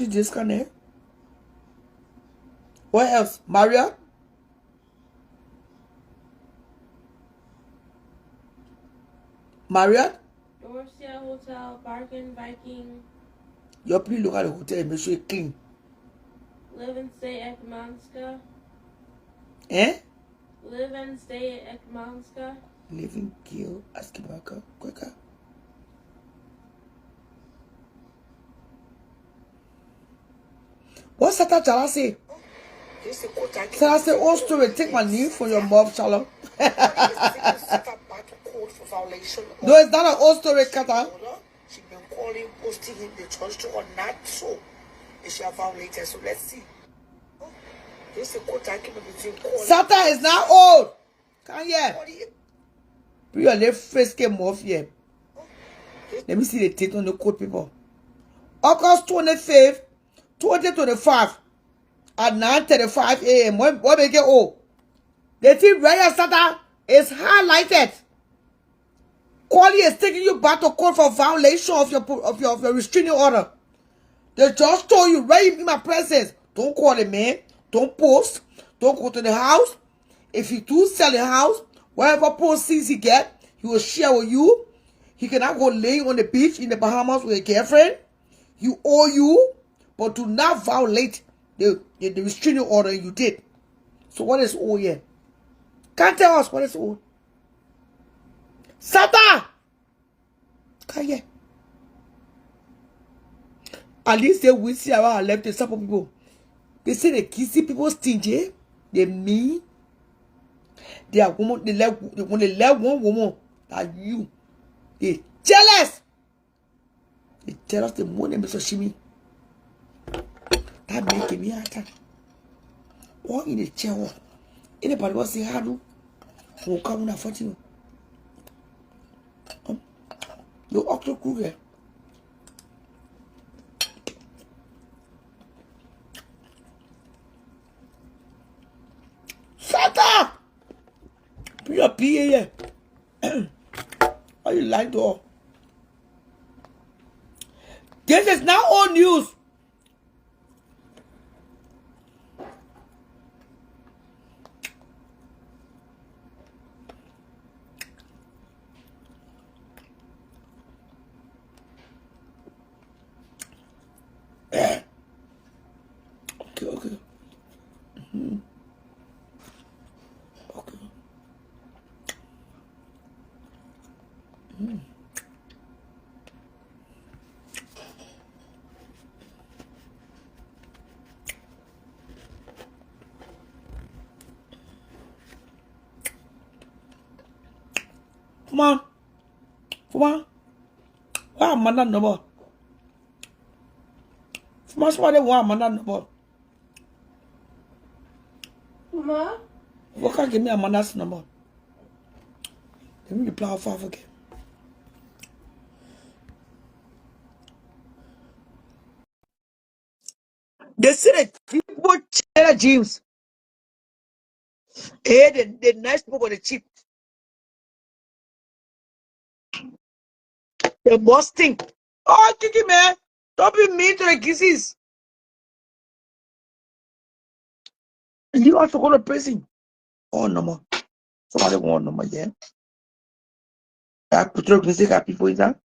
you disconnect? What else? Marriott? Marriott? Dorsia Hotel, Bargain, Viking. You please look at the hotel and make sure it's clean. Live and stay at Ekmanska. Eh? Live and stay at Ekmanska. Living kill Askibaka. Quicker. What's that Chala say? Chala say, oh story, take my name from your mouth, Chala. No, it's not an old story, Kata. She's been calling, posting in the church to or not so. Is she a violator? So let's see. This is quote talking between Satan is not old. Come here. Bring your left face came off here. Let me see the date on the code, people. August 25th, 2025 at 9:35 a.m. What make it old? The thing right here, Satan, is highlighted. Quali is taking you back to court for violation of your restraining order. The judge told you right in my presence, don't call the man, don't post, don't go to the house. If you do sell the house, whatever proceeds he get, he will share with you. He cannot go laying on the beach in the Bahamas with a girlfriend. You owe you, but do not violate the restraining order you did. So what is owed here? Can't tell us what is owed. Satan! Come here. At least they will see around left the some people. They say they kissy people stingy. They mean. They are woman. They let one woman like you. They jealous. They jealous the money Mr. Shimi. That make me attack. Or in the chair. Anybody was say how do? Who come on for you? You octo cougar. Shut up! Put your PA here. Why you lying to her? This is now old news. Okay. Okay. Come on. Why am I not number? Why am I not number? Mama? What can give me a man's number? Let me reply off again. They say that people share James. The nice people the cheap. The boss thing. Oh, Kiki man. Don't be mean to the kisses. You have to go to prison. Oh, no more. Somebody want no more, yeah. I put your music at people in that.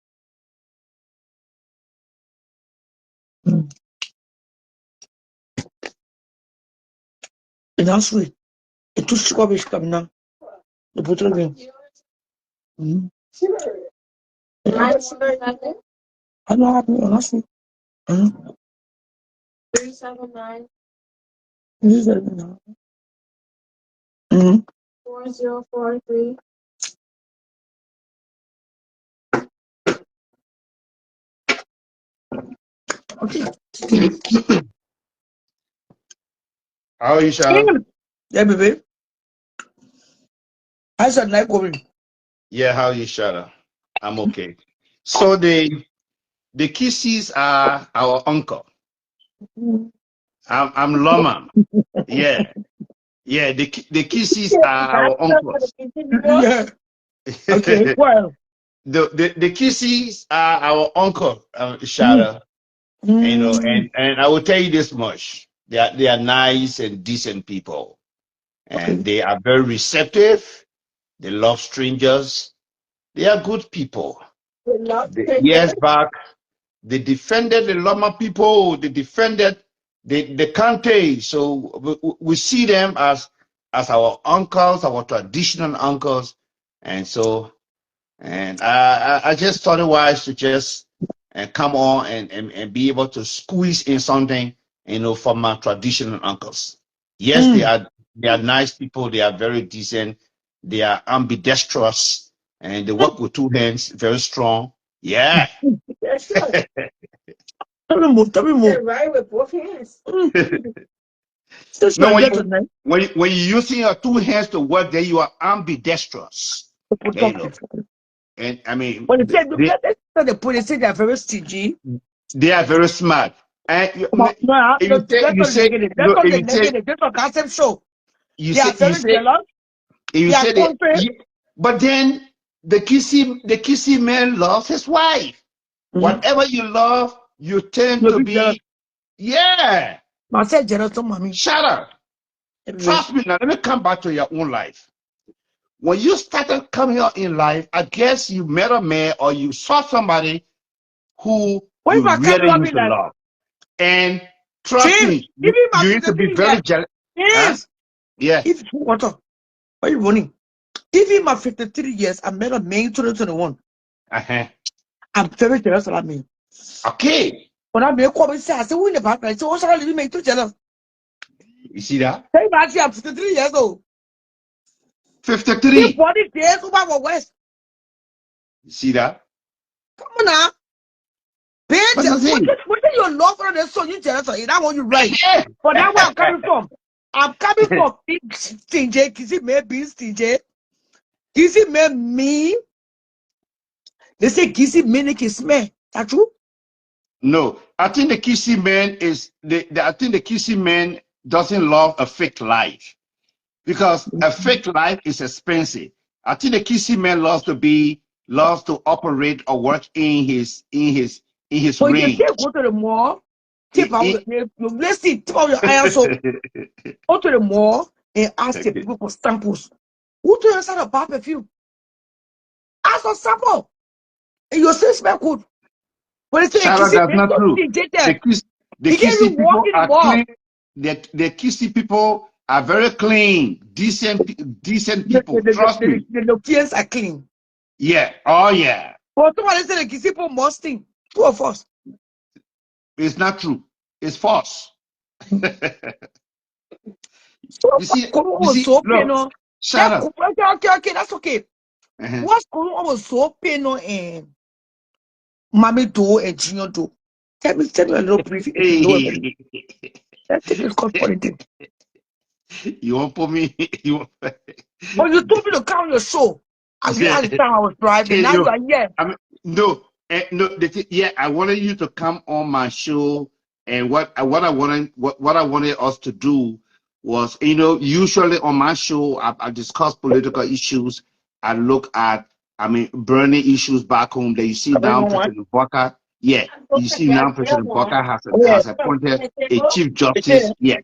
And that's sweet. It too sugar is coming now. The put it again. I know how to be honest. 379 4043. Okay. How are you, Shadow? Yeah, baby. I said, like, going. Yeah, how are you, Shadow? I'm okay. So the Kisses are our uncle. I'm Loma. Yeah. The Kisses are our uncles. Yeah. Okay. Well. The Kisses are our uncle, Shadow. You know, Mm. and I will tell you this much: they are nice and decent people, and Okay. they are very receptive. They love strangers. They are good people. They love Years strangers. back, they defended the Loma people. They defended the Kante. So we see them as our uncles, our traditional uncles, and so and I just thought it wise to just come on and be able to squeeze in something, from my traditional uncles. Yes, they Mm. are nice people. They are very decent. They are ambidextrous and they work with two hands, very strong. Yeah. That's right. Tell me more. Tell me They more. write with both hands. Mm. Since you No, get to night, when you're using your two hands to work, then you are ambidextrous. people You talk know, differently. and I mean When they say, they put, they say they're very stingy. they are very smart. And But no, if you say that's you not say negative. That's no, not if the you say negative. That's not gossip show. you They are say you very say jealous. if you They are say that, country. yeah, but then the kissy man loves his wife. Mm-hmm. Whatever you love, you tend You'll to be jealous. be, yeah. I said jealous to mommy. Shut up. Everywhere. Trust me. Now let me come back to your own life. When you started coming out in life, I guess you met a man or you saw somebody who What if you I come really up used in to like, love. And trust James, me, even my you need to be 53 very years, jealous. Huh? James, Yeah. if what up? What are you running? Even my 53 years, I met a man 2021. Uh-huh. I'm very jealous of that man. Okay. When I make come and say, I say, who in the back? I say, what's all you make too jealous? You see that? Hey, actually, I'm 53 years old. If 53. body days over our west, You see that? come on now. That's Bitch, the thing. what is your love for the son you jealous of? That one you right. Yeah. But that's where I'm coming from. I'm coming from big stingy. Kissy may be stingy. Kissy may me. They say kissy may kiss me. That true? No, I think the kissy man I think the kissy man doesn't love a fake life because a fake life is expensive. I think the kissy man loves to operate or work in his When you say range. go to the mall, tip I- out I- your let's see, tip out your iron so go to the mall and ask the people for samples. Who to your son of perfume? Ask for sample. And your sales smell good. When they say Charlotte, kissy, that's they not don't true. stingy The there. kiss, the He can't kissy even walk people in the are mall. clean. The kissy people are very clean, decent people. Trust me. The fiends are clean. Yeah. Oh yeah. But somebody say the kissy people must stink. Two of us. It's not true. It's false. So You see, what you was see, so pain look, on? shut That up. okay, that's okay. Uh-huh. What's was so pain on and mommy do and junior do? Tell me a little brief if you know about it. Hey, That thing is called politics. you won't put me. You won't, Oh, you told me to come on your show. And you had the time I was driving. hey, Now you yo, are here. I mean, no, no. Yeah, I wanted you to come on my show, and what I wanted us to do was, usually on my show, I discuss political issues. I look at, burning issues back home. That you see Come now, on, one. President Walker. Yeah, you see now, President Walker has Yes. has appointed a chief Okay. justice. Yeah,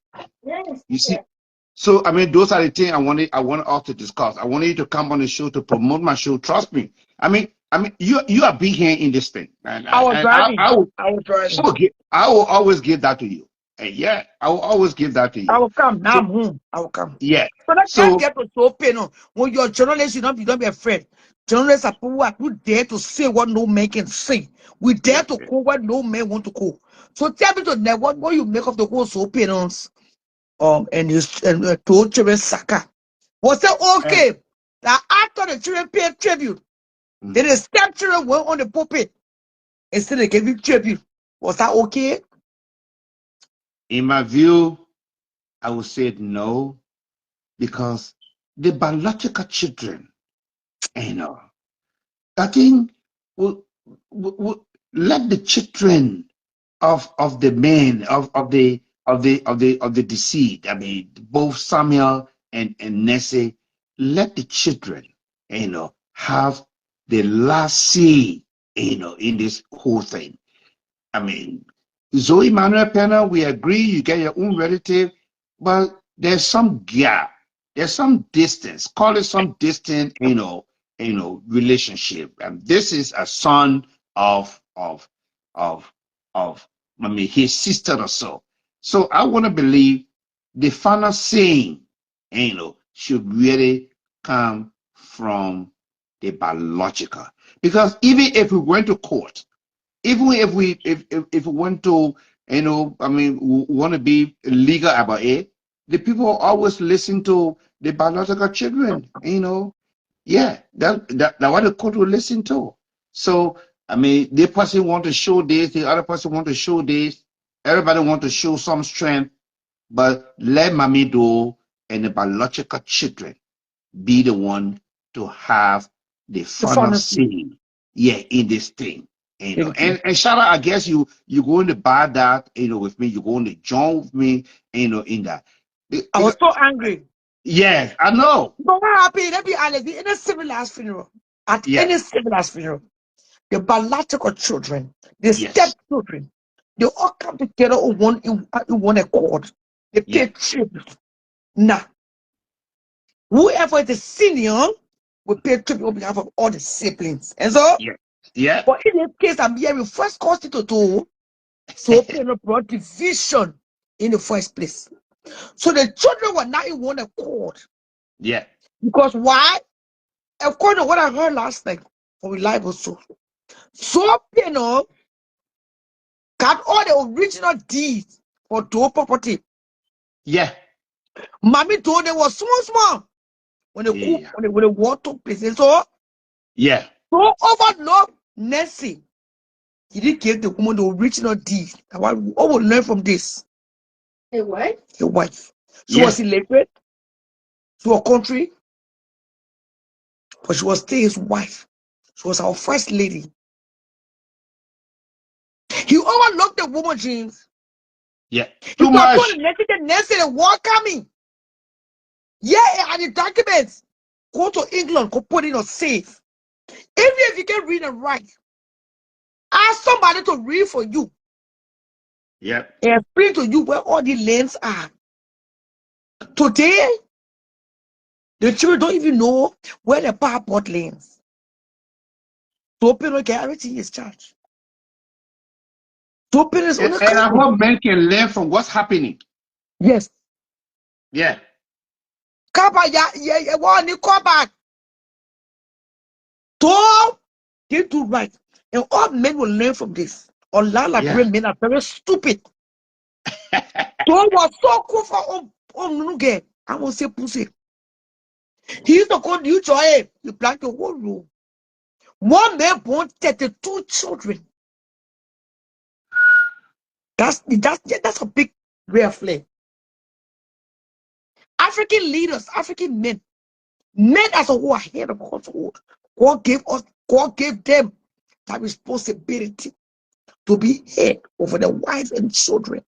you see. So those are the things I want us to discuss. I wanted you to come on the show to promote my show. Trust me. You are big hand in this thing, and I was I driving. I will I was driving. I will always give that to you. And yeah, I will always give that to I you. will come. Now So I'm home. I will come. yeah, So that can't so get to so pain. No. When you're a journalist, you don't be afraid. Journalists are people who dare to say what no man can say. We dare to call what no man want to call. So tell me to what you make of the whole so pain and his told children Saka. Was it eh, okay that after the children paid tribute, then mm. the stepchildren went on the pulpit instead of giving tribute? Was that okay? In my view, I would say no because the biological children, you know, I think will let the children of the men of the deceased. Both Samuel and Nessie. Let the children, have the last say, in this whole thing. I mean, Zoe Manuel Pena, we agree, you get your own relative, but there's some gap. There's some distance. Call it some distant, relationship. And this is a son of of I mean his sister or so. So I want to believe the final saying, should really come from the biological. Because even if we went to court, even if we want to, we want to be legal about it, the people always listen to the biological children, yeah, that what the court will listen to. So I mean, the person want to show this, the other person want to show this, everybody want to show some strength, but let mommy do and the biological children be the one to have the The final pharmacy. say, yeah, in this thing. Thank you. And Shara, I guess you going to buy that, with me, you're going to join with me, in that. I was so angry. Yes, I know. But what happened? Let me honest, in a civilized funeral, at Yeah, any civilized funeral, the biological children, the yes, stepchildren, they all come together in one accord. They yeah, pay tribute. Now, whoever is the senior will pay tribute on behalf of all the siblings. And so, yeah, yeah. but in this case, I'm hearing first constitute so parent brought division in the first place. So the children were not in one accord. Yeah, Because why? According to what I heard last night from Reliable Soul. So got all the original deeds for door property. yeah, Mommy told them was small when the coup, yeah, when the war took place. And yeah, so overlooked Nancy. He didn't give the woman the original deed. And what will learn from this? Hey, what? Your wife. She yeah. was illiterate to her country, but she was still his wife. She was our first lady. He overlooked the woman, James. Yeah, He too could have told much. the Nancy the war coming. Yeah, and the documents. Go to England, go put it on safe. Even if you can read and write, ask somebody to read for you Yeah, and explain to you where all the lands are. Today, the children don't even know where the passport lands. So people get everything is charged. So people is only and I coming. hope men can learn from what's happening. Yes. Yeah, Kaba ya one come back. So they do right. And all men will learn from this. All yeah. Liberian men are very stupid. So was so cool for Nunuge. I won't say pussy. He used to go to joy. You plant your whole room. One man born 32 children. That's a big red flag. African leaders, African men as a whole are head of household. God gave them that responsibility to be head over the wife and children.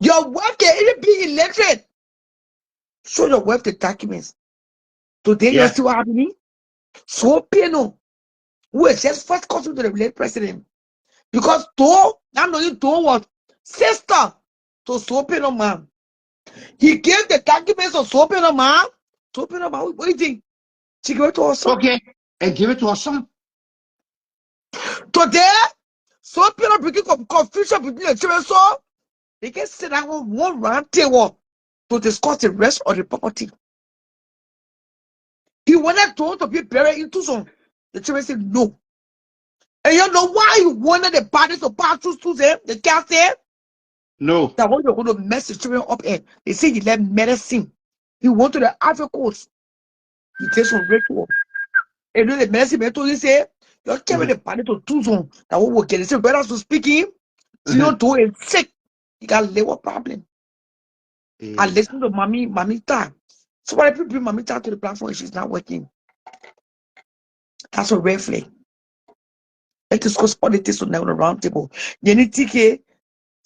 Your wife can even be illiterate. Show your wife the documents. Today you're Yeah. still happening. So Pino, who is just first cousin to the late president. Because though, now knowing though was sister to Sopino man. He gave the documents of Sopino man. Sopino man, what do you think? She gave it to her son. Okay, and give it to our son. Today, Sopino bringing confusion between the children, so they can sit down on one round table to discuss the rest of the property. He wanted to be buried into some. The children said no. And you know why he wanted the bodies to pass through them? The cat said No. that when you're going to mess the children up, and they say he left medicine. He went to the Ivory Coast. He takes some ritual. And then the medicine man told him, say, you're carrying the body to Tucson. That what will get it. Say, brothers to speaking, Tino do is sick. He got liver problem. I Yeah. listen to Mamita. So why people bring Mamita to the platform and she's not working? That's a red flag. Let's discuss politics on the round table. Yenitike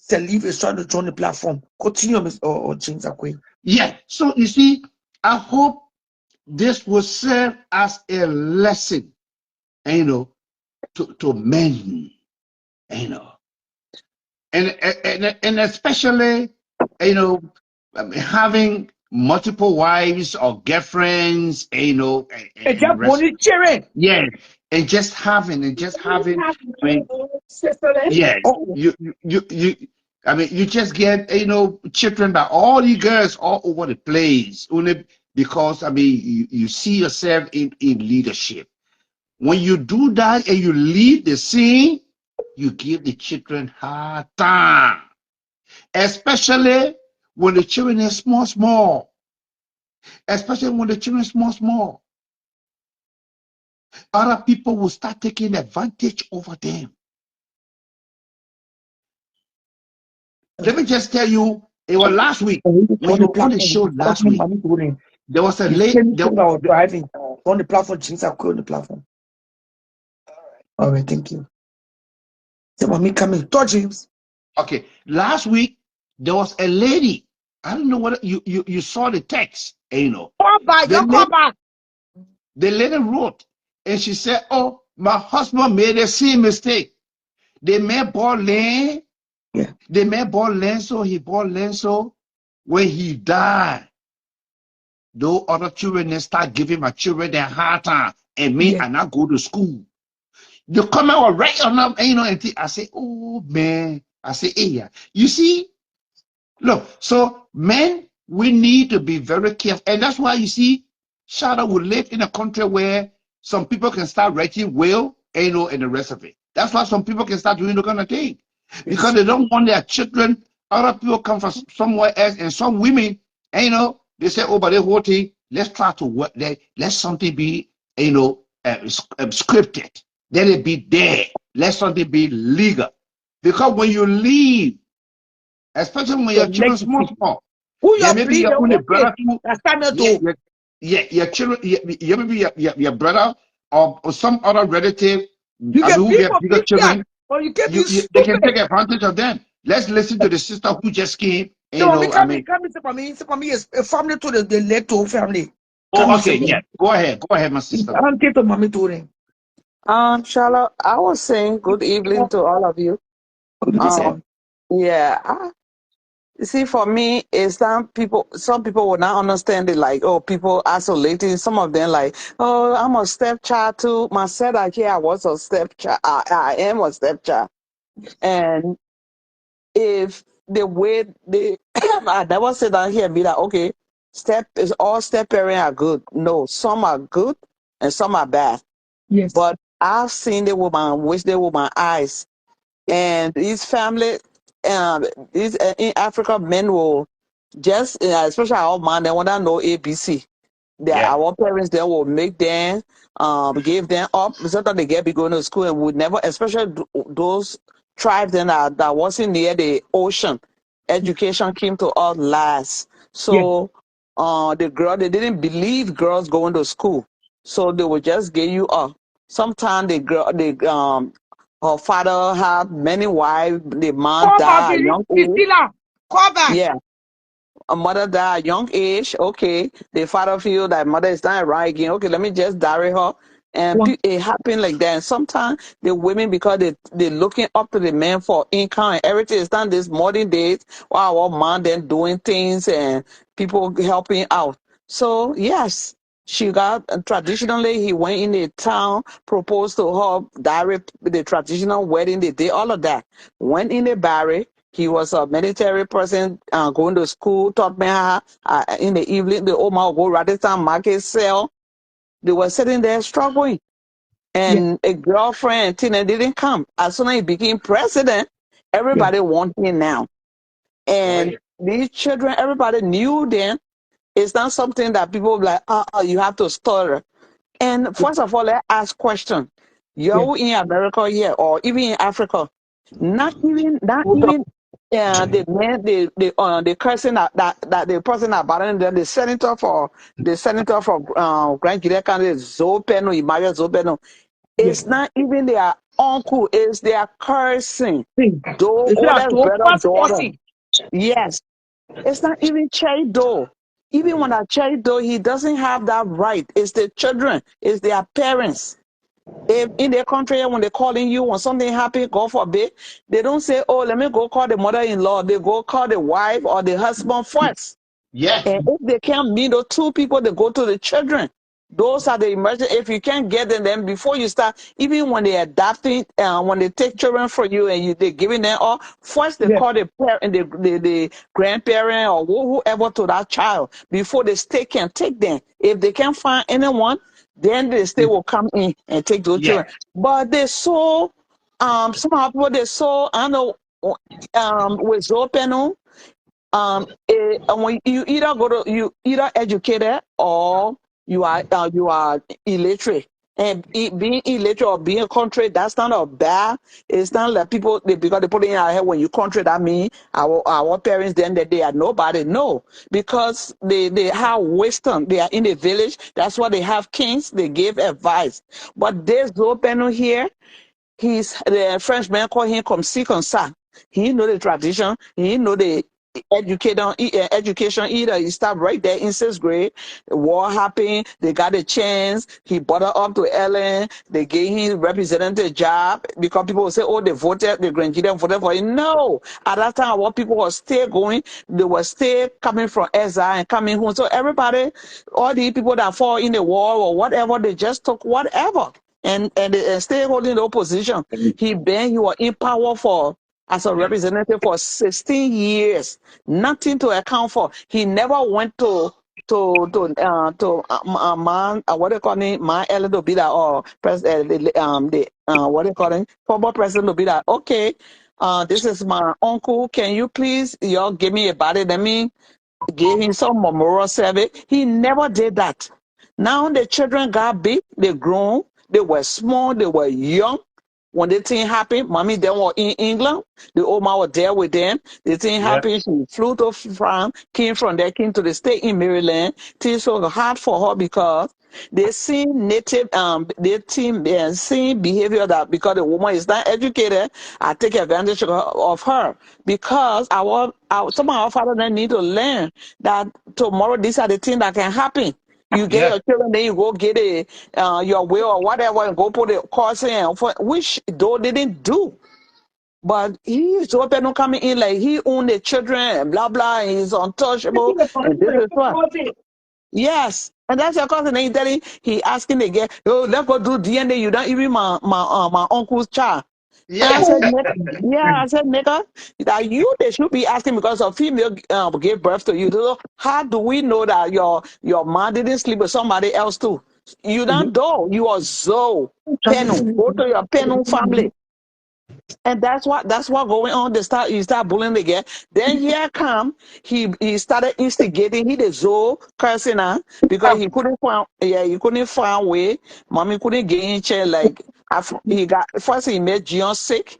Salif is trying to join the platform. Continue, Miss or James Akwe. Yeah. So you see, I hope this will serve as a lesson, to men, you know, and especially, you know, having multiple wives or girlfriends, you know, And and the just rest. money cheering. Yeah, and just having. I mean, Sister Lynn? yeah, Oh, you. I mean, you just get, children by all you girls all over the place, only because, I mean, you see yourself in leadership. When you do that and you lead the scene, you give the children hard time, especially when the children are small, small. Especially when the children are small, small. Other people will start taking advantage over them. Let me just tell you, it was last week when on you the were on the platform, show call last me week. money touring. There was a You late. came to I was driving on the platform, James. I on the platform. All right, thank you. Say, mommy, come in. Touch James. Okay, last week there was a lady. I don't know what you saw the text. Come back, The you come lady, back. the lady wrote, and she said, "Oh, my husband made a same mistake. They made ball lane. Yeah. They made ball lane, so he bought lane. So when he died, those other children they start giving my children their hard time, and me, Yeah. and I go to school. The comment was right on up, and I say, oh man, I say, hey, yeah. You see, look, so men, we need to be very careful. And that's why you see, Shada will live in a country where some people can start writing will, and the rest of it. That's why some people can start doing the kind of thing. Because Yes. they don't want their children, other people come from somewhere else, and some women, they say, oh, but the whole thing, let's try to work there. Let something be, scripted. Let it be there. Let something be legal. Because when you leave, especially when Your your children small, legacy. small, Who yeah, you maybe plead your the only whole thing? brother who, That's time yeah, to. your children, yeah, maybe your brother or some other relative, You I can mean, who be get for bigger 50 years, children, or you can be they can take stupid. advantage of them. Let's listen to the sister who just came, So mommy, I come in, mean, come in. Say for me is a family to the Leto family. Come oh, in, say okay, for yeah, me. go ahead, my sister. I'm to mommy touring. Charlotte, I was saying good evening to all of you. Good to say. Um, yeah, you see, for me, it's that some people will not understand it, like, oh, people isolating. Some of them, like, oh, I'm a stepchild too. My said, like, yeah, I was a stepchild. I am a stepchild. And if the way they, I never sit down here and be like, okay, all step parents are good. No, some are good and some are bad. Yes. But I've seen the woman, which the woman eyes, and these family, these in Africa, men will just, especially our man, they want to know ABC. That Yeah, our parents then will make them, give them up so that they get be going to school and would never, especially those tribes then that wasn't near the ocean. Education came to us last. Yeah. So, the girl, they didn't believe girls going to school. So they would just give you up. Sometimes her father had many wives, the man Call back, died at a young age. Priscilla. Call back. Yeah, a mother died at a young age. Okay, the father feel that mother is not right again. Okay, let me just marry her. And One. it happen like that. And sometimes the women, because they looking up to the men for income and everything, is done this modern days while our man then doing things and people helping out. So yes, she got traditionally he went in the town, proposed to her, direct the traditional wedding, they did all of that. Went in the barry. He was a military person, going to school, taught me how, in the evening, the old man would go Rajasthan market sell. They were sitting there struggling. Yeah. And a girlfriend, Tina, didn't come. As soon as he became president, Yeah. everybody wanted him now. oh And yeah, these children, everybody knew them. It's not something that people like, you have to stutter. And Yeah. first of all, let's ask question. Yeah. You're in America here, or even in Africa, not Hold on. even the man, the person that the person about the senator for Grand Guinea County, Zopeno, Emmanuel Zopeno. Yeah. It's not even their uncle, it's their cousin, Sing. though It's not oldest to brother, first daughter. person. Yes, it's not even Chedo. Even when a Chedo, he doesn't have that right. It's the children, it's their parents. If in their country, when they're calling you, when something happen, God forbid, they don't say, "Oh, let me go call the mother-in-law." They go call the wife or the husband first. Yes. And if they can't meet those two people, they go to the children. Those are the emergency. If you can't get them, then before you start, even when they're adopting, when they take children from you and they're giving them all, first they Yes. call the parent, the grandparent or whoever to that child before the state can take them. If they can't find anyone, then the state will come in and take those Yeah. children. But they're so, some people they're so, I know, with open when you either you either educated or you are illiterate. And being illiterate or being country, that's not a bad. It's not like people because they put it in our head when you country, that means our parents then that they are nobody. No, because they have wisdom. They are in the village. That's why they have kings. They give advice. But there's open here. He's the Frenchman call him comme ci comme ça. He know the tradition. He know the education either. He start right there in sixth grade. The war happened. They got a chance. He brought her up to Ellen. They gave him representative job because people will say, "Oh, they voted. The grandchildren voted for him." No, at that time, what people were still going. They were still coming from exile and coming home. So everybody, all the people that fall in the war or whatever, they just took whatever and stay holding the opposition. He was in power for as a representative for 16 years. Nothing to account for. He never went to man what they call it, my elder to be that or what they call it, former president to be that. Okay, this is my uncle. Can you please y'all give me a body? Let me give him some memorial service. He never did that. Now the children got big, they grown, they were small, they were young. When the thing happened, mommy then was in England. The old man was there with them. The thing Yeah. happened, she flew to France, came from there, came to the state in Maryland. Things were hard for her because they see native see behavior that because the woman is not educated, I take advantage of her. Because some of our fathers then need to learn that tomorrow these are the things that can happen. You get Yeah. your children, then you go get your will or whatever and go put the course in, which though they didn't do. But he's open coming in like he owned the children and blah blah, and he's untouchable. And this is what. Yes. And that's your cousin. He telling he asking again, "Oh, let's go do DNA. You don't even my uncle's child." And I Yeah. said, yeah, I said, nigga, that you they should be asking because a female gave birth to you. So how do we know that your mom didn't sleep with somebody else too? You don't know. You are so penal. Go to your penal family. And that's what going on. You start bullying again. Then here come he started instigating. He the Zoe cursing her because he couldn't find way. Mommy couldn't get in chair like he got first he made Gion sick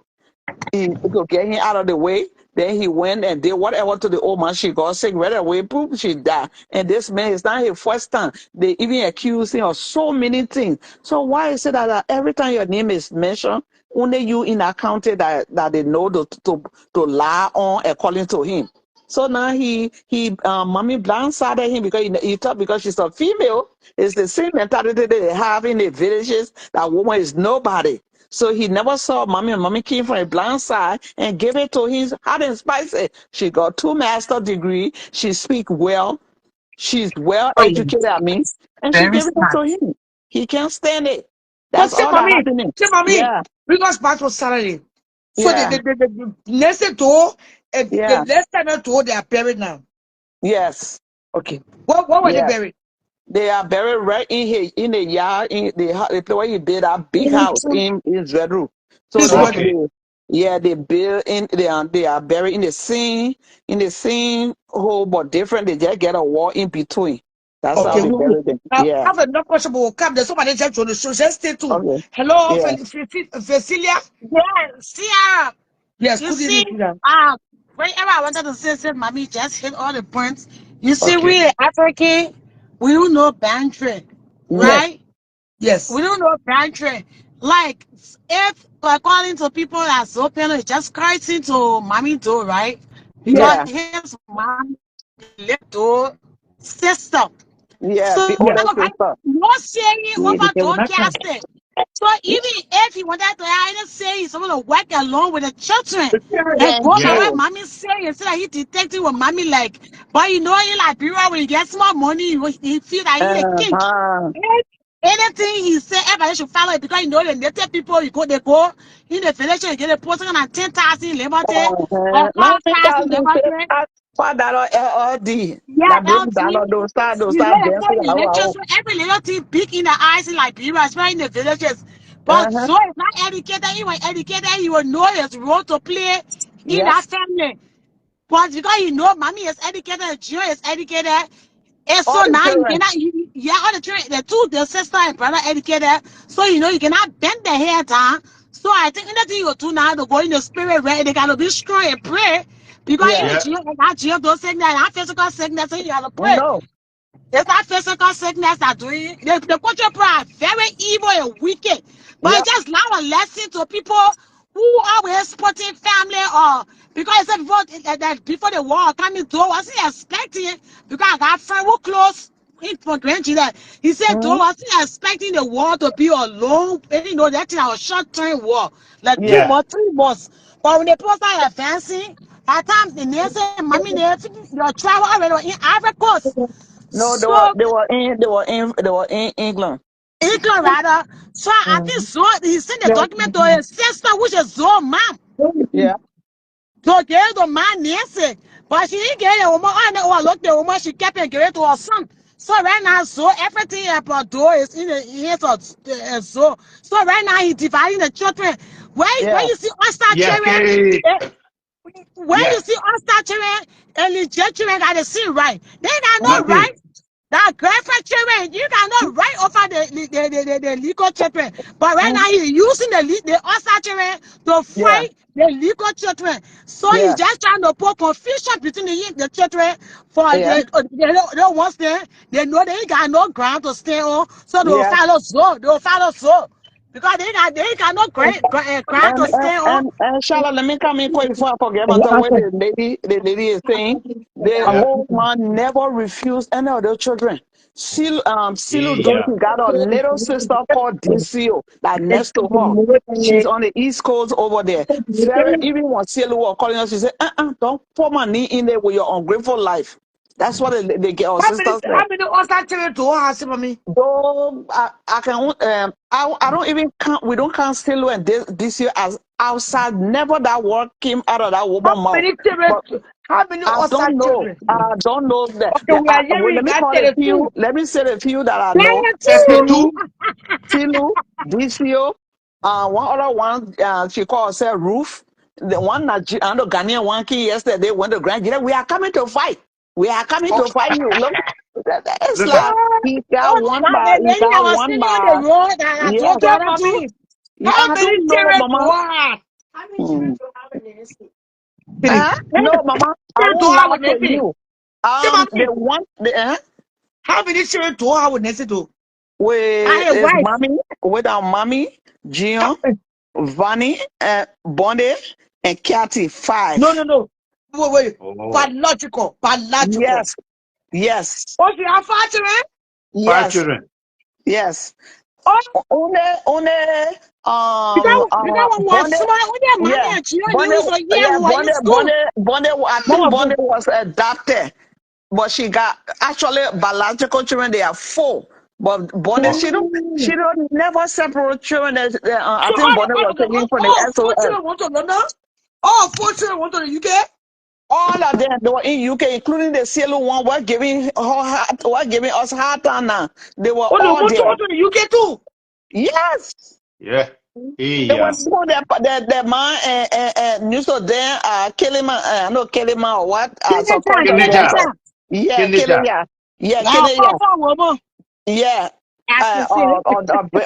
to get him out of the way. Then he went and did whatever to the old man. She got sick right away. Boom, she died. And this man is not his first time. They even accuse him of so many things. So why is it that every time your name is mentioned, only you in a county that they know to lie on according to him? So now mommy blindsided him because he thought because she's a female, it's the same mentality they have in the villages that woman is nobody. So he never saw mommy, and mommy came from a blind side and gave it to him hot and spicy. She got 2 master's degree. She speak well. She's well Oh, yeah. educated, I mean, and she Very gave it smart. to him. He can't stand it. But That's all that happening. say mommy, Yeah, because part was salary. So yeah, the lesson to the yeah, lesson to they are buried now. yes, Okay. What were they yeah. buried? They are buried right in the yard in the place where he built a big house in Israel. So This they, wedding. Okay. they yeah they build in they are buried in the same hole but different. They just get a wall in between. That's how Okay, they Oh. we bury them. now Yeah. have enough question will come. There's somebody just on the show. Just stay tuned. Okay. Hello, Yeah. Cecilia. Yes, see, Yes, you good see, evening, Cecilia. whenever I wanted to say, mommy just hit all the points. You see, Okay. we African, we don't know boundary, Mm. Yes, right? yes, We don't know boundary. Like, if according to people that's open, it just cursing to mommy do, right? Because yes, Yeah. his mom lived to sister. Yeah. So, The yes. older no sister. saying Yeah, over they will door not come. casting. So even if he wanted to, I didn't say he's supposed to work along with the children and And go by Yeah. what kill. mommy say instead of he detecting what mommy like. But you know, in Liberia, when he gets more money, he feel that he a king. Uh-huh. Anything he say, everybody should follow it because you know the native people, they go in the village and get a post on 10,000 liberty or Now 5,000 liberty. $5 LLD. Yeah, Now those LT. dollar those You start know, dancing. the elections, so every little thing big in the eyes in Liberia, especially in the villages. But Uh-huh. Zoe is not educated. He was educated, he will know his role to play in that Yes. family. But because he know mommy is educated and Gio is educated, and so All the now you children. cannot, yeah, all the children, the sister and brother educated, so you know you cannot bend the head down. So I think anything you do now to go in the spirit, right? They gotta be strong and pray. Because Yeah. even Yeah. Gio, that Gio don't sickness, that physical sickness, so you gotta pray. No. It's not physical sickness that doing. The culture people are very evil and wicked. But Yep. it just now a lesson to people who always supporting family or because I said before the war coming through, I wasn't expecting it because I got friend who close in for grandchildren. He said though Mhm. I wasn't expecting the war to be alone. You know that thing was short term war, like two Yeah. Yeah. months, 3 months. But when they post start advancing, at times the nurse say, mommy, they travel already in Ivory Coast. No, So they were in England. England rather. So I think Mhm. Zoe, he sent the document to his sister, which is Zoe mom. Yeah. To give the man Nancy. But she didn't get the woman. I know look the woman, she kept it, give it to her son. So right now, so everything about Zoe is in the hands of Zoe. So right now he dividing the children. Where Yeah. you see us start Yeah. children, Hey. when Yeah. you see us start children and legit children got to see right. They got no Nothing. right. That girlfriend children, you got no right over the legal children. But right Mhm. now he's using the us children to Yeah. fight the legal children. So he's Yeah. just trying to put confusion between the children for Yeah. they don't want them. They know they ain't got no ground to stand on. So they will Yeah. follow so. They will follow so. Because they ain't got no ground to stand on. And Charlotte, let me come in quick before I forget myself. What the lady is saying, the Yeah. old man never refused any of those children. Silu Yeah. Doty got a little sister called DCO that next to her. She's on the East Coast over there. Very even when Silu was calling us, she said, don't put my knee in there with your ungrateful life. That's what the our sister said. How many us children do I have for me? Though I can I don't even count, we don't count Silu and this year as outside. Never that word came out of that How woman's mouth. many children? But How many I us don't know. children? I don't know that. Okay, we are Well, hearing let me that call a few. 32. Let me say a few that I know. 32. Silu, 32. DCO, one other one, she called herself Ruth. The one that I know Ghanaian one key yesterday they went to Grand. We are coming to fight. We are coming Oh, to fight you. Look, it's listen. like Oh, oh, that the he lady that got was one sitting on the by, road that I yeah. told the other two. Yeah, How I many don't know, children do Mama. I have? How many children Hmm. do I have in this? Three. No, Mama, I Children do won't I lie with to Nancy? you. See, The mommy. one, How many children do I have with Nancy too? I with have a his wife. mommy, with our mommy, Gian, Vanny, Bonde, and Kathy, No, 5. no, no. Wait. Oh, Biological. Biological. Yes, yes, Oh, you have 5 children? five yes, children. yes. Oh, One, because one was Bonde, small. When their mommy yeah, and children, Bonde, they was a year, yeah, we were in school. I think Mama, Bonde was adopted. But she got actually biological children. They are 4. But Bonnie, Oh, she don't never separate children. I so think Bonnie was taken from the all four SOS. children went to London. All 4 children went to the UK. All of them they were in UK, including the CLO one. Were giving us hard time now. They were Oh, they all want to there. go to the UK too. Yes. yeah. Hey, They were yeah. people the man and news of them Kellyman, I know Kellyman or what some cousin there. Kenija. Kenyatta. Yeah, Kenija. Kelly, yeah, Yeah, Kelly, yeah. Papa woman. Yeah, As to say.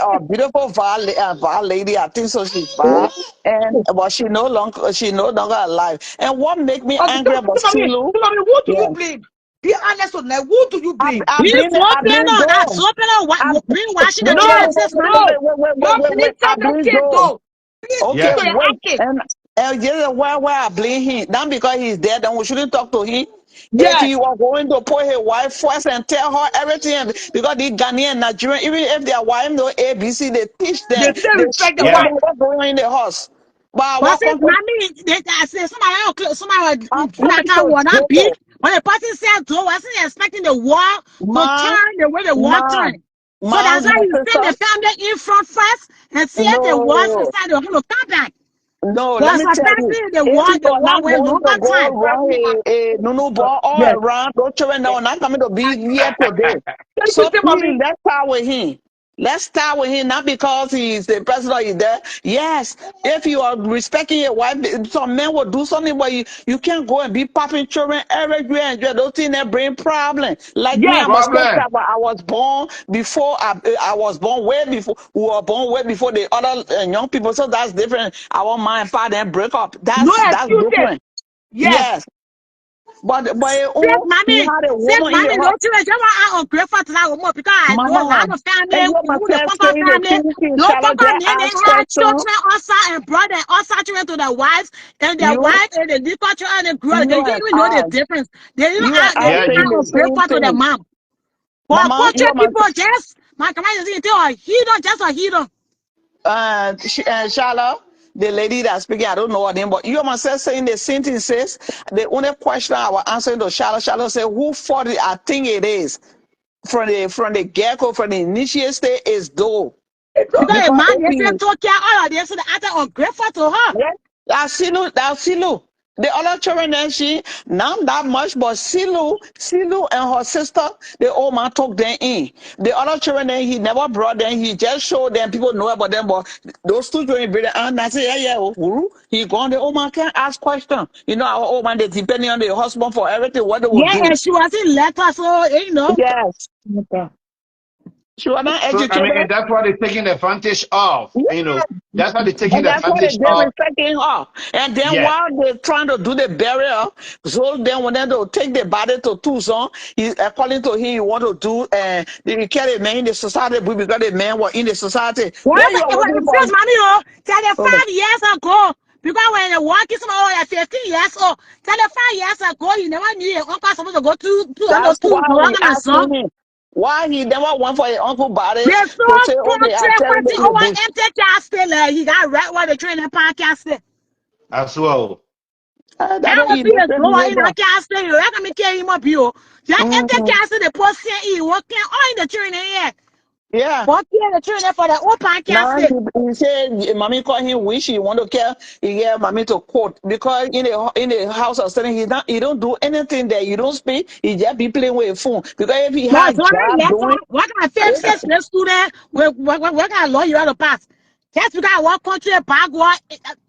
a beautiful Val lady. I think so. She's Val, and but she no longer alive. And what make me Okay, angry about Silu? who do you Yeah, blame? Be honest with me. Who do you blame? I blame That Dome. swapper, I washing the no, children since mommy. Wait. Don't please I tell the blame kid Dome. though. Please Okay, speak Yeah. to your wait. kid. And just why I blame him? Not because he's dead, then we shouldn't talk to him. If Yes. he was going to put his wife first and tell her everything, because the Ghanaian, Nigerian, even if their wife know ABC, they teach They them, still they respect the show Yeah. wife. them what's going on in the house. But But what see, country? mommy, I say somebody I'm put that car so will not beat. joke, When the person said to, wasn't expecting the war to man, turn the way the war man, turned. So that's man, why my you send the sister. family in front first and see if the war No, inside the whole come back. no, let But me tell you, sometimes if you the are war not went going to longer go time. run a nunu ball all Yes. around, those children are not coming to be here today. Can you So see, please, mommy? let's start with him. Let's start with him, not because he's the president is there. Yes, if you are respecting your wife, some men will do something, but you can't go and be popping children everywhere and those things that bring problem. Like me, Yes. I'm a step Problem. but I was born before I was born way before we were born way before the other young people. So that's different. Our mind father and break up. No That's excuses. different. Yes. Yes, but Since he mommy, had a since woman in the mommy, house. no children, just want I'm grateful to that woman because I know a Mama, lot of family, and you even the myself Concord saying the family, king no Charlotte Concord just men, they ask had question. children also and brother, also children to their wives, and their You wife and the liquor children and the girl. They you didn't and even know the I, difference. They even you and they I Yeah, even saying are the you. same ungrateful to their thing. mom. But Mama, you culture are my people just my command is tell a heathen, just a heathen. Charlotte, the lady that's speaking, I don't know her name, but you myself saying the same thing says the only question I was answering to Charlotte, Charlotte said, who fought it? I think it is from the get-go, from the initiate stage is though. Because a Because man if they say he took care all of them, so they are ungrateful to her. yeah, that's Silu, that's Silu. The other children then she not that much, but Silu and her sister, the old man took them in. The other children then he never brought them, he just showed them, people know about them, but those two children bring them and I say, yeah, he gone, the old man can't ask questions. You know, our old man, they depending on the husband for everything, what they will Yeah, do. and she wasn't let her, so you know. Yes. She was not So I mean, educated. and that's what they're taking advantage of. You know, that's what they're taking And that's what they advantage did of. with taking off. And then Yes. while they're trying to do the burial, so then when they take the body to Tucson, he, according to him, he want to do and they carry the man in the society because the man was in the society. Whatever When you are it working was for since mommy oh, tell the oh, 5 years ago. Because when the work is more like 15 years old, tell the 5 years ago, you never knew your uncle supposed to go that's to why we work on a song. asking him why he never went for his uncle body They so to say, okay, I contract tell him party in the over bush. empty castle. He got right where the train and podcast. As well. That How don't much eat he the is same going in behavior. a castle? You reckon me carry him up you? That empty Mhm. castle, the post he working all in the train here. Yeah. But here the train for the open Now castle. he said, "Mommy call him wish he want to care. He get mommy to quote because in the house of studying he don't do anything there. You don't speak. He just be playing with a phone because if he But had so I job left doing, what kind of fifth, sixth grade student, what kind of law you had to pass? Just because what country backward,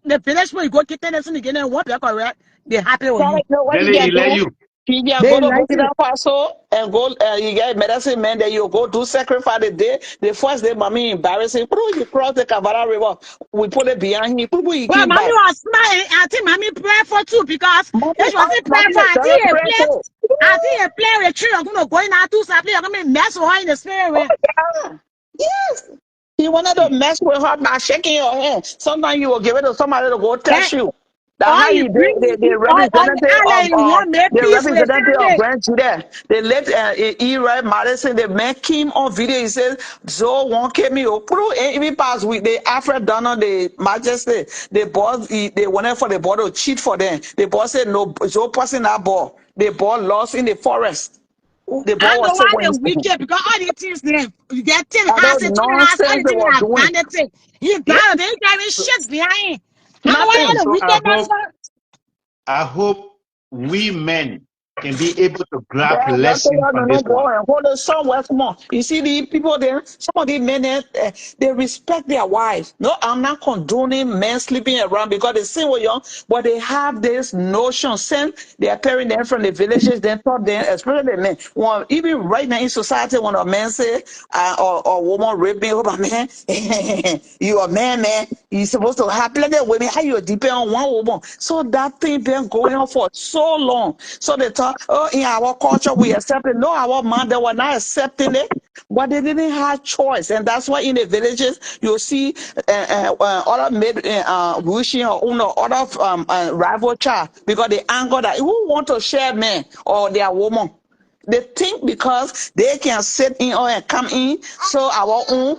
the village where you go get tennis and again and what they're correct, they happy with trying you. to know what Then he they get let do. you. He just They go to like Burkina you. Faso and go. You get medicine man. Then you go do sacrifice the day. The first day, mommy embarrassing. Put you cross the Cavara River. We put it behind him. Put he But came mommy back. was smart. I think mommy pray for too because if she wasn't pray Mommy for, is I very think a prayerful. place, I think a play with tree, I'm going to go in and do something, I'm going to mess with her in the spirit. Oh yeah. Yes. He wanted to mess with her by shaking your hand. Sometimes you will give it to somebody to go Eh, test you. That's or how you he bring did me on the island, you want make the peace with the representative of family. Grand Judah. They let E.R. Madison, the man came on video. He said, "So one came me even past week. The Alfred Donner, the Majesty, the boss, they wanted for the ball to cheat for them. The boss said no, Joe passing that ball. The ball lost in the forest. The I ball know was why taken. they wicked because all these things there, you get ten I know house and 20 house, all nonsense these they things were are doing. vanity. You Yeah, got it, they carry So, shit behind. I know why nothing. all the so wickedness. I hope we men can be able to grab Yeah, that's lesson why from no this no go one. and hold it somewhere. Come on. You see the people there, some of the men they respect their wives. No, I'm not condoning men sleeping around because they say we're young, but they have this notion. Send their parents them from the villages, then taught them, especially the men. Well, even right now in society, when a man say or woman rape me, oh my man, you a man, you supposed to have plenty of women. How you depend on one woman? So that thing been going on for so long. So they talk, oh, in our culture we accept it. No, our man they were not accepting it. but they didn't have choice, and that's why in the villages you see other made wishing or other rival child because they anger that who want to share man or their woman. They think because they can sit in or come in, so our own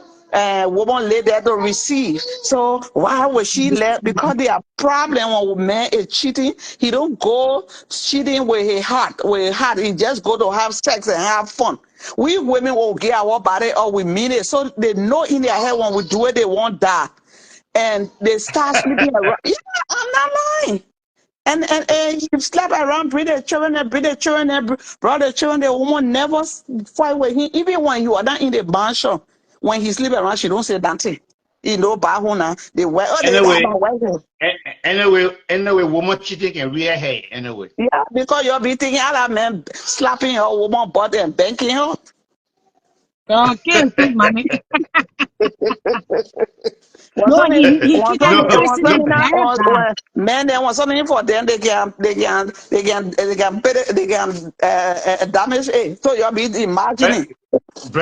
woman lay there to receive. So why would she let? Because they are problem when a man is cheating. He don't go cheating with his heart. With his heart, he just go to have sex and have fun. We women will get our body or we mean it, so they know in their head when we do it, they won't die, and they start sleeping around. Yeah, I'm not lying. And you slept around, breed the children, and brought the children. The woman never fight with him, even when you are not in the mansion. When he sleep around, she don't say nothing. You know, Bahuna, they wear, oh, they Anyway, don't wear. anyway, woman cheating can rear hair anyway. Yeah, because you'll be thinking, other men slapping her woman butt and banking her. Okay, so mommy. Was No, something, he got No, the question no, very bad. man, there was something for them. They can damage it. So you'll be imagining.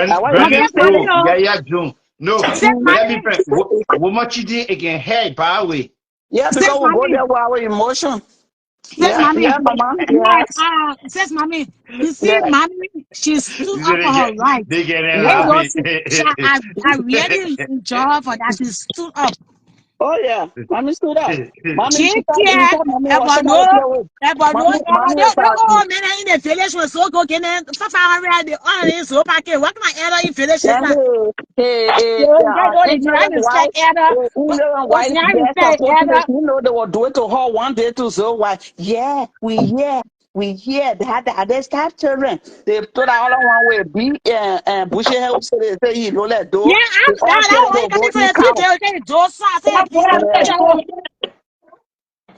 I want But to Brandon, says say, mommy, oh, no. yeah, June. No, Says let mommy. me friend. Woman cheating again, hey, by way. yeah, Says because we go mommy. there with our emotion. Says Yeah, mommy. yeah, mama. Yes. Yes, Says mommy. You see, yes, mommy, she stood up for her rights. They get Even yeah. though laughing. I really enjoy her for that. She stood up. Oh yeah, mommy stood up. Mommy, She you care thought mommy was about somebody to play with. no. Mommy They is go our, home man in the village was so go get them 500 the on so pack it. What my elder in village is that? They know the ignorant United wife, States elder. ignorant What's wife, the they're United States supposed to be, elder? you know, they will do it to her one day to so why, yeah, we hear that they start children. They put out all one way, be and bushy house, so they say, you know, let Yeah, do. They I'm all that. kill, I they'll want go to eat say cow. okay, do so I say boy I'm Yeah,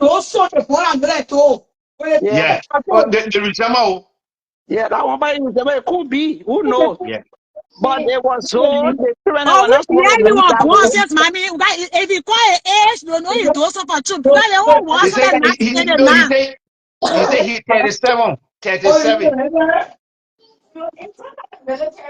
Don't sort the boy I'm like, oh. yeah, Yeah. Oh, the resemble. yeah, that one, but it could be, who knows? Yeah. But they were so, the children they oh, were not which supposed year to you leave were that born? way. Says mommy, if you call it age, you know you do something too because they won't want He so say that no, 1989. he say he 37. 37.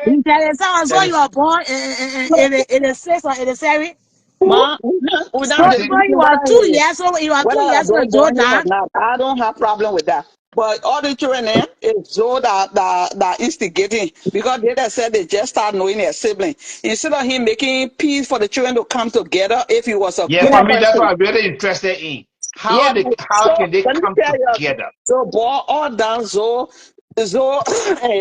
In that sounds so you were born in the 6 or in the 7. Ma, we So don't He say you disputing are that 2 here. years old. You are 2 Whether I years don't old, Joe born here or that. not, I don't have problem with that. But all the children is Joe that instigating because they that said they just start knowing their sibling. Instead of him making peace for the children to come together, if he was a yeah, good for me, that's person. what I'm really interested in. Yeah, but How so can they let me come tell you, together? so boy, all done so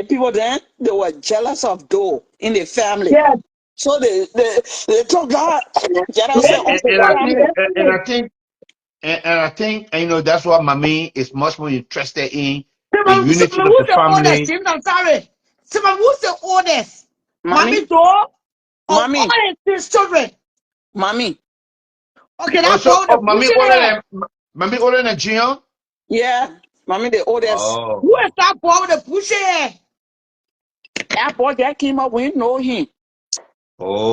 people then they were jealous of Doe in the family. Yes. So they took that jealousy And, onto and the I family. think you know that's what mommy is much more interested in the unity Someone of the who's the oldest, family. James, I'm sorry. Someone who's the oldest. Mommy, Mommy door of mommy, all his children. mommy. Okay, Oh, that so boy, the pushing there. mommy older than Jian. Yeah, mommy, the oldest. Oh, Who is that boy with the pushing there? That boy that came up, we know him.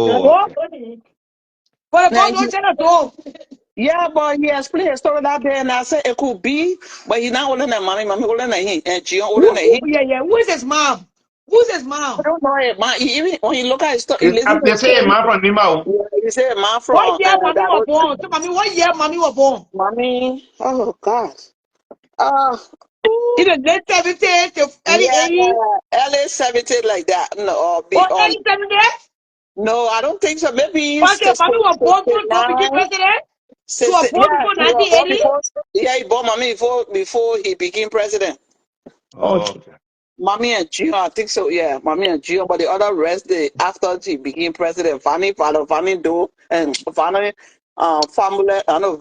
The oh, door? okay. But the Now, boy don't tell the door. yeah, but he explained his story that day, and I said it could be, but he's not older than mommy. Mommy older than him, and Jian older than him. Yeah, yeah. Who is his mom? Who's his I mom? don't know it, man. Even when you look at his story, he listen to They his say a story. man from Nima. Yeah, he said, "Man What from year mommy that was was born? So, mommy, what year mommy was born? mommy." Oh God. Uh, In the late 70s, the early yeah, 80s, early 70s like that. No, or early 70s? no, I don't think so. Maybe Okay, mommy was born to become 69, president? She was 60. born Yeah, before he was born 1980? before. Yeah, he born mommy before he became president. Okay. Okay. Mommy and Gio, I think so. Yeah, mommy and Gio, but the other rest, after he became president, Vanny, Father Vanny Do, and Vanny, family, I know,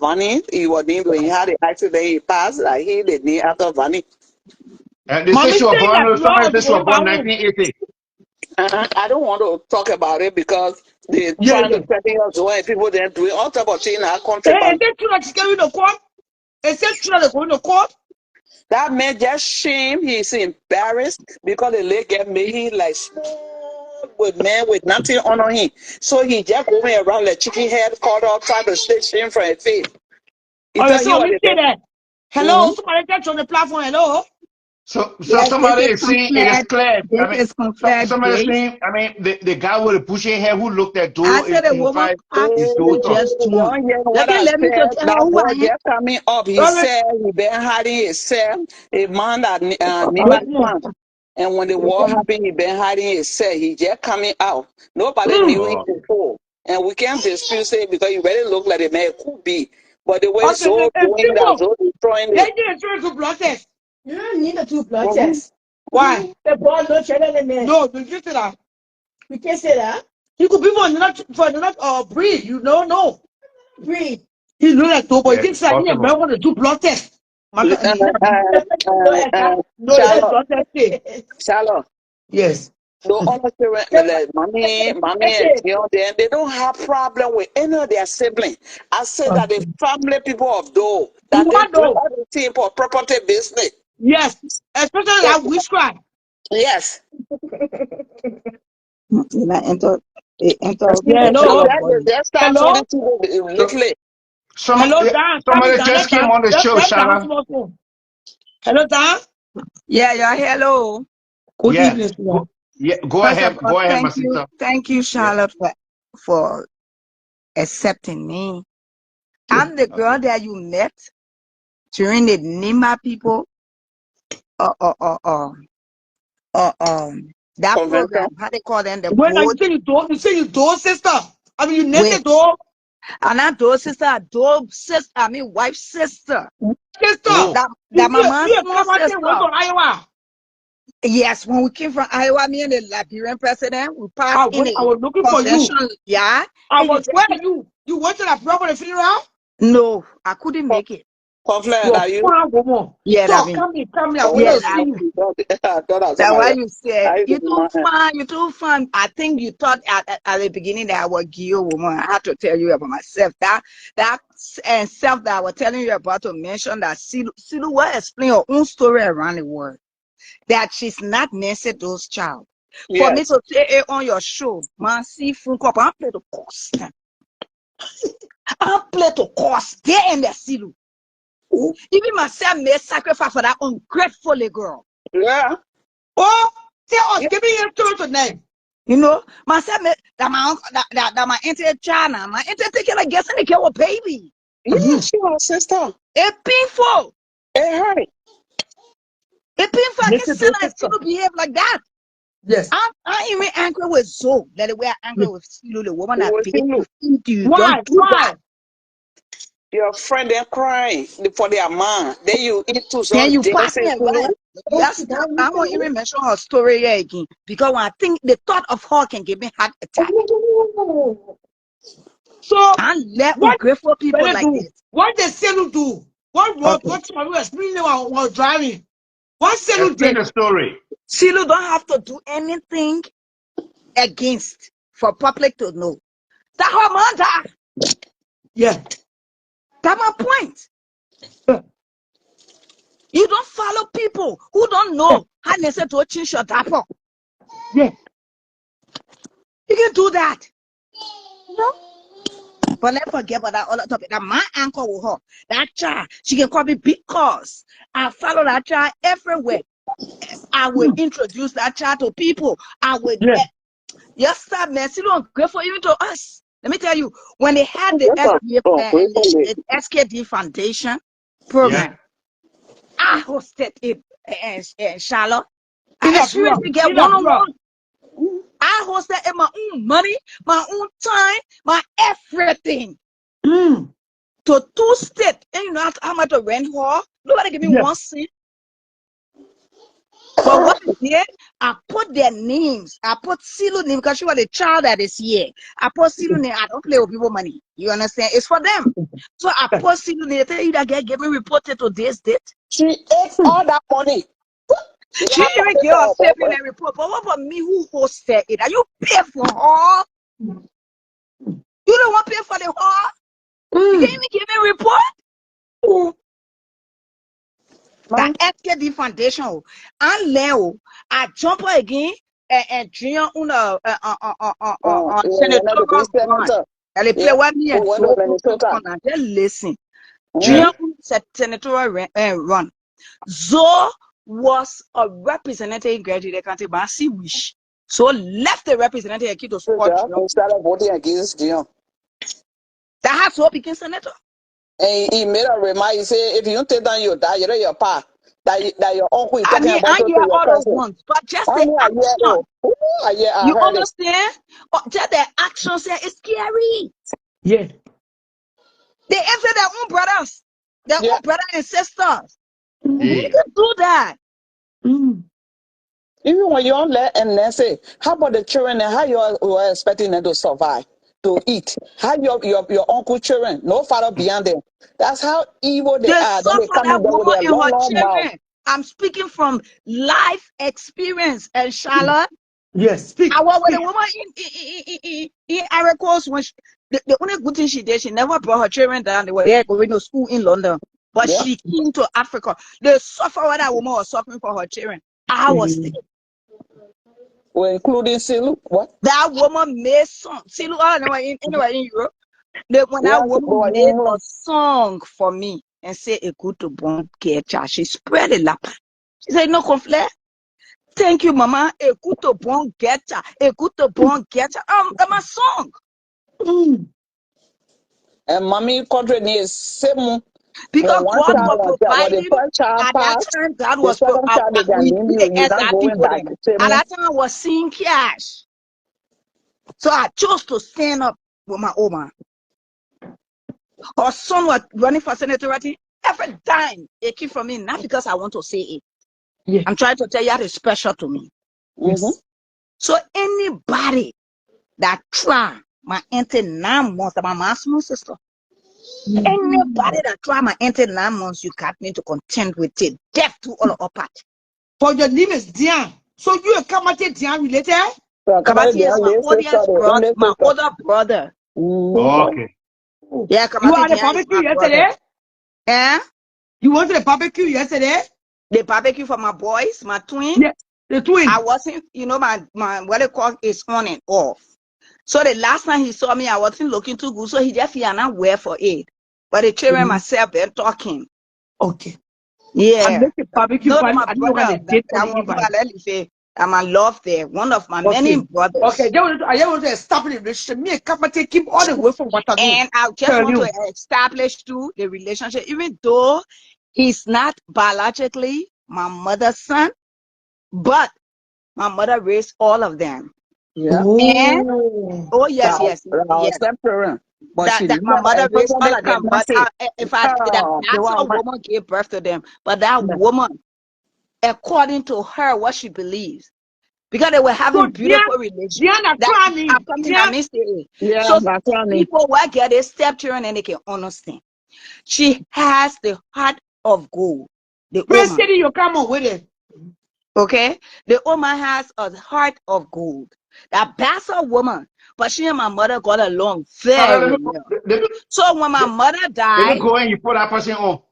Vanny, he was named when he had the accident, he passed, like he the name after Vanny. And they say Mommy she was saying that born. blood Somebody is say she was going by born who? 1980. I don't want to talk about it because they're Yeah, trying yeah. to threaten us when people then do it all type of thing in our country, Is but it true that she's going to court? Is it true that they're going to court? that man just shame. He's embarrassed because the leg get made him like small with man with nothing on him. So he just going around like chicken head caught up trying to stay shame from his face. He Okay, thought so he was mommy the say best. that. Hello, somebody text on the platform. Hello. So Yes, this somebody is is saying it is conflict. clear. This I mean, is conflict somebody grace. saying, I mean, the guy with the bushy hair who looked at I Doe said the in woman fight party is who daughter. just joined. Don't hear They what can I let me to said. tell her That who boy I am. just coming up. He said he been hiding himself. A man that need my son. And when the war happened, he been hiding himself. He just coming out. Nobody knew him Oh, before. And we can't dispute it because you really look like a man could be. But the way Okay, Zoe and doing that, people, Zoe destroying they it. didn't try to blood test. You don't need a two blood Mhm. test. Why? The boy no cheddar than man. No, you just say that. We can say that. He could be for another breed. You don't know. Breathe. He look like though, but he yes, thinks that he and possible. man want to do blood test. Uh, uh, No, it's Charlotte, blood test day. Charlotte. Yes. No other parent, like mommy and Dion, they don't have problem with any of their siblings. I say that the family people of Doe, You that they want do though? everything for property business. Yes. Especially Yes. that witchcraft. Yes. You know, into Yeah, So hello. color that body. they start Hello? shooting people So, lately. Hello, Dan. somebody Dan, just came on the show, let Dan Shanna. come on. Hello, Dan. Yeah, yeah, hello. Good Yeah, evening, sir. go First of ahead, all, my sister. thank you, Yeah, Charlotte, for accepting me. Yeah. I'm the girl okay. that you met during the Nima people, uh, uh, uh, uh, that Convention. program, how they call them, the When board. you say you do, sister. I mean, you Wait, naked do, and not those sister, those sister, I mean, wife sister. sister. Oh, That my mom's You small come out there, went sister. to Iowa. Yes, when we came from Iowa, me and the Liberian president, we parked in I a was looking for you. convention yard. I And you was said, where you? You went to that property funeral? no, I couldn't make it. Conflict, You're are you? fine, woman. Yeah, that So mean, come here, come here. I want yeah, to Oh, see that you. I thought I was That's somebody why else. you said I used to you be too my fun, you too fun. I think you thought at the beginning that I was Gio woman. I had to tell you about myself. That and self that I was telling you about to mention that Silu will explain her own story around the world. That she's not Nancy Doe's child. For me yes. to say it on your show, man, see phone call, I play the course. I play the course. Get in the Silu. Even myself made sacrifice for that ungrateful little girl. Yeah. Oh, tell us, Yeah. give me your children's name. You know, myself that my uncle, that my auntie China, my auntie taking like guessing the kill a baby. Yeah, she was sister. It's painful. It hurt. It's painful. I can Listen, see those that sister. Silu behave like that. Yes. I'm even angry with Zoe. That the way I'm angry Yes. with Silu, the woman It that was paid you. to feed you. Why? Don't do that. Why? Your friend they're crying for their man. Then you into Then some you pass me dancing by. too. Yes, I won't even mention her story here again because when I think the thought of her can give me heart attack. So, Can't let what ungrateful people better like do? this. What did Selu do? What road? Okay. What time was explaining while driving? What Selu explain did? the story. Silu don't have to do anything against for public to know. That her mother. Yeah. That's my point. You don't follow people who don't know how they say to change your dapper. Yeah. You can do that. No. But let's forget about that other topic. That my uncle with her, that child, she can call me because I follow that child everywhere. I will introduce that child to people. I will. Yeah. Yes, sir, man. Silu ungrateful even to us. Let me tell you, when they had the That's a SKD Foundation Yeah, program, I hosted it in Charlotte. In I a bro. seriously get In a bro. one-on-one. I hosted in my own money, my own time, my everything to 2 states. And you know how much to rent her? Nobody give me Yeah. 1 cent. But what I did, I put their names. I put Silu name because she was a child that is here. I put Silu name. I don't play with people money. You understand? It's for them. So I put Silu name. Tell you that guy get me reported to this date. She ate all that money. She even gave us saving a report. But what about me who hosted it? Are you pay for her? You don't want to pay for the her? You can't even give me a report? That SKD Foundation. And Leo, I jump again and dream on senatorial run. And they play with me and so just listen. Dream on senatorial run. Zo was a representative in graduate country, but she wish. So left the representative and keep to support Dion. He started voting against Dion. That has to become senator. And he made a remark. He said, if you don't take down your dad, you're your pa. That your uncle is talking about I to hear your all those cousin. ones, but just I the hear, action. I You heard it. understand? Just the action say it's scary. Yeah. They enter their own brothers, their Yeah. own brother and sisters. Mm. You can do that. Mm. Even when you don't let and then say, how about the children and how you are expecting them to survive, to eat? How your uncle children, no father beyond them. That's how evil they They are. Then they suffer come that in there with woman their and her long mouth. children. I'm speaking from life experience. And Charlotte, Yes. Speak. I was with Speak. a woman in Aricos when the only good thing she did, she never brought her children down. They were there going to school in London. But Yeah. she came to Africa. They suffer what that woman was suffering for her children. I was there. Well, including Silu. What? That woman made song. See, look, anyway in Europe. When Yeah, that woman boy, made a song for me and said, "A good to bon ketcha," she spread it up. She said, "No conflict. Thank you, Mama. A good to bon ketcha. A good to bon ketcha." That's my song. And mommy country needs same. Because One God child was when the providing first child at that passed, time. God the was second child they can we name the you. You're not SI going people back. then. Same. At that time, I was seeing cash. So I chose to stand up with my Oma. Her son was running for senator. Every time it came from me, not because I want to say it. Yeah. I'm trying to tell you that is special to me. Yes. So anybody that try my enter 9 months, my mom's sister. Anybody that try my enter 9 months, you got me to contend with it. Death to all of part. For your name is Dian. So you are Kamate Dian related? Kabati is my oldest brother, my older brother. Okay. Yeah, You Kabati are the is barbecue my yesterday? brother. Yeah, You went to the barbecue yesterday? the barbecue for my boys, my twin. Yeah. The twin. I wasn't, my what they call is on and off. So the last time he saw me, I wasn't looking too good. So he just feel not well for it. But the children myself, they're talking. Okay. I Yeah. make a barbecue No, party. my I don't brother, want to date that on the one invite. I'm a love there. One of my many brothers. Okay. I just want to establish the relationship. Me and Kamate keep all the way from Waterloo. And I just want to establish too the relationship, even though he's not biologically my mother's son, but my mother raised all of them. Yeah. And yes. But That my mother raised all of them. But if that's a woman gave birth to them, but that woman, according to her, what she believes, because they were having beautiful relations. So people will get a stepchildren and they can understand. She has the heart of gold. The woman. You come on with it. Okay, the woman has a heart of gold. That bastard woman, but she and my mother got along very well. So when my mother died, let me go and you put that person on.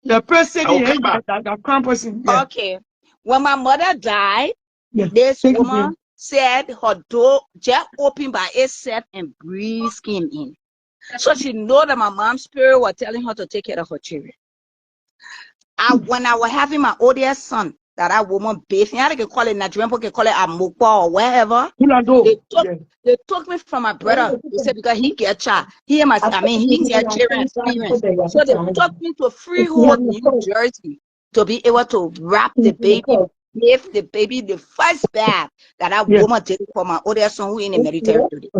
The person that crown person. Yeah. Okay, when my mother died, this woman said her door just opened by itself and breeze came in. So she know that my mom's spirit was telling her to take care of her children. When I was having my oldest son, that woman bathed, they can call it Nigerian people can call it Amokwa or wherever. They took me from my brother. They said because he get child, he get children experience. So they took me to Freehold, New Jersey, to be able to wrap the baby, give the baby the first bath that woman did for my oldest son who in the military today.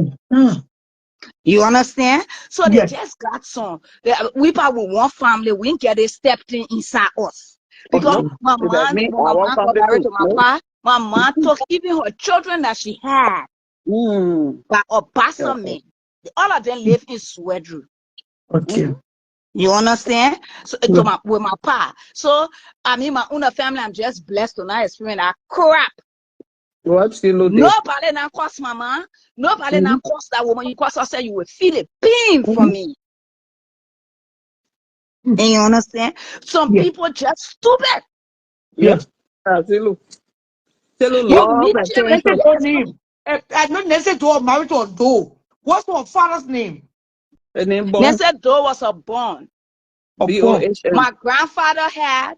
You understand? So they just got some. We probably one family, we didn't get it stepped inside us. Because my mom got married to my pa, my mom took even her children that she had by a pastor man. All of them live in Swedru. Okay. You understand? So with my pa. So my own family, I'm just blessed to not experience that crap. Nobody now cost mama. Nobody now cost that woman. You cost her, say you will feel it pain from me. And you understand? Some people just stupid. Yes. You meet name. I not necessarily to married to a doe. What's her father's name? They said Doe was a born. My grandfather had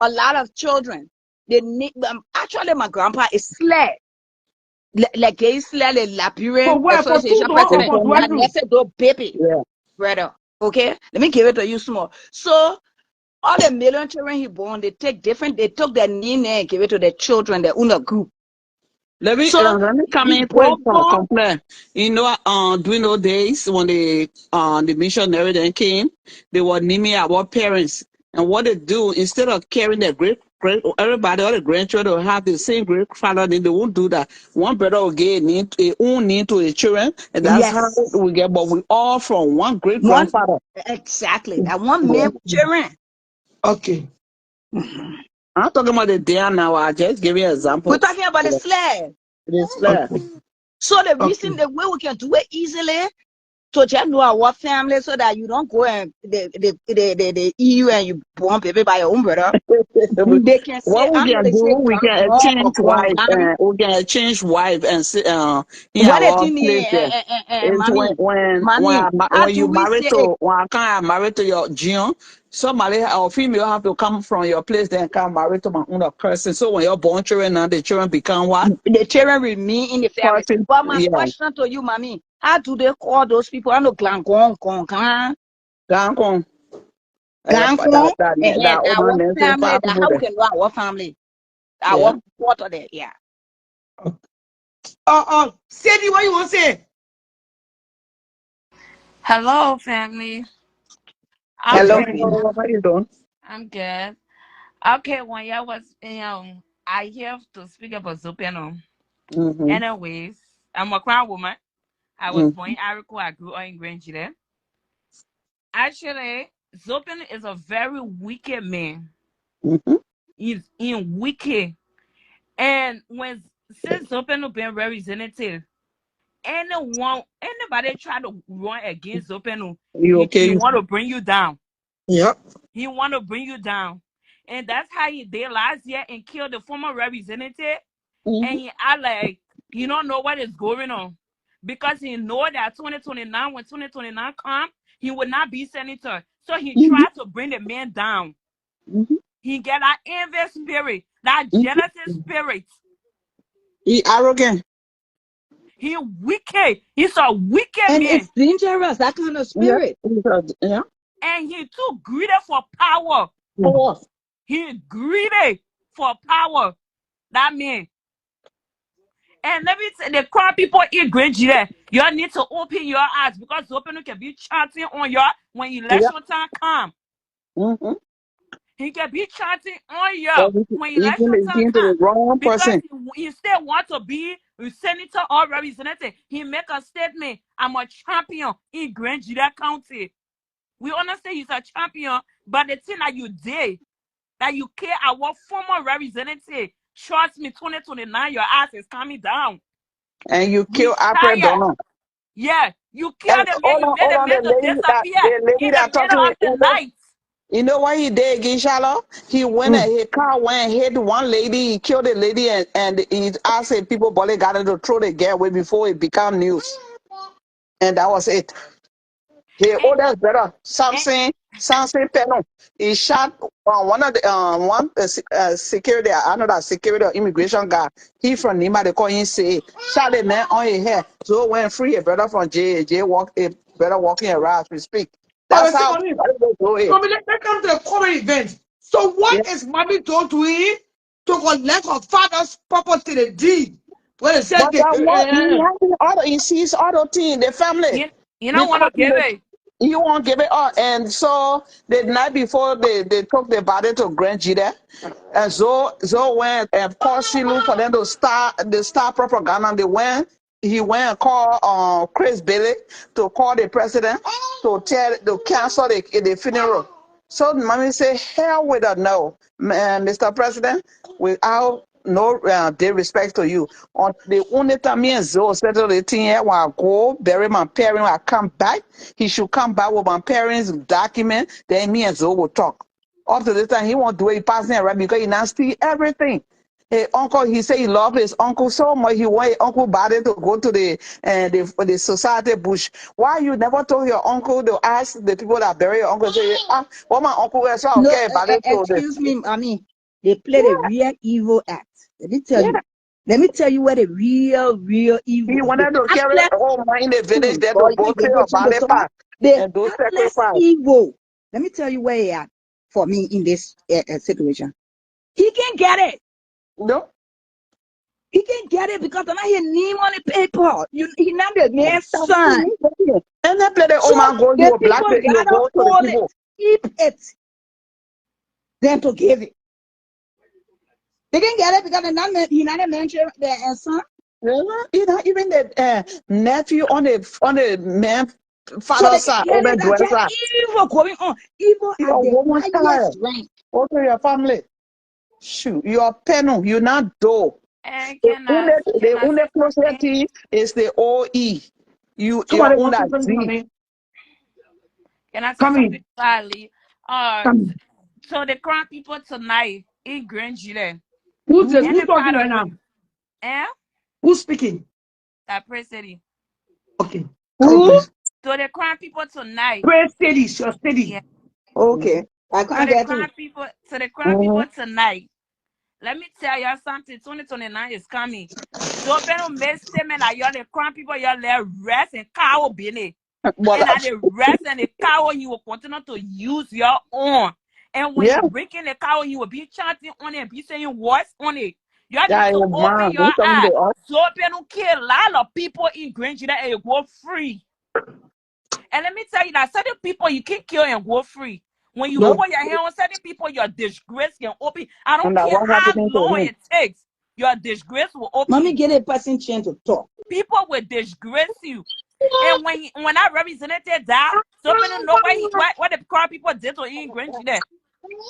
a lot of children. They need actually my grandpa is sled. Like he's sled the For Liberian where? For two Association door or president. for That dwelling? next door baby, Yeah. brother. Okay, let me give it to you small. So all the million children he born, they took their name and give it to the children, the UNA group. Let So me come he in quick born from complain. You know, during those days when the missionary then came, they were naming our parents. And what they do, instead of carrying their everybody, all the grandchildren will have the same great father, then they won't do that. One brother will get a own name to the children, and that's how yes, we get, but we all from one great one grandfather. exactly that one Yeah. man children. Okay. I'm talking about the day now. I just give you an We're example. talking about the sled. This there. Okay. So the reason Okay. the way we can do it easily to just know our family so that you don't go and the EU and you born baby by your own brother. They can say, What we I know can they do, say we gang can gang or exchange gang wife, gang. and we can exchange wife and sit in What they our think place there. It's mommy, how when do you we marry say it? to when I can't marry to your Jion, somebody or female have to come from your place then come marry to my own person. So when you're born children now the children become what? The children remain in the family. Person, But my yeah. question to you, mommy, how do they call those people? I know gang gang Gang con. gang and then That our old man say family, five that people how we there. can know our family, Yeah. our quarter there, yeah. Sadie, what you want to say? Hello, family. Hello, Okay. Okay, Queen. What are you doing? I'm good. Okay, when y'all was, I have to speak about Zopeno. Mm-hmm. Anyways, I'm a crown woman. I was born in Arico. I grew up in Grange. Actually, Zopeno is a very wicked man. Mm-hmm. He's in wicked. And since Zopeno been representative, anybody try to run against Zopeno, You he okay? want to bring you down. Yep. He want to bring you down. And that's how he did last year and killed the former representative. Mm-hmm. And he act like he don't know what is going on. Because he know that 2029, when 2029 come, he will not be senator. So he Mm-hmm. tried to bring the man down. Mm-hmm. He get that envy spirit, that jealousy Mm-hmm. spirit. He arrogant. He wicked. He's a wicked And it's man. dangerous, that kind of Yeah. spirit. Yeah. And he too greedy for power. For us. He greedy for power. That man. And let me tell the crowd people in Great Nigeria, you need to open your eyes because open can be chanting on you when Yeah. election time come. Mm-hmm. He can be chanting on you But when he election time to come the wrong because person. he still want to be a senator or representative. He make a statement, I'm a champion in Great Nigeria County. We understand he's a champion, but the thing that you did, that you care our former representative, trust me, 2029, your ass is coming down. And you We kill Alfred tired. Donald. Yeah, you killed And the man. You made hold the on, man to disappear the lady in the that talked to middle me, of the night. you know what he did again, Shalom? He went and his car went and hit one lady, he killed the lady, and he asked if people bully got to throw the girl away before it become news. And that was it. He And, oldest brother, and, Samson Peno. He shot one of the security, another security or immigration guy. He from Nima, they call him say, shot the man on his head. So when free a brother from J walk a brother walking around as we speak. Oh, That's see, how mommy. go ahead. Mommy, let's come to the current event. So Yeah. what is mommy told to him to collect her father's property, the deed? When it said But the that what he has auto, he sees auto team, the family. you don't want Because to give it. you won't give it up. And so the night before they took the body to Grand Jida, and so went and called Shilu for them to start propaganda. He went and called Chris Bailey to call the president to cancel the funeral. So mommy say, hell with a no, Mr. President, without no disrespect to you. On the only time me and Zoe settle the thing here, when I go bury my parents, when I come back, he should come back with my parents' document, then me and Zoe will talk. Up to this time, he won't do it passing around because he now steal everything. His uncle, he said he loved his uncle so much, he want his uncle body to go to the society bush. Why you never told your uncle to ask the people that bury your uncle, say, what my uncle is, so I'll No, get body to the excuse me, mommy. They play the real evil act. Let me tell you. Let me tell you where the real He evil is. The wanted to carry heartless, all man in the village there boy, to you go ain't to gonna go your change the body song. part The and do heartless sacrifice. evil. Let me tell you where he at for me in this situation. He can get it. No. He can get it because I'm not his name on the paper. He not the man's son. And then play the So oh man go, you the will black people it, you will gotta go to the hold it, people. keep it, then to give it. They can get it because he not mention their son. You know, even the nephew on the man So they father's can side, get over it. That's dweller's just side. evil going on. Evil at Your the woman child. highest rank. Go to your family. Shoot, your penal, you not do. And The can I only say closest something? thing is the OE. Your Somebody own wants to that say Z. something. Can I say Come something in. slightly? Come in. So the crown people tonight in Grand Gilet. Who's this? And Who's the crowd talking of right now? eh? Who's speaking? That praise city. Okay. Come on, Who? please. So the crown people tonight. Pray steady, your Yeah. steady. Okay. I So can't the get crown you. people, Mm-hmm. tonight. Let me tell you something. 2029 is coming. So when make statement that you're the crown people, you're let rest and cow bene. But And at the rest and the cow, you will continue to use your own. And when yeah, you breaking the cow, you will be chanting on it and be saying words on it. You need yeah, to open man, your do something eye. to us. So open to kill a lot of people in Granger and you go free. And let me tell you that certain people you can kill and go free. When you No. put your hand on certain people, your disgrace can open. I don't And that care what how happening to long him. it takes, your disgrace will Mommy open. get a person chance to talk. People will disgrace you. And when I represented that, so many know what the crowd people did to him in Granger there.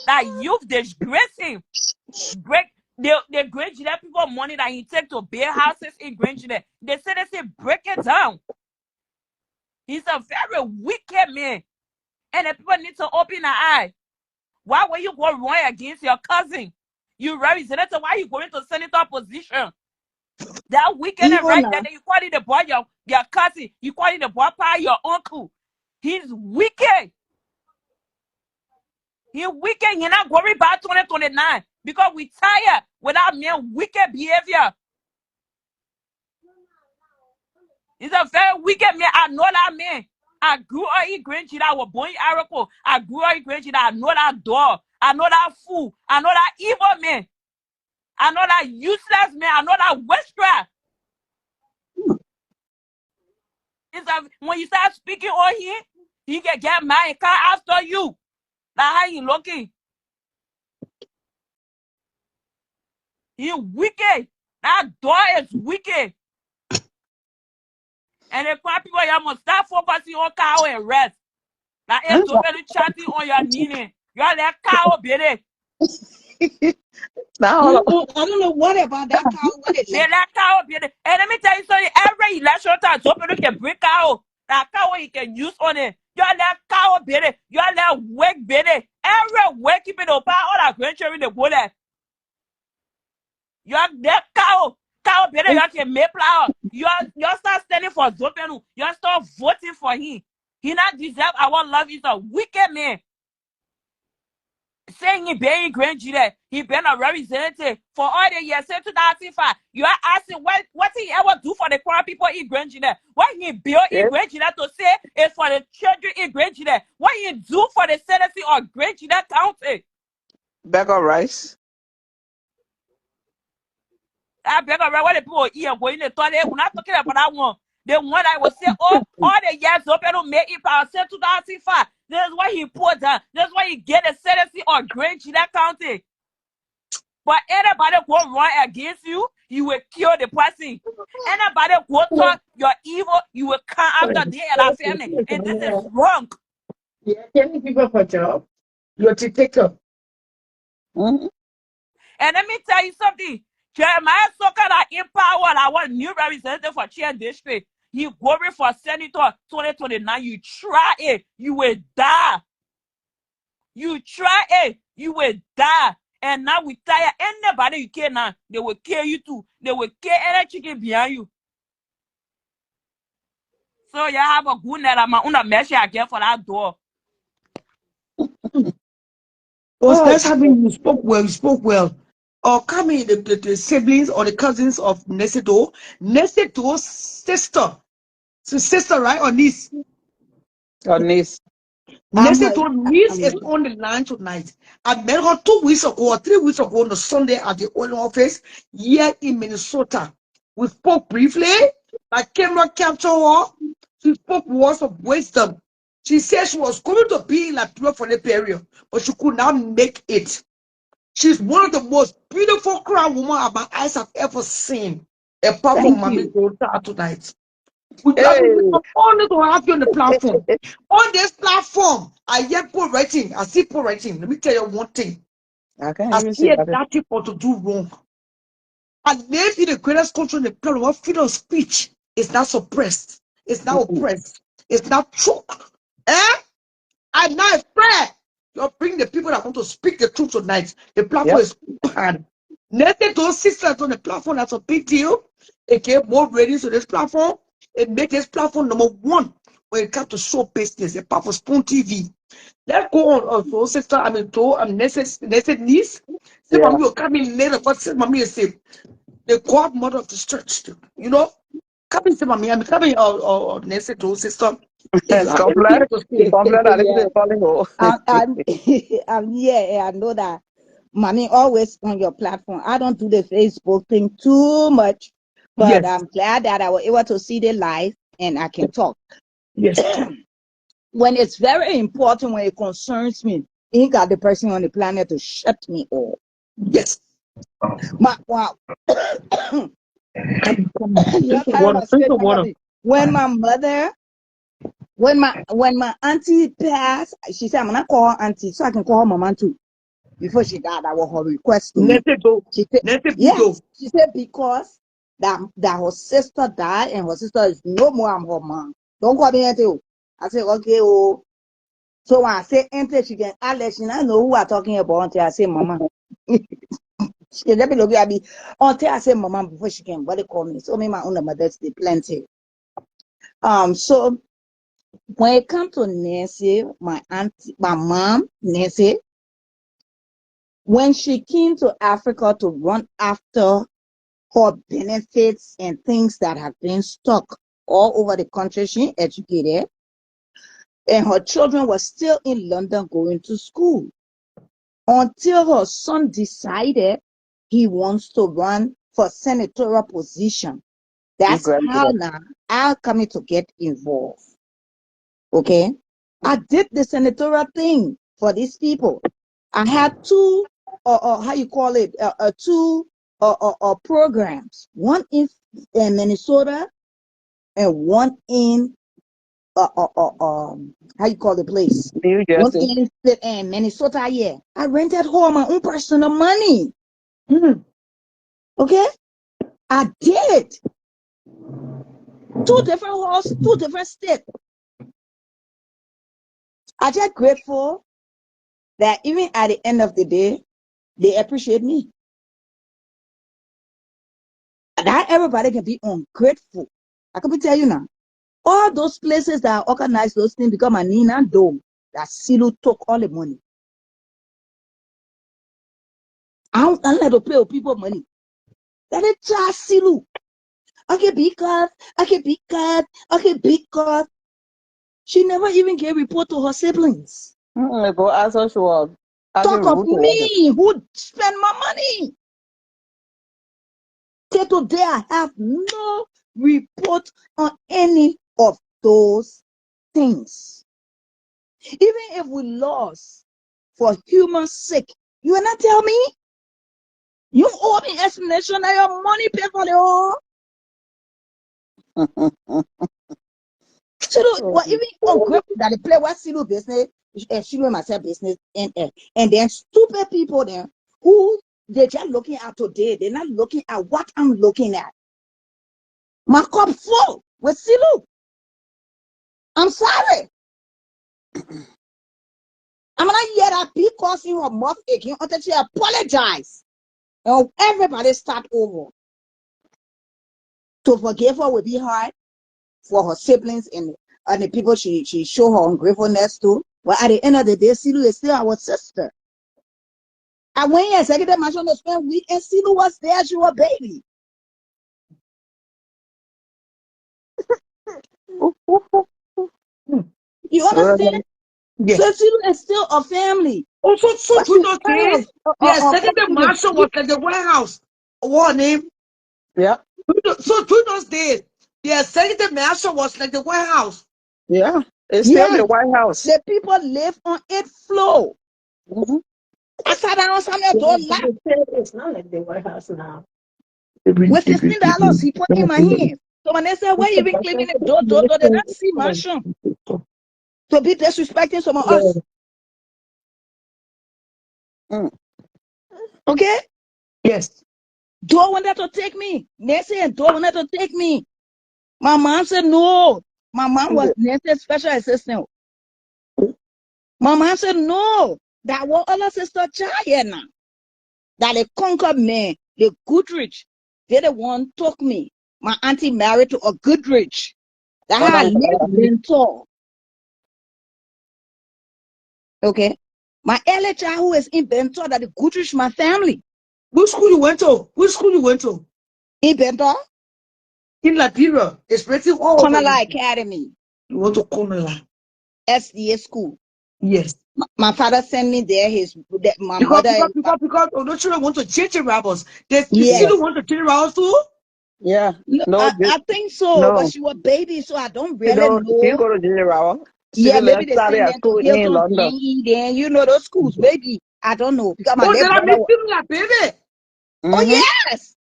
That you've disgraced him. Break the Granger people money that he take to build houses in Granger there. They say break it down. He's a very wicked man. And the people need to open their eye. Why will you go wrong against your cousin? You represented, why you going to senator position? That wicked and Evil right now. there, you call it the boy, your cousin. You call it the boy, your uncle. He's wicked. He's wicked. You're not worried about 2029 because we tired without men wicked behavior. He's a very wicked man. I know that man. I grew up in Granger. I was born in Araco. I grew up in Granger. I know that dog. I know that fool. I know that evil man. I know that useless man. I know that witchcraft. When you start speaking on him, he can get mad and come after you. That's how he looking. He wicked. That door is wicked. And the crowd people, you must start focusing on cow and rest. Like it's open chatting on your knee. You are that cow, baby. Now, I don't know what about that cow. What it They like? let cow, baby. And let me tell you something. Every election time, open can bring cow. That cow you can use on it. You are that cow, baby. You are that work, baby. Every work keeping the power, all that grandchildren, they go there. You are that cow. Cow, baby, you can make flower. You start standing for Zopenu. You start voting for him. He not deserve our love. He's a wicked man. Saying he being Granger, he been a representative for all the years since 2005. You are asking what he ever do for the crowd people in Granger? What he built in yes, Granger to say is for the children in Granger? What he do for the citizens of Granger County? bag of rice. I beg of what the people here going to the toilet. We're not talking about that one. The one I will say, oh, all the years open to make it power since 2005. This is what he put down. This is what he get the citizen of Granger County. But anybody go wrong against you, you will kill the person. Anybody go talk your evil, you will come after them and our family. And this is wrong. Yeah, getting people for job. You're to take up. Mm-hmm. And let me tell you something. Jeremiah Soka that empowered our new representative for Chair District. He going for Senator 2029. You try it, you will die. You try it, you will die. And now we tire anybody you kill now, they will kill you too. They will kill any chicken behind you. So you have a good night. I'm gonna measure again for that door. was Oh, nice having you. Spoke well. You spoke well. Or coming the siblings or the cousins of Neseto. Neseto's sister. Sister, right? Or niece. your niece. I'm her, Neseto niece I'm, is on the line tonight. I met her 2 weeks ago or 3 weeks ago on the Sunday at the oil office here in Minnesota. We spoke briefly. My camera captured her. She spoke words of wisdom. She said she was going to be in Liberia for the period, but she could not make it. She's one of the most beautiful crown women my eyes have ever seen. A powerful thank mommy you. daughter tonight. We Hey, are honored to have you on the platform. On this platform, I hear poor writing. I see poor writing. Let me tell you one thing. I can't I even see see a that. dirty people to do wrong. I live in the greatest country in the planet where freedom of speech is not suppressed. It's not Mm-mm. oppressed. It's not choked. Eh? I'm not afraid. You bring the people that want to speak the truth tonight. The platform Yep. is open. Nothing those sisters on the platform, that's a big deal. It gave more ratings to this platform. It made this platform number one when it comes to show business. A powerful Spoon TV. Let's go on also, sister. I mean, to Nesset niece. Say, Yeah. mommy will come in later, but say, mommy is say, the godmother of this church. You know, come in, say, mommy. I'm coming, Nesset to sister. If you have Complete. anything to say, Complete. I Yeah, didn't calling I'm I'm yeah, I know that. Mommy always on your platform. I don't do the Facebook thing too much, but yes, I'm glad that I was able to see the live and I can talk. yes, When it's very important, when it concerns me, ain't got the person on the planet to shut me off. yes. Wow. Come. You Drink have the to have water. my Drink the statement of water. it. When my mother, when my auntie passed, she said I'm gonna call her auntie so I can call her mama too. Before she died, that was her request to me. Nete go. She said, Nete puto. yes. She said because that her sister died and her sister is no more I'm her mom. Don't call me auntie. I said, okay, oh. So when I say auntie, she can Alex, she not know who I'm talking about until I say mama. She can let me look at me until I say mama before she can body call me. So me my own mother's day plenty. So when it comes to Nancy, my auntie, my mom, Nancy, when she came to Africa to run after her benefits and things that have been stuck all over the country, she educated, and her children were still in London going to school until her son decided he wants to run for senatorial position. That's how Graduate. now I'm coming to get involved. Okay. I did the senatorial thing for these people. I had two, how you call it, two programs. One in Minnesota and one in, how you call the place? New One Jersey. in Minnesota. Yeah, I rented home my own personal money. Okay, I did two different halls, two different states. I just grateful that even at the end of the day, they appreciate me. Not everybody can be ungrateful. I can tell you now. All those places that organize those things because my Nina Dome, that Silu took all the money. I don't let to play with people money. That is just Silu. Okay, because she never even gave report to her siblings. Go ask her. She was asking Talk of Ruth to work it. me who spend my money. Till today, I have no report on any of those things. Even if we lost for human sake, you will not tell me? You owe me explanation that your money pay for the whole. Well, even ungrateful that they play what Silu business, Silu myself business, and then stupid people then who they're just looking at today, they're not looking at what I'm looking at. My cup full with Silu. I'm sorry. I'm not yet that because you her mouth again until she apologize. And everybody start over. To forgive her will be hard for her siblings and the people she show her ungratefulness to. But at the end of the day, Silu is still our sister. I went here, executive mansion to spend week, and Silu was there. She was a baby. You understand? Yes. So Silu is still a family. Also, so But to she's those kind days, of the executive marshal was like the White House. What name? Yeah. So to those days, the executive marshal was like the White House. Yeah. It's still yes, the White House. the people live on 8th floor. Mhm. I sat down somewhere door locked It's not like the White House now. with $15 he put in my hand. So when they said, why you been cleaning the door, they don't see my shop. To be disrespecting some of us. Mm. Okay? Yes. Door wanted to take me. Nancy and Door wanted to take me. My mom said no. My mom was Nancy's special assistant. My mom said no. That was other sister child here now. That they conquered me. The Goodrich. They the one took me. My auntie married to a Goodrich. That But had lived mentor. Okay. My early childhood is in Bentor that the Goodrich my family. Which school you went to? Which school you went to? In Bentor, In Liberia. It's pretty all over. Conala Academy, You want to Conala? SDA school. Yes. My father sent me there. My Because mother. the children want to change the rabbits. They Yes. still want to change the rabbits too? yeah. No, No, I think so, but no. she was baby, so I don't You really know, you know. go to Junior Rower. Yeah, Still maybe left they Saturday send at them to school in Hilton, London. then you know those schools. Maybe I don't know because my Oh, late then I brother. miss them like baby. Mm-hmm. Yes,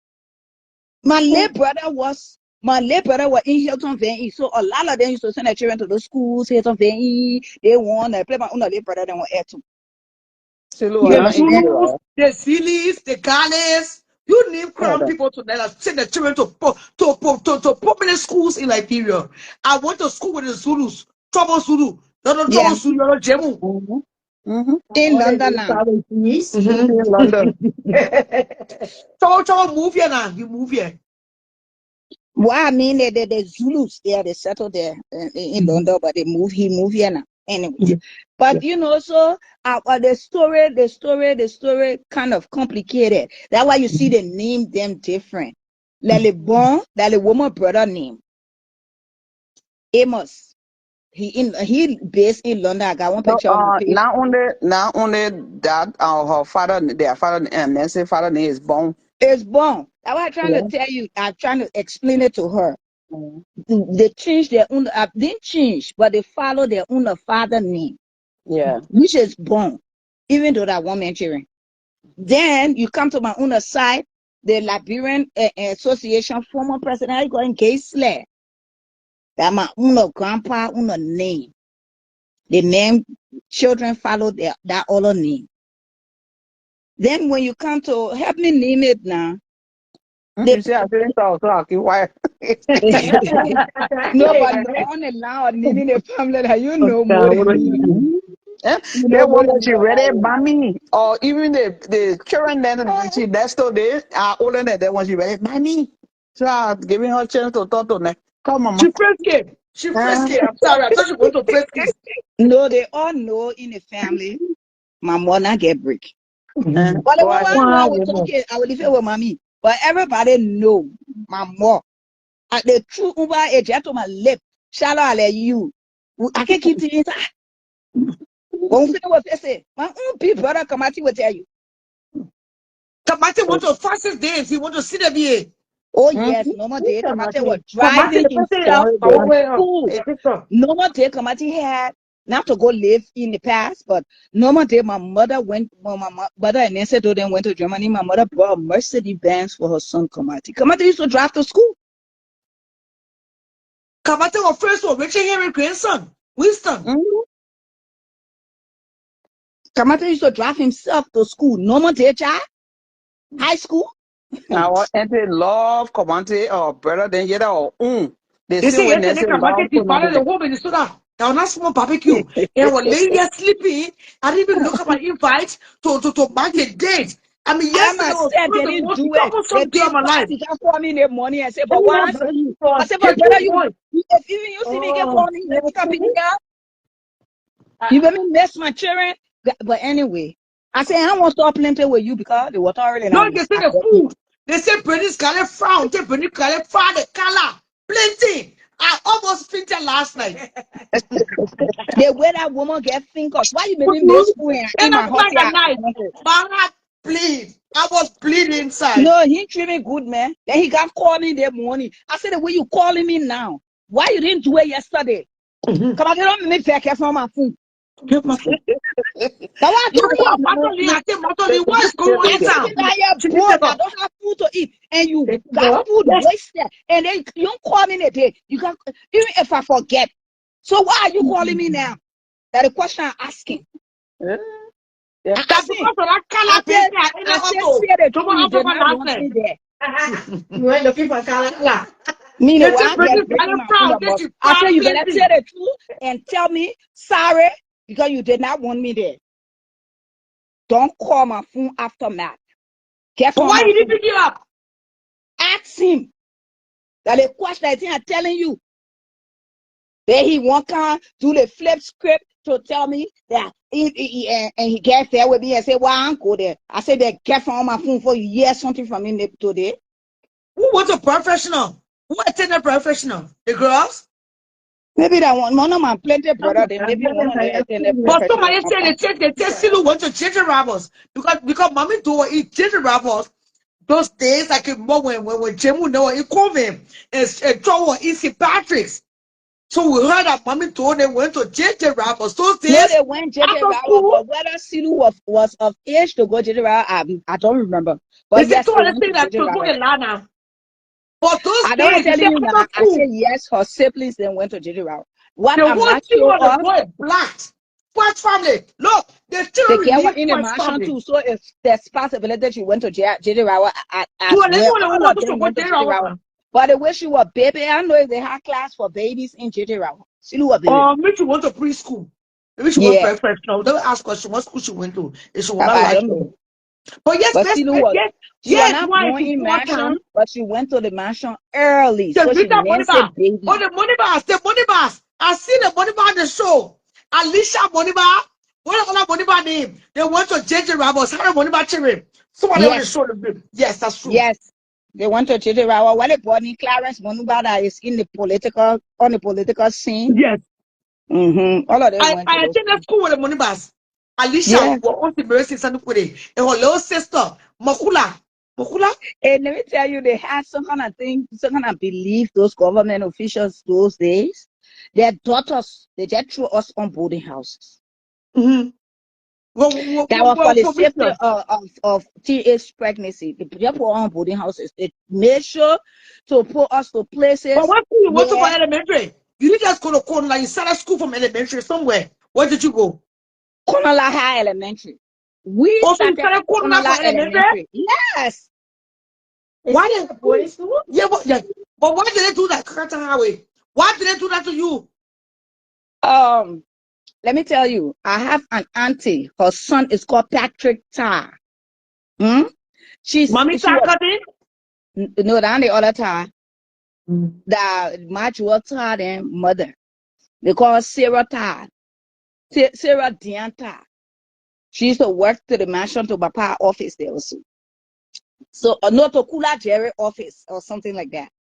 my late brother was. My late brother was in Hilton VE, so a lot of them used to send their children to those schools. Hilton VE, they won. I play my own late brother. They were air too. Still You The not in understand? Junior Zulus, Rower. the Zilis, the Ghanaians, you name Oh, crown people to send the children to public schools in Liberia. I went to school with the Zulus, Trouble Zulu, not Yeah, Trouble Zulu, not Jemu. mm-hmm. Mm-hmm. in All London the now. Southern East. In London. Trouble move here now, you move here. Well, I mean, the Zulus, yeah, they settled there in London, but he moved here now. Anyways, but you know, so the story kind of complicated. That's why you see they name them different. Like the born, that the woman brother name Amos. He based in London. I got one So, picture on my page. not only that, her father, their father, and Nancy father name is Bone. It's born. That's why I'm trying Yeah. to tell you. I'm trying to explain it to her. Mm. They changed their own. Didn't change, but they follow their own father name, Yeah. which is born, even though that one man children. Then you come to my own side, the Liberian Association former president, I got engaged Slay. That my own grandpa own name. The name children follow that other name. Then when you come to help me name it now, You see, I didn't talk, so I keep quiet. no, but on and now naming a family that you know more than me. Yeah. You They know more want than to me she ready about it. mommy, or even the children then she next door they are older than that when she ready mommy. So I'm giving her chance to talk to them. Come mama. She frisky. She frisky. I'm sorry. I thought she went to frisky. No, they all know in the family, my mother get break. But the Go one ahead. I will talk it, I will leave it with mommy. But everybody know my mom. At the true Uber age, to my lip, shallow I let you. I can't keep it inside. When we was say, my own people brother come out, he will tell you. Kamate want to fast his days. He want to see them here. Oh Mm-hmm. yes, no more day. Kamate was Kamate, driving the person himself out. to Way up. school. Hey, sister. No more day Kamate had not to go live in the past, but no more day my mother went when my mother and Nancy to them went to Germany. My mother brought a Mercedes Benz for her son Kamate. Kamate used to drive to school. Kamate was first one. Richard Henry grandson. Winston. Mm-hmm. Kamate used to drive himself to school. No more day child. High school. Our auntie love Comante or brother then get our own. They They still say when they yesterday say Kamate love divided the Comante. whole Minnesota. There was not small barbecue. And I was laying there sleeping. I didn't even look at my invite to mark the date. I mean, I'm yesterday was upset one of they the didn't most do it. They troublesome day of did my not life. they can call me in the morning and say, Let but me not once bring you I for. said, Get but to brother, the point. if even you see me get Oh, called in, yes, you can pick me up. I- You let me miss my children. But anyway, I say, I don't want to stop plenty with you because the water already No, now. they say the food. They say Bernice color frown. They Bernice color frown. The color plenty. I almost fainted last night. The way that woman get fingers. Why you made me miss food And in my I'm hot like a knife. My heart bleed. I was bleeding inside. No, he treat me good, man. Then he got called me that morning. I said, the way you calling me now, why you didn't do it yesterday? Come on, you don't make me from my phone. Get my food. Now what I You told know, you? Matoli, I say, Matoli, what is going on I in said, town? I am broke. I don't have food to eat. And you got food wasted. And then you don't call me in a day. You got, even if I forget. So why are you calling me now? That's the question I'm asking. That's because of that color paint. I said, say the truth, you did not want me there. You ain't looking for color. Meaning, They say why I Bernice get breaking color my frown. finger, They boss. should I frown said, you better plenty. tell the truth and tell me sorry because you did not want me there. Don't call my phone after Matt. Get But from why my you didn't phone. pick it up? Ask him. That the question I think I'm telling you. Then he won't come do the flip script to tell me that and he get there with me and say, well, I don't go there. I said, they get from my phone for you hear something from me today. Who was a professional? Who attended a professional? The girls? Maybe that one of my plenty brother, then maybe one of them attended But professional. somebody said they said Silu went to ginger robbers because mommy do eat ginger robbers those days like in more when Jemu know he called him and Joe Easy Patrick's. So we heard that mommy told they went to ginger robbers those No, days they went after General, school. but whether Silu was of age to go General, I don't remember. They But said yes, two they other went thing to that to do General. a lot now. But those I don't days they tell said you now. after I say school yes, her siblings then went to General. What the I'm whole not team sure of the of, boy blacked. White family. Look, they still they get one remain in the white mansion family. too. So if there's possibility that she went to General So as let's well, go to all of who them to go went to there. General. But the way she was baby, I know if they had class for babies in General. Silu was baby. Maybe she went to preschool. Maybe she went Yeah, professional. Don't ask her what school she went to. If she was not I like don't her. know. But yes, But yes, Silu yes, was, yes, she was yes, not why born it's in mansion, important. but she went to the mansion early. The So she Rita money named bar. it Oh, baby. the money bars, the money bars. I see the money bar on the show. Alicia money bar. What other money bar name? They went to JJ Ramos. How the money bar children? Somebody on the Yes, show. Yes, that's true. yes. They went to Chidirawa. Well, they born in Clarence Monuba that is in the political scene. Yes. All of them I went to those attended schools. school with the money bars. Alicia Yeah. was the mercy son of Kure. And her little sister, Makula. Makula? And let me tell you, they had some kind of thing, some kind of belief, those government officials those days. Their daughters, they just threw us on boarding houses. Mm-hmm. That was for the For which safety of teenage pregnancy. They just put on boarding houses. They made sure to put us to But places what school you went to for where elementary? You didn't just go to corner, like you started school from elementary somewhere. Where did you go? Konola High Elementary. We Also, you started started corner Konola from elementary? Elementary. Yes. Why did yeah, but why did they do that? Kakata Highway. Why did they do that to you? Let me tell you, I have an auntie. Her son is called Patrick Tar. Hmm? She Mommy was Takati? no down the other Tar. The Major Tar and mother. They call her Sarah Tar. Sarah Dian Tar. She used to work to the mansion to Papa office there also. So not to Kula Jerry office or something like that.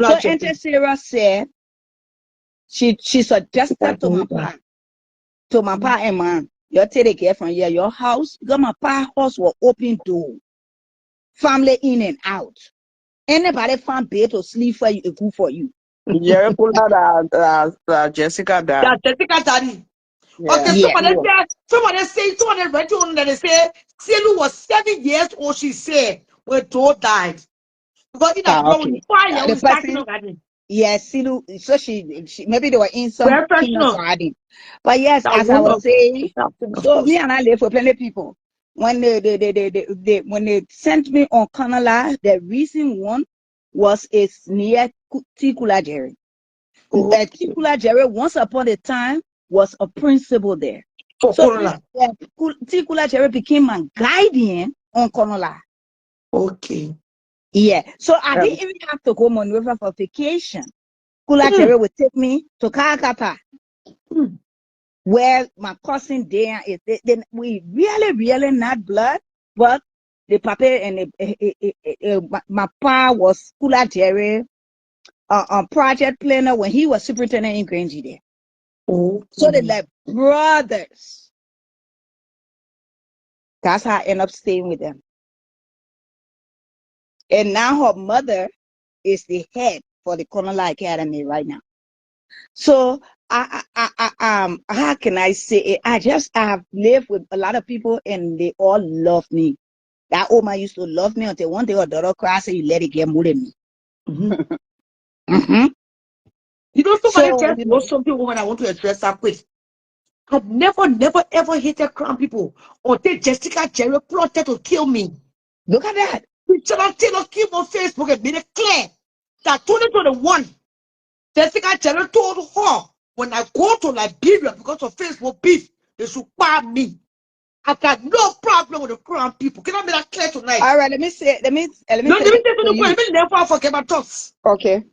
So Auntie Sarah said she suggested to my pa and mom, you take the girl from here, your house, because my pa house will open door. Family in and out. Anybody find bed to sleep for you, good for you. Jerry that Jessica died. That Jessica Daddy. Okay, Yeah. Yeah. somebody read on that they say Silu was 7 years old, she said, when Joe died. Because in a girl, Okay. fire The was starting person, on that. yes, so she maybe they were in some Professional. kindergarten. But yes, That as I was woman. saying, Of so me course. and I live with plenty of people. When when they sent me on Canala, the reason one was it's near Tikula Jerry. Okay. Tikula Jerry once upon a time was a principal there. For So Corona. Tikula Jerry became my guardian on Canala. Okay. Yeah. So I didn't even have to go Monrovia for vacation. Kula Mm. Jerry would take me to Kakata. Mm. where my cousin there is. We really not blood, but the papa and my pa was school at Jerry, project planner when he was superintendent in Grange there. Oh, So they like brothers. That's how I end up staying with them. And now her mother is the head for the Colonel Academy right now. So how can I say it? I have lived with a lot of people and they all love me. That old man used to love me until one day her daughter cried, so you let it get more than me. mm-hmm. You know, somebody So, just know something, woman, I want to address that quick. I've never, ever hated crown people until Jessica Jerry plotted to kill me. look at that. Richard Taylor came on Facebook and made it clear that 2021, Jessica Jerry told her when I go to Liberia because of Facebook beef, they should ban me. I got no problem with the crown people. Can I make that clear tonight? All right, let me say Let me to you. Let me never forget my thoughts. Okay.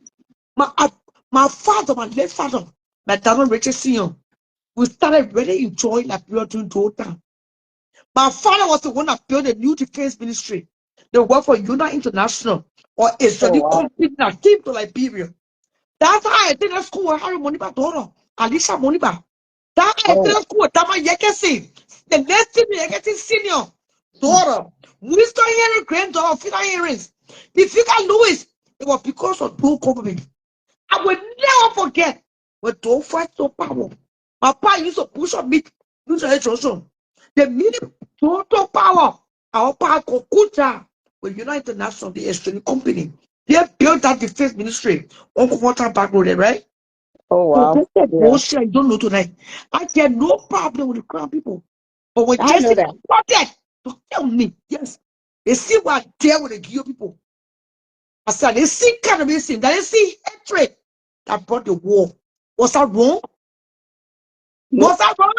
My father, my late father, my dad, Richard Senior, we started really enjoying Liberia during the time. My father was the one that built a new defense ministry. They work for United International or Israeli company that came to Liberia. That's how I did at school with Harry Moniba daughter, Alicia Moniba. That's how I did at school with Tama Yekesi. The next thing Yekesi senior daughter, Winston Henry granddaughter, Fina earrings. If you got Louis, it was because of no government. I will never forget when don't fight so power. My pa used to push on me, use a Johnson. The minute total power, our power Kokuta with United International, the Australian company. They built that defense ministry on Water Back Road, right? Oh wow. So that's Yeah. bullshit I don't know tonight. I get no problem with the crown people. But when I know Jessica that. wanted to tell me, yes, they see what I dare with the Geo people. I said, they see cannabis, they see hatred that brought the war. Was that wrong? Was that wrong?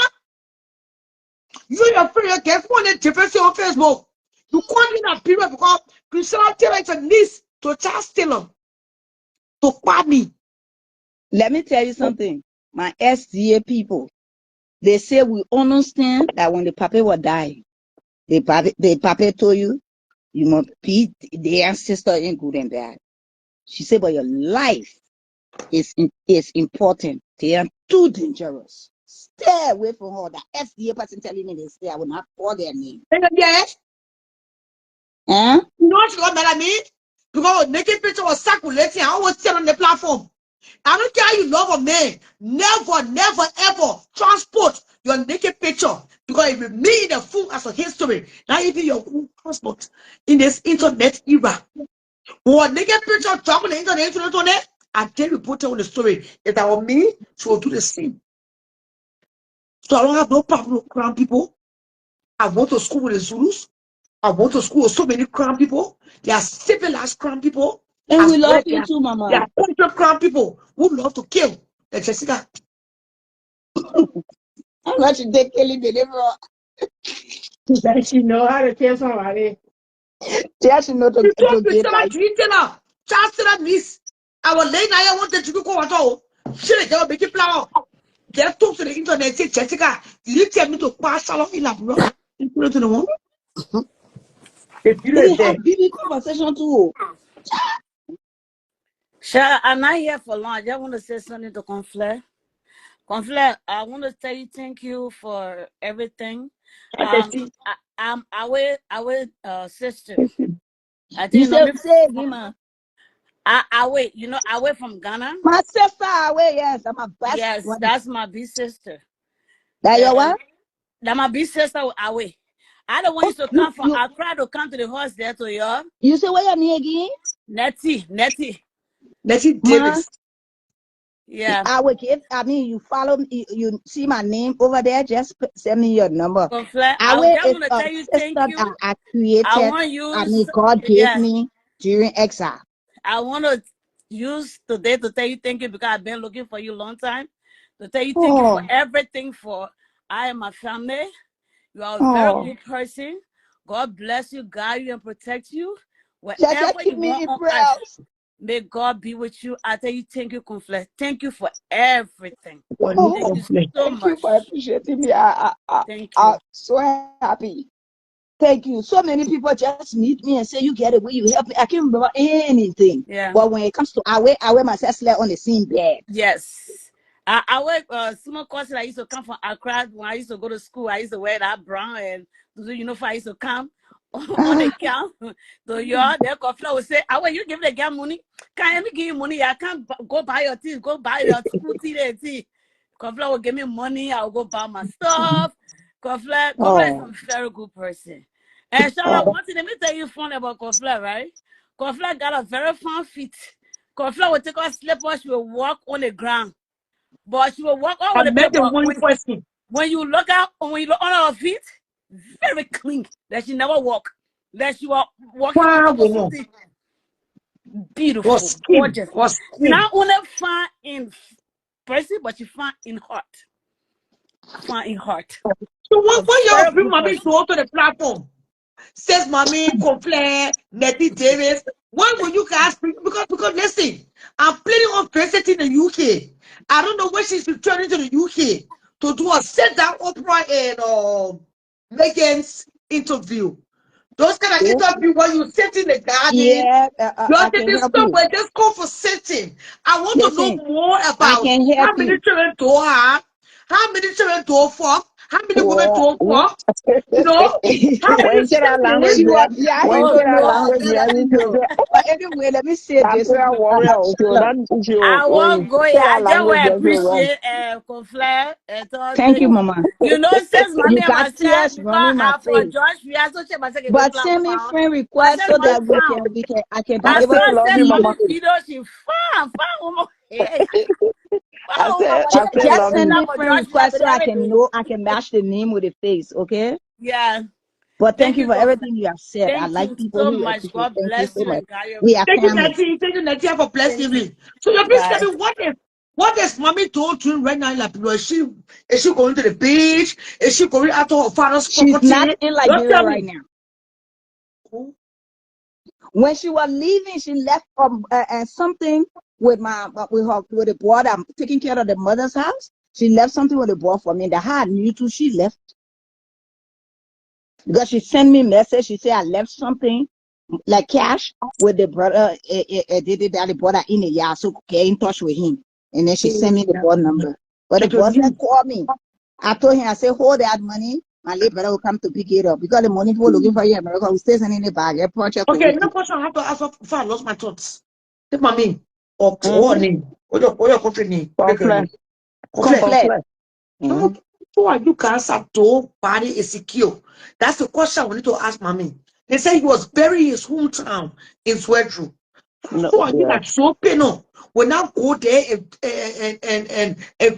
You your friend, get one and difference on Facebook. You can't in that period because Christian Taylor is a niece to Charles Taylor to party. Let me tell you something. My SDA people, they say we understand that when the papa will die, the papa told you, you must be the ancestor in good and bad. She said, but your life is important. They are too dangerous. Stay away from her. The SDA person telling me they stay, I will not call their name. Yes. Huh? You know what I mean? Because naked picture was circulating, I was still on the platform. I don't care how you love a man. Never, ever transport your naked picture because it will mean the full as a history. Not even your own passport in this internet era. What naked picture talk on the internet, I tell you, put it on the story. If that were me, she will do the same. So I don't have no problem with crown people. I went to school with the Zulus. I went to school with so many crown people. They are civilized crown people. And As we well, love you too, they Mama. are cultured crown people who love to kill. Like Jessica. I'm not to take Kelly deliver. That she know how to kill somebody. She actually know to get like. Chancellor Miss. Our late night I wanted to go at all. Should I make it flower? Get talk to the internet, say Jessica. You tell me to pass along in Labra. You put it to the one. If you They are there. have BB conversation too. Sure, I'm not here for long. I just want to say something to Conflare. Conflare, I want to tell you thank you for everything. I'm our sister. I think You you know me. say again, man. I wait from Ghana. My sister away, yes. I'm my best Yes, friend. that's my big sister. That your And what? that my big sister away. I don't want Oh, you to come from you Accra to come to the horse there to your you say what your name again? Nettie. Let's see Ma, Davis. Yeah. I will give. I mean, you follow me. You see my name over there. Just send me your number. Conflare, I I will just is want to a tell you sister thank that you. I I created. want you, I mean, God gave yeah. me during exile. I want to use today to tell you thank you because I've been looking for you a long time. To tell you thank you for Oh, everything for I and my family. You are a very oh. good person. God bless you, guide you, and protect you Just wherever keep you me want in on earth. prayers. May God be with you. I tell you, thank you, Conflict. Thank you for everything. Only Thank you complain. so Thank you much. for appreciating me. Thank I'm you. so happy. Thank you. So many people just meet me and say, "You get it, will you help me?" I can't remember anything. Yeah. But when it comes to I wear myself slept on the same bed. Yes. I work small courses. I used to come from Accra when I used to go to school. I used to wear that brown and I used to come on the camp. So their coffee would say, "I will you give the girl money? Can I give you money? I can't go buy your tea, go buy your school tea and tea." Coffee will give me money, I'll go buy my stuff. Coffee is a Oh, very good person. And Charlotte, oh. one thing, let me tell you fun about Coffee, right? Coffee got a very fun feet. Coffee will take her slippers, she will walk on the ground. But she will walk all I over the place. met the But one person. when you look on her feet, very clean. That she never walk. That she was walking on Wow, top of woman. something Was beautiful, skin. gorgeous. Was She skin. not only fine in person, but she fine in heart. Fine in heart. So A when y'all very bring good mommy to person. onto the platform, says mommy, complain, Nettie Davis, when will you guys bring? Because listen, I'm planning on presenting in the UK. I don't know when she's returning to the UK to do a sit down opera and Megan's interview. Those kind of interview where you sit in the garden. Yeah, You're I can taking help you. somewhere, just go for sitting. I want to know Listen, more I about can help how many you. children do I have, how many children do I fuck, how many women Well, do I fuck, you know, how when many you say that language, She siblings. was, yeah, when you Oh say that God. language, let me you know. say, But anyway, let me say this, Nigeria warrior, Charlotte. that I when you won't go say here. that I just language, want to you run. appreciate Conflare and all Thank you, the Mama. since mommy You and got myself, tears because running my I for face. George, we associate myself with the But send me platform. friend But request send so mommy that found. I can be I I able say, saw to love send you, see mama. mommy you. video, she fine woman. Yeah. Fine woman, but I she say, just Just love send send you. that me for friend George, we have request to so I every can day. know I can match the name with the face, okay? Yeah. But thank Thank you you, for Conflare. everything you have said. I Thank like you people so who much. appreciate. God Thank you bless so you much. and guide your We are family. Thank you, Natty, for blessing Thank you. me. So your please tell Bye. me what is mommy told you right now in Liberia? Is she going to the beach? Is she going out to her father's She's property? not in Don't Liberia tell right me. now. When she was leaving, she left and something with with the boy that I'm taking care of the mother's house. She left something with the boy for me. The how I knew too, she left because she sent me a message. She said I left something like cash with the brother. The brother in the yard, so get in touch with him. And then she sent me the boy number. But the Check your boy said news. call me. I told him, I said, hold that money. My late brother will come to pick it up because the money people looking for you in America will stay in the bag. A project Okay, will no keep. question I have to ask before I lost my thoughts. Take my name. Or Mm-hmm. name. Or your country name. Break your Conflict, name. Conflict. Conflict. conflict. Mm-hmm. No, who are you guys at door body is secure? That's the question we need to ask mommy. They say he was buried in his hometown in Swedru. No, Who are you yeah. that so no? We now go there and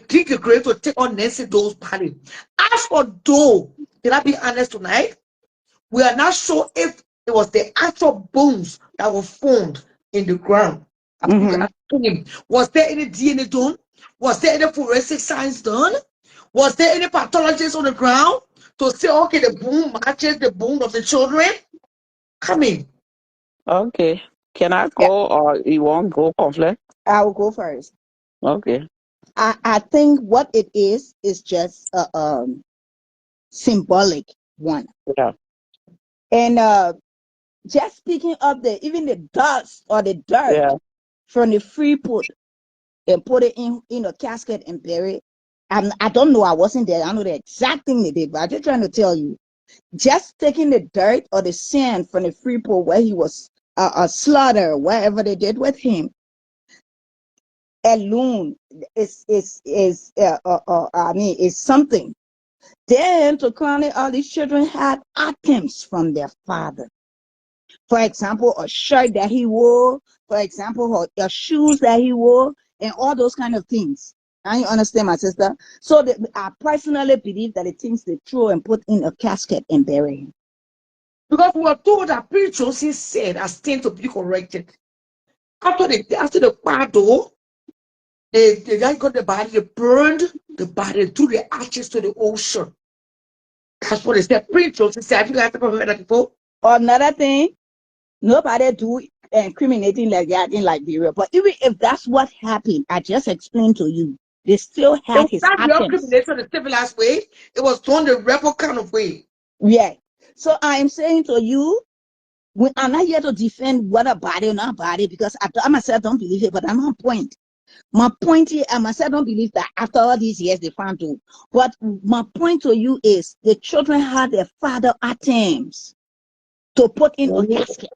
dig a grave to take on Nancy Doe's body. As for Doe, can I be honest tonight? We are not sure if it was the actual bones that were found in the ground. After you Mm-hmm. guys told him, was there any DNA done? Was there any forensic science done? Was there any pathologist on the ground to say, okay, the bone matches the bone of the children? Come in. Okay. Can I Yeah, go or you won't go conflict? I will go first. Okay. I think what it is just a symbolic one. Yeah. And just speaking of the even the dust or the Yeah. dirt from the free put and put it in a casket and bury it. I don't know. I wasn't there. I don't know the exact thing they did, but I'm just trying to tell you. Just taking the dirt or the sand from the free put where he was slaughtered, wherever they did with him, alone I mean, is something. Then to crown it, all these children had items from their father. For example, a shirt that he wore, for example, or shoes that he wore, and all those kind of things. I understand, my sister. So I personally believe that the things they throw and put in a casket and bury him. Because we were told that preachers said as things to be corrected. After the battle, they guy got the body, they burned the body, threw the ashes to the ocean. That's what they said. Preachers said, have you guys ever heard that before? Another thing, nobody do incriminating like that in Liberia. But even if that's what happened, I just explained to you, they still It had was his not real atoms. crimination the civilized way. It was done the rebel kind of way. Yeah. So I'm saying to you, I'm not here to defend whether body or not body, because I myself don't believe it, but I'm on point. My point is, I myself don't believe that after all these years they found to. But my point to you is the children had their father atoms to put in a casket.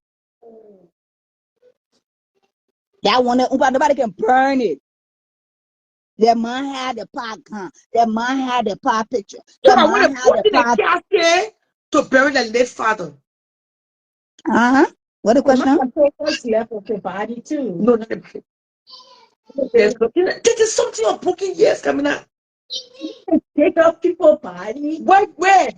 That one, nobody can burn it. Their man had the pot gun. Their man had the pot picture. So Their I want man to had put the in a pot. casket to bury the late father. What the question? Papers left of the body too. No, not the body. There's this is something of booking years coming out. Take up people's body. Where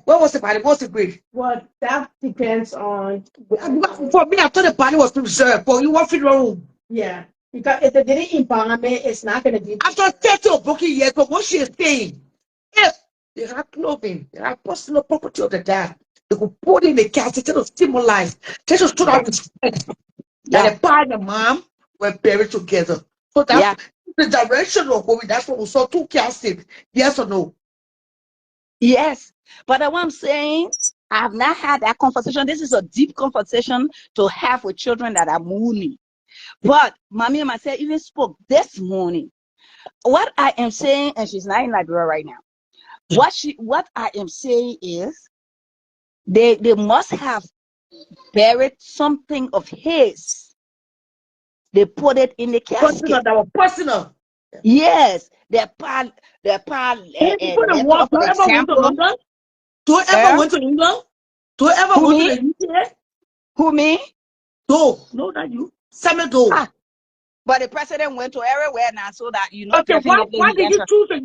was the body? What's the grave? Well, that depends on. For me, I thought the body was preserved, but you want funeral. Yeah, because if they didn't embalm it, it's not going to be. After 30 or booking years, but what she is saying, if they have clothing, they have personal property of the dad, they could put in the casket to symbolize, just to stood out respect. That the pa and the mom were buried together. So that's the direction of going. That's what we saw, two caskets. Yes or no? Yes. But what I'm saying, I have not had that conversation. This is a deep conversation to have with children that are mourning. But mommy and myself even spoke this morning. What I am saying, and she's not in Liberia right now. What I am saying is they must have buried something of his. They put it in the casket. Personal, that was personal. Yes, their pa People that left walk, off an don't ever went to example. London? Don't ever went to England? Don't ever Who went to me? the UK? Who me? No, not you. Samuel Doe. But the president went to everywhere now, so that Okay, definitely why he did he entered. choose the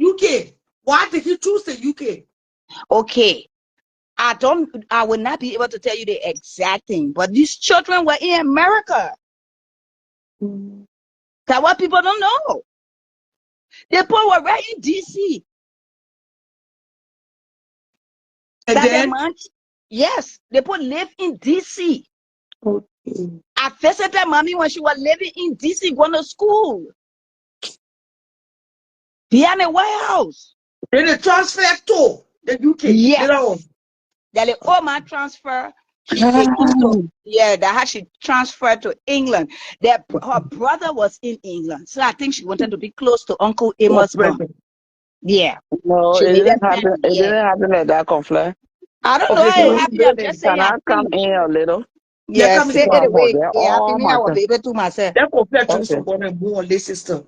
UK? Why did he choose the UK? Okay, I will not be able to tell you the exact thing, but these children were in America. That's what people don't know. The poor were right in DC. And That then, their man, yes, they put live in DC. I visited mommy when she was living in DC, going to school. Behind the White House. then they transfer to the UK. Yes. That the old man transfer. She came to that how she transferred to England. That her brother was in England, so I think she wanted to be close to Uncle Amos' mom. Yeah. No, She it made didn't that happen. It didn't happen like that, Conflict. I don't know Okay, how so it happened. I'm just saying. Can I I come think. in a little? Yeah, come say into it our Oh, away. they're Yeah, I all think I my will be able to myself. that compare Jews okay. for born and born lay sister.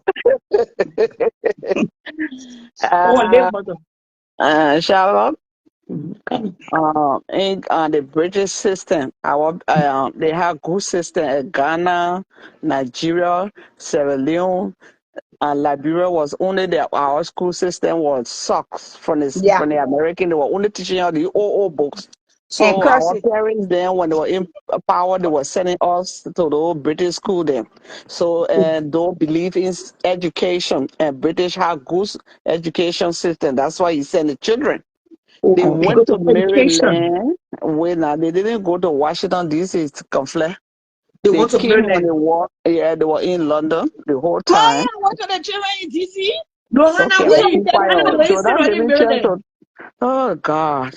Born lay uh, mother. Charlotte, Come. in the British system, they have good system in Ghana, Nigeria, Sierra Leone, and Liberia was only our school system was sucks from the American. They were only teaching us the old books. And So curse our it. parents then, when they were in power, they were sending us to the old British school then. So and don't believe in education, and British have good education system. That's why he sent the children. They went Because to of education. Maryland. They didn't go to Washington D.C. to conflict. They They want to came when Maryland. they were they were in London the whole Oh time. yeah, what are the children in DC? No, Okay, Hannah, I'm gonna wait. keep quiet. Hannah, wait. So Still that's running giving chance Maryland. to. Oh God,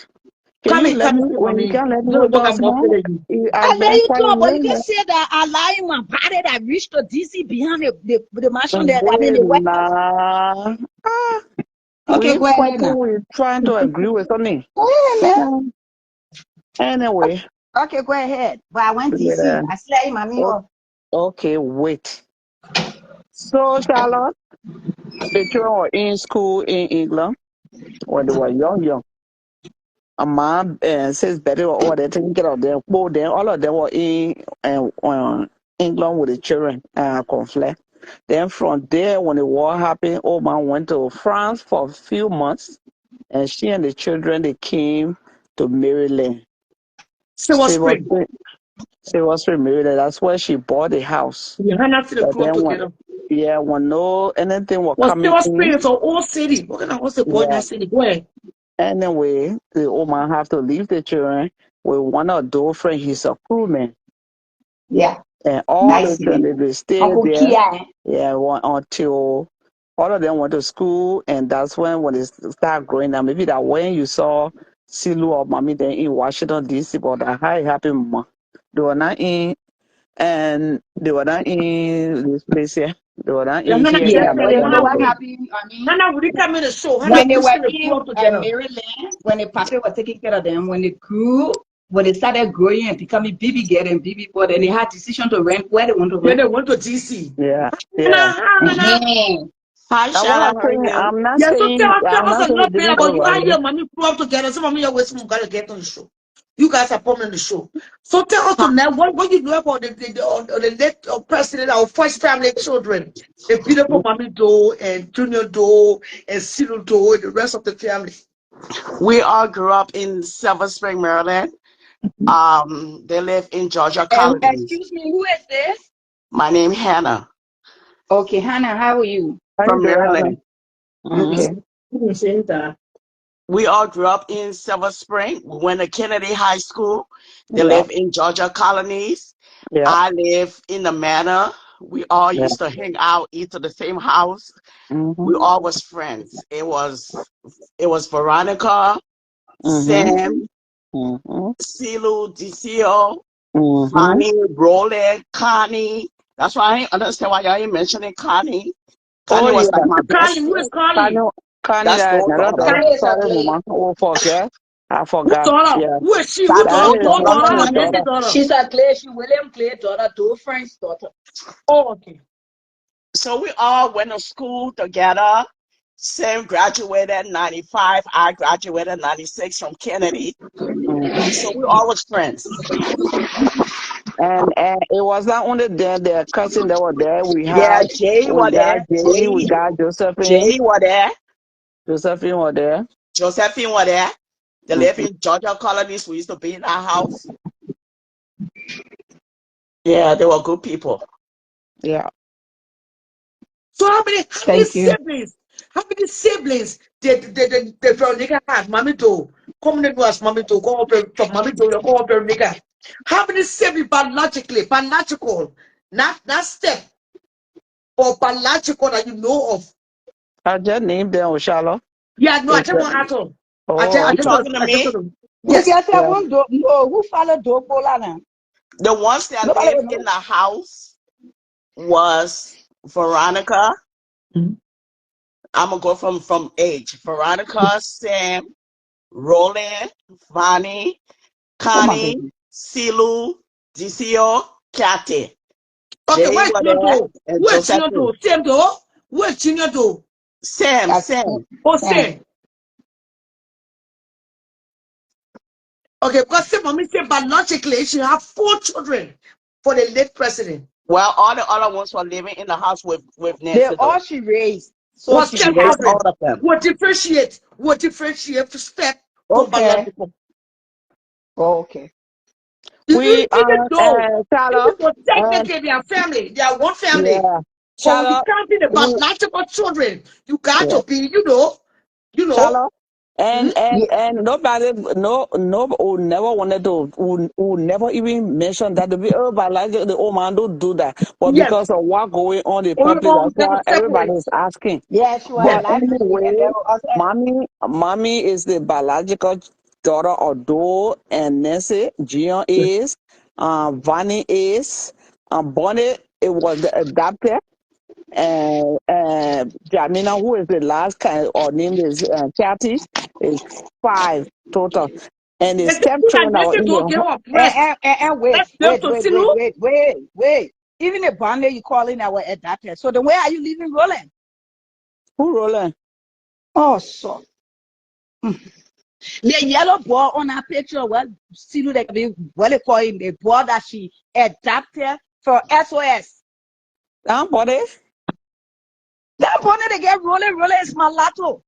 can Come you in, let me? for When you me. can let me No, but talk I'm more small. than you. I've And then been you quiet. talk, but you can say that I lie in my body that reached to DC behind the mansion there. I mean Wait, the White House. nah. Okay, We go ahead fighting. now. We're trying to agree with something. Go ahead, man. Anyway, Okay, go ahead. But I went DC. yeah. I slept in my O- meal. Okay, wait. So Charlotte, the children were in school in England when they were young. A mom and says better or they're taking care of them. Both them, all of them were in England with the children conflict. Then from there, when the war happened, old man went to France for a few months, and she and the children they came to Maryland. Silver Spring. Silver Spring, Maryland. That's where she bought a house. We hang out to the But club then together. when no anything was Well, coming Silver in, Spring is an old city. What can I what's the boy in yeah. that city? Go ahead. Anyway, the old man have to leave the children with one of those friends. He's a crewman. Yeah. And all Nice the children, name. they stayed Uncle there. Kia. Yeah, until all of them went to school, and that's when they start growing up. Maybe that when you saw Silu or Mommy then in Washington D.C., but that how it happened, Mama. They were not in, and they were not in this place here. They were not Yeah, in Hannah, here in Yeah, definitely. but you America. know Hannah, what would it? happened? I mean, Hannah, would it come in the show? Hannah, when they we were still grew in up together. Maryland, when the papi was taking care of them, when they grew, when they started growing and becoming baby girl and baby boy, then they had decision to rent where they want to Then rent. they went to DC. Yeah, yeah. Hannah, Hannah. Uh-huh. Hi, That's what Shala. I'm How are saying. you? Yeah, so tell I'm us not a saying little it bit didn't about go you and right. your mommy grew up together. Some of you are waiting for to get on the show. You guys are coming on the show. So tell us now what you know about the late president, our first family children, the beautiful Mommy Doe and Junior Doe and Cyril Doe and the rest of the family. We all grew up in Silver Spring, Maryland. They live in Georgia And colonies. excuse me, who is this? My name Hannah Okay, Hannah, how are you? How you from doing, Hannah? Maryland. Mm-hmm. Okay. We all grew up in Silver Spring. We went to Kennedy High School. They Yeah, live in Georgia colonies. yeah, I live in the manor. We all yeah. used to hang out, eat to the same house. Mm-hmm. We all was friends. It was Veronica, Mm-hmm. Sam, Mm-hmm. Silu, DCO, Mm-hmm. Fanny, Roland, Connie. That's why I ain't understand why y'all ain't mentioning Connie. Oh Connie was like yeah. my Carly, best who is friend. Carly? Kanye, Kanye, That's that no another daughter. daughter. Kanye is a Sorry, clay. Mama. Oh, forget. I Whose forgot. daughter? Yeah. Who is she? Who That's That daughter? no is Doe daughter. daughter Kanye or Nancy daughter. daughter? She's a clay, she William Clay daughter, two friends daughter. Oh, okay. So we all went to school together. Sam graduated in 95. I graduated in 96 from Kennedy. Mm-hmm. So we all was friends. And it was not only their cousin that were there. Yeah, Jay was We got there. Jay, we got Josephine. Jay was there. Josephine was there. Josephine was there. They live Mm-hmm. in Georgia colonies. We used to be in our house. Yeah, they were good people. Yeah. So how many Thank you. siblings? How many siblings did Veronica have? Mommy Doe. Come to us, Mommy Doe. Go up from Mommy Doe. Go up Veronica. How many siblings biological, not step or biological that you know of? I just named them Oshala. Yeah, no, I It's just want to ask. oh, You okay. talking to I just me? want to. Who Yes. gets that Yeah. one? No, who followed Dopola now? The ones that Nobody live will in know. the house was Veronica. Mhm. I'm gonna go from age. Veronica, Sam, Roland, Vani, Oh my Connie, goodness. Silu, DCO, Kathy. Okay, Jay where's was Junior there Doe? and Where's Junior Josephine. Doe? Same Doe? Where's Junior Doe? Sam, That's Sam. Oh, Sam. same. Okay, because say mommy said biologically she have 4 children for the late president. Well, all the other ones were living in the house with They Nancy all though. she raised. So Was she She step raised have all children. of them. What differentiate to step from okay. biological. Oh, okay. We Even though, Shala and technically they are family, they are one family. yeah. But when you Shala, count in the we biological children, you got yeah. to be, you know. Shala. Hmm? Yeah. And nobody no who never wanted to who never even mentioned that to be but like the old man don't do that. But Yes. because of what going on the On public, that's them why everybody separate. is asking. Yeah, she was Yes. But alive when she and anyway, there was mommy is the biological daughter of Doe and Nancy. Gian is, Vanny is, Bonnet. It was the adopted, and Jamina, who is the last kind, or name is Kathy, is 5 total, and the The people that stepchildren that were Nancy in don't the give home. up breast. wait, That's them wait, to wait, wait, Silu. wait, wait, wait. Even the bond you calling our adapter. So then where are you leaving Roland? Who rolling? Oh, so the yellow boy on her picture, well, see they can be what they call him, the boy that she adapted for SOS. Body? That boy they get rolling is mulatto.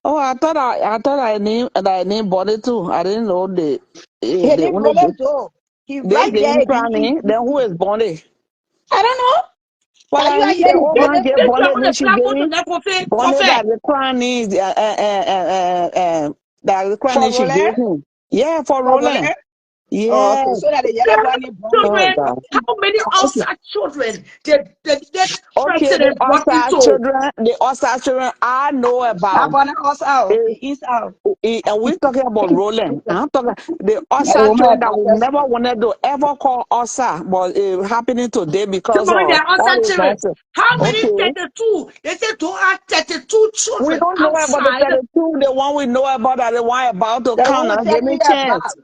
Oh, I thought I named Body too. I didn't know He the didn't only roll him though. He they right there. gave Franny. Then who is Bonnie? I don't know. Well, That I you are hear the hearing old Then man the gave picture Bonnie, on then the she platform to gave that Bonnie coffee. that the cranny, that the for cranny she rolling, gave him. Yeah, for for rolling. rolling. Oh, Yeah. okay. So that the There yellow are bunny born in Oh children. God. How many okay. outside children the next Okay, the president brought outside into? children, I know Now about. born in house out. Eh, Okay, inside. and we're talking about rolling. I'm talking the Yeah, the outside woman children that we about never wanted to ever call outside, but it happening today because Tomorrow they of are all outside this children. nonsense. How many Okay. 32? They say to have 32 We children don't know about the outside. 32, the one we know about that the one about to the one come we're and give telling me you chance. about.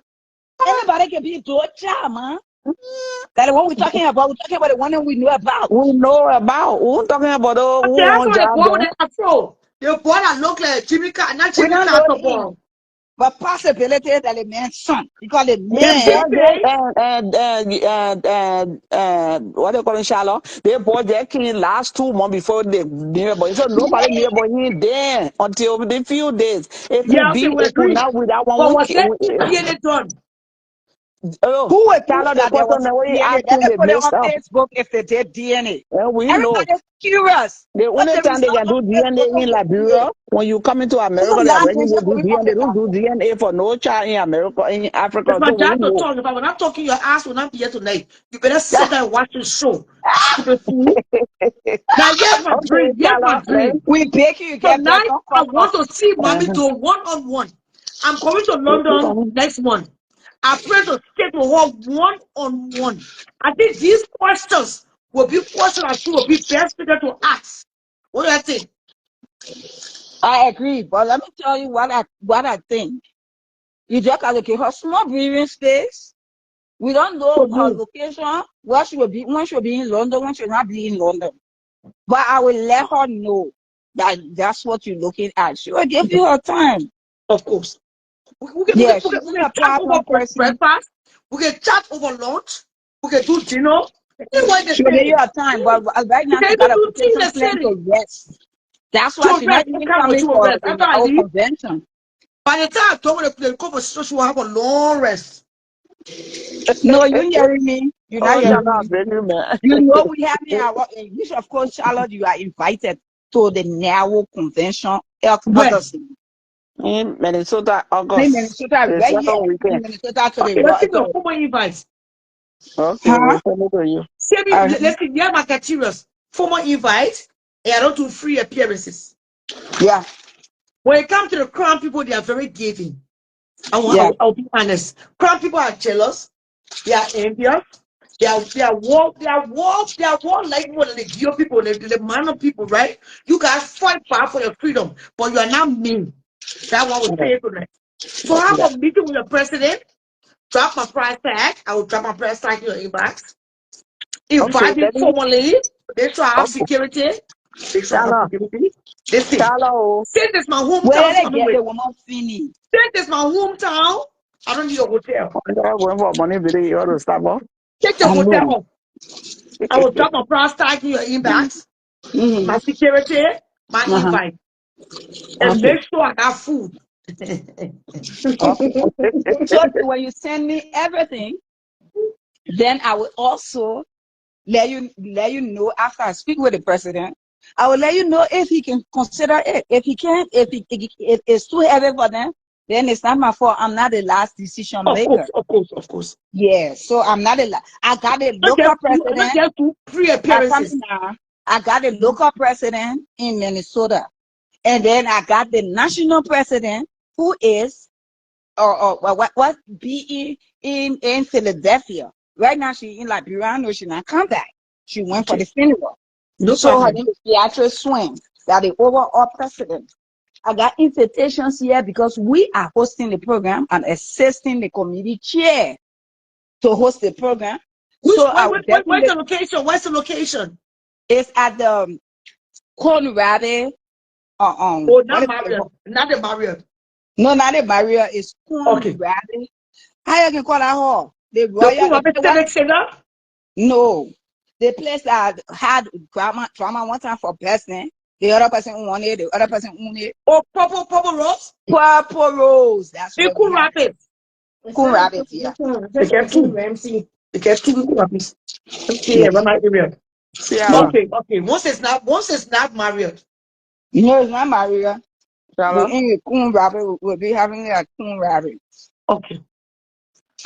Anybody can be to a child, man. That the one we're talking about. We're talking about the one that we know about. We know about. We're talking about the Okay, who that's on why the job boy with there. the afro. The boy that look like Jimmy Carter, not We Jimmy don't know Carter him. boy. But possibility that the man's son. Because the The The man, boy there baby, what they call in Charlotte, the boy there came last 2 months before the neighbor. So nobody neighbor in there until the few days. It could yeah, okay, be, we it could agree. not with that one But week. was there DNA done? Oh, who would prove Charlotte, the that there question was that we DNA? Let asking them the put it mix on up. Facebook if they did DNA. And we know. Everybody's curious. The Put only the time they result can on do Facebook DNA and in we'll see it. Liberia, when you come into America, Even they are last ready nation to will do be DNA. They fucking don't do Catholic. DNA for no child in America, in It's Africa. my So we job to know. talk. If I'm not talking, your ass will not be here tonight. You better sit there and watch the show. Stupid fool. Now, here's my Okay, dream. Here's my Charlotte, dream. We beg you, get there. Tonight, Don't I come want to see mommy uh-huh. do a one-on-one. I'm coming to London next month. I pray to stay to her one-on-one. I think these questions will be questions that she will be best fitted to ask. What do you think? I agree, but let me tell you what I think. You just allocate her small breathing space. We don't know For her me. location, where she will be, when she will be in London, when she will not be in London. But I will let her know that that's what you're looking at. She will give you her time. Of course. Yeah, she's We not can a chat over problem person. breakfast. We can chat over lunch. We can do dinner. Anyway, the She will give you thing. her time. But right We now, can she even got a do tea in vacation the plan to city. rest. That's why To she's not rest. I even can't wait coming to for rest. the After I our leave, convention. by the time I told her the conversation, she will have a long rest. No, you hearing me? You're not Oh, hearing Charlotte, me. baby, man. You know we having our which of course, Charlotte, you are invited to the NAWO convention When? August. In Minnesota, In August, Minnesota, the right here second in weekend. Minnesota to Okay, let's see your the former invites. Okay, we'll huh? send it to you. Send me, let's see, yeah, my criteria. Former invite, and I don't do free appearances. Yeah, When it comes to the crown people, they are very giving. yeah. I'll be honest. Crown people are jealous. They are envious. They are war like one of the Geo people, the Mano people, right? You guys fight back for your freedom, but you are not mean. That's what we say tonight. So have Yeah. a meeting with the president, drop my price tag. I will drop my price tag in your inbox. Okay, Invite me let me. formally. Make sure I have Okay, security. Make sure I have Charlotte, security. Listen, Charlotte. since it's my Where hometown to they come get with. the woman Finney? Since it's my hometown, I don't need a hotel. I'm going for money video. You want to stop off? Take the I hotel know. off. I will drop my price tag in your inbox, my Mm-hmm. security, my Uh-huh. invite, and Okay. make sure I got food. Okay. So when you send me everything, then I will also let you know after I speak with the president. I will let you know if he can consider it. If he can't, if it's too heavy for them, then it's not my fault. I'm not the last decision Of maker. course, of course, of course. Yeah, so I'm not I got a local I'm not president. there to free I come appearances. now. I got a local president in Minnesota, and then I got the national president who is or what be in Philadelphia. Right now she in Liberia. No, she not come back. She went for Okay, the funeral. no So her problem. name is Beatrice Swing. That the overall president. I got invitations here because we are hosting the program and assisting the committee chair to host the program. Which So I would where's definitely the location? Where's the location? it's at the Corn Rabbit. Oh, What not is it? Marriott, not the Marriott. No, not the Maria. It's Corn Okay. Rabbit. How you can call that hall? The The Royal. Kuraba Civic Center. No, the place that had drama one time for person. The other person wanted. The other person wanted. Oh, Purple Rose. Purple Rose. That's The where we have Kuraba. Corn Rabbit. Yeah. They get two. They get two Kurabas. Yeah. Yeah, my area. Ciara, Yeah. Okay. Once it's not Marriott. You know, it's not Maria. The Ciara. English Corn Rabbit will be having that Corn Rabbit. Okay.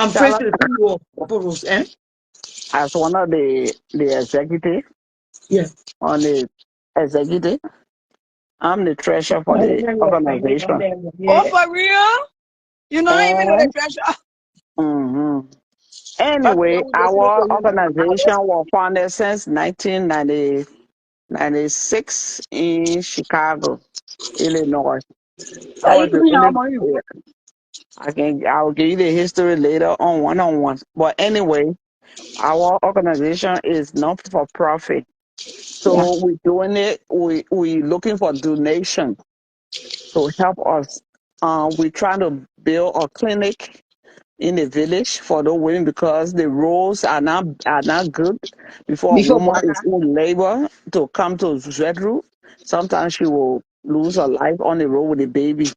I'm friends with the CEO of Boros, eh? As one of the executive Yes. on the executive, I'm the treasurer for the organization. Oh, for real? You don't even know the And treasure. anyway, our organization was founded since 1996 in Chicago, Illinois. So I you was the mean how only. about you? I'll give you the history later on one-on-one. But anyway, our organization is not for profit. Yeah. So we're doing it, we looking for donation to help us. We're trying to build a clinic in the village for the women because the roads are not good. Before a Before woman is Baka. in labor to come to Zedru, sometimes she will lose her life on the road with a baby.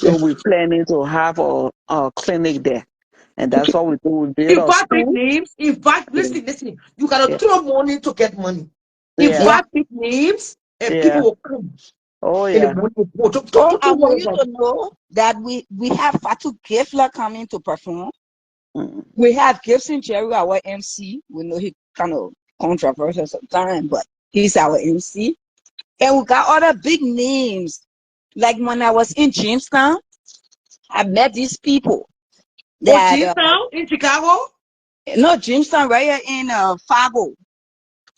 So we're planning to have a clinic there. And that's what we do. We build a Invite big school. names. Listen. You cannot Yeah. throw money to get money. Yeah. Yeah. Invite big names and people Yeah. will come. Oh And the yeah. money will go. Oh, I Don't worry want you about to it. know that we have Fatu Gifla coming to perform. Mm. We have Gibson Jerry, our MC. We know he kind of controversial sometimes, but he's our MC. And we got other big names. Like when I was in Jamestown, I met these people Oh, that Jamestown in Chicago? no Jamestown right here in Fargo.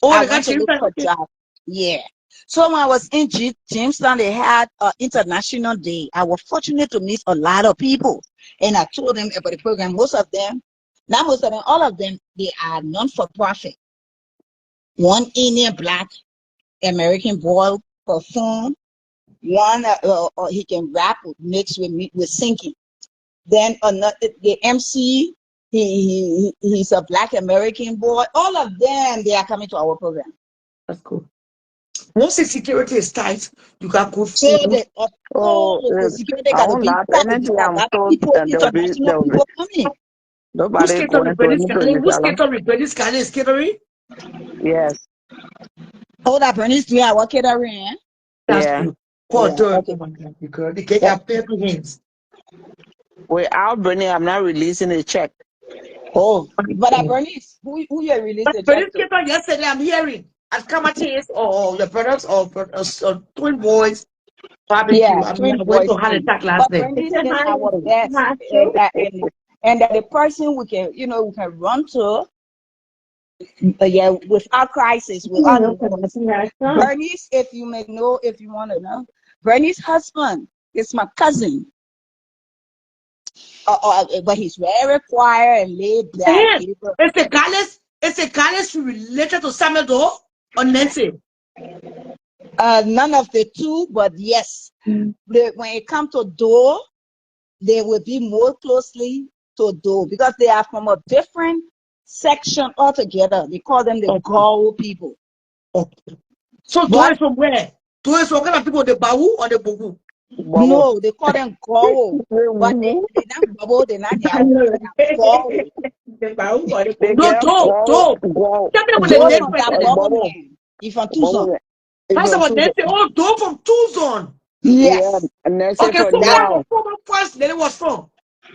Oh, I they got went to look Jamestown. for a Okay. job. Yeah. So when I was in Jamestown, they had an international day. I was fortunate to meet a lot of people. And I told them about the program. Most of them, not most of them, all of them, they are non-for-profit. One Indian black American boy perform. One, he can rap mixed with me with singing. Then another, the MC, he's a black American boy. All of them, they are coming to our program. That's cool. Once the security is tight, you got good So food. Oh, the security I got to won't be laugh. tight Anything because I'm that told, people, there international will be people coming. Who's nobody catering going with to Bernice anything, Scanlon? Who's Michelle. catering with Bernice Scanlon is catering? Yes. Hold up, Bernice, do you have what catering? That's Yeah. good. God, Yeah. oh Okay. my God, because they can't have paper hands. Without Bernie, I'm not releasing a check. Oh, but Bernice, who you release But the check Bernice to? catering yesterday, I'm hearing at Kamatis or the brothers or twin boys barbecue. Yeah, I mean, twin I went boys to heart thing. attack last But night. Bernice is our best, and that the person we can, we can run to, yeah, without crisis, without loss. Bernice, if you may know, if you want to know, Bernice's husband is my cousin. But he's very quiet and laid back. Yes, it's a goddess related to Samuel Doe or Nancy. None of the two, but yes, when it comes to Doe, they will be more closely to Doe because they are from a different section altogether. They call them the Okay. Gao people. Okay. So Doe But is from where? Doe is from kind of people, the Bawu or the Bogu? Wow. no, they call them Gao. But they not bubble, they're not Yahoo, they are Gao. The Bawu or the They Bogu? No, get Doe. Tell me what the Doe name from first. that bubble land. He from Tucson. How's about Nancy? Oh, Doe from Tucson. Yeah, Yes. and that's it Okay, for so where That the now. former first lady was from?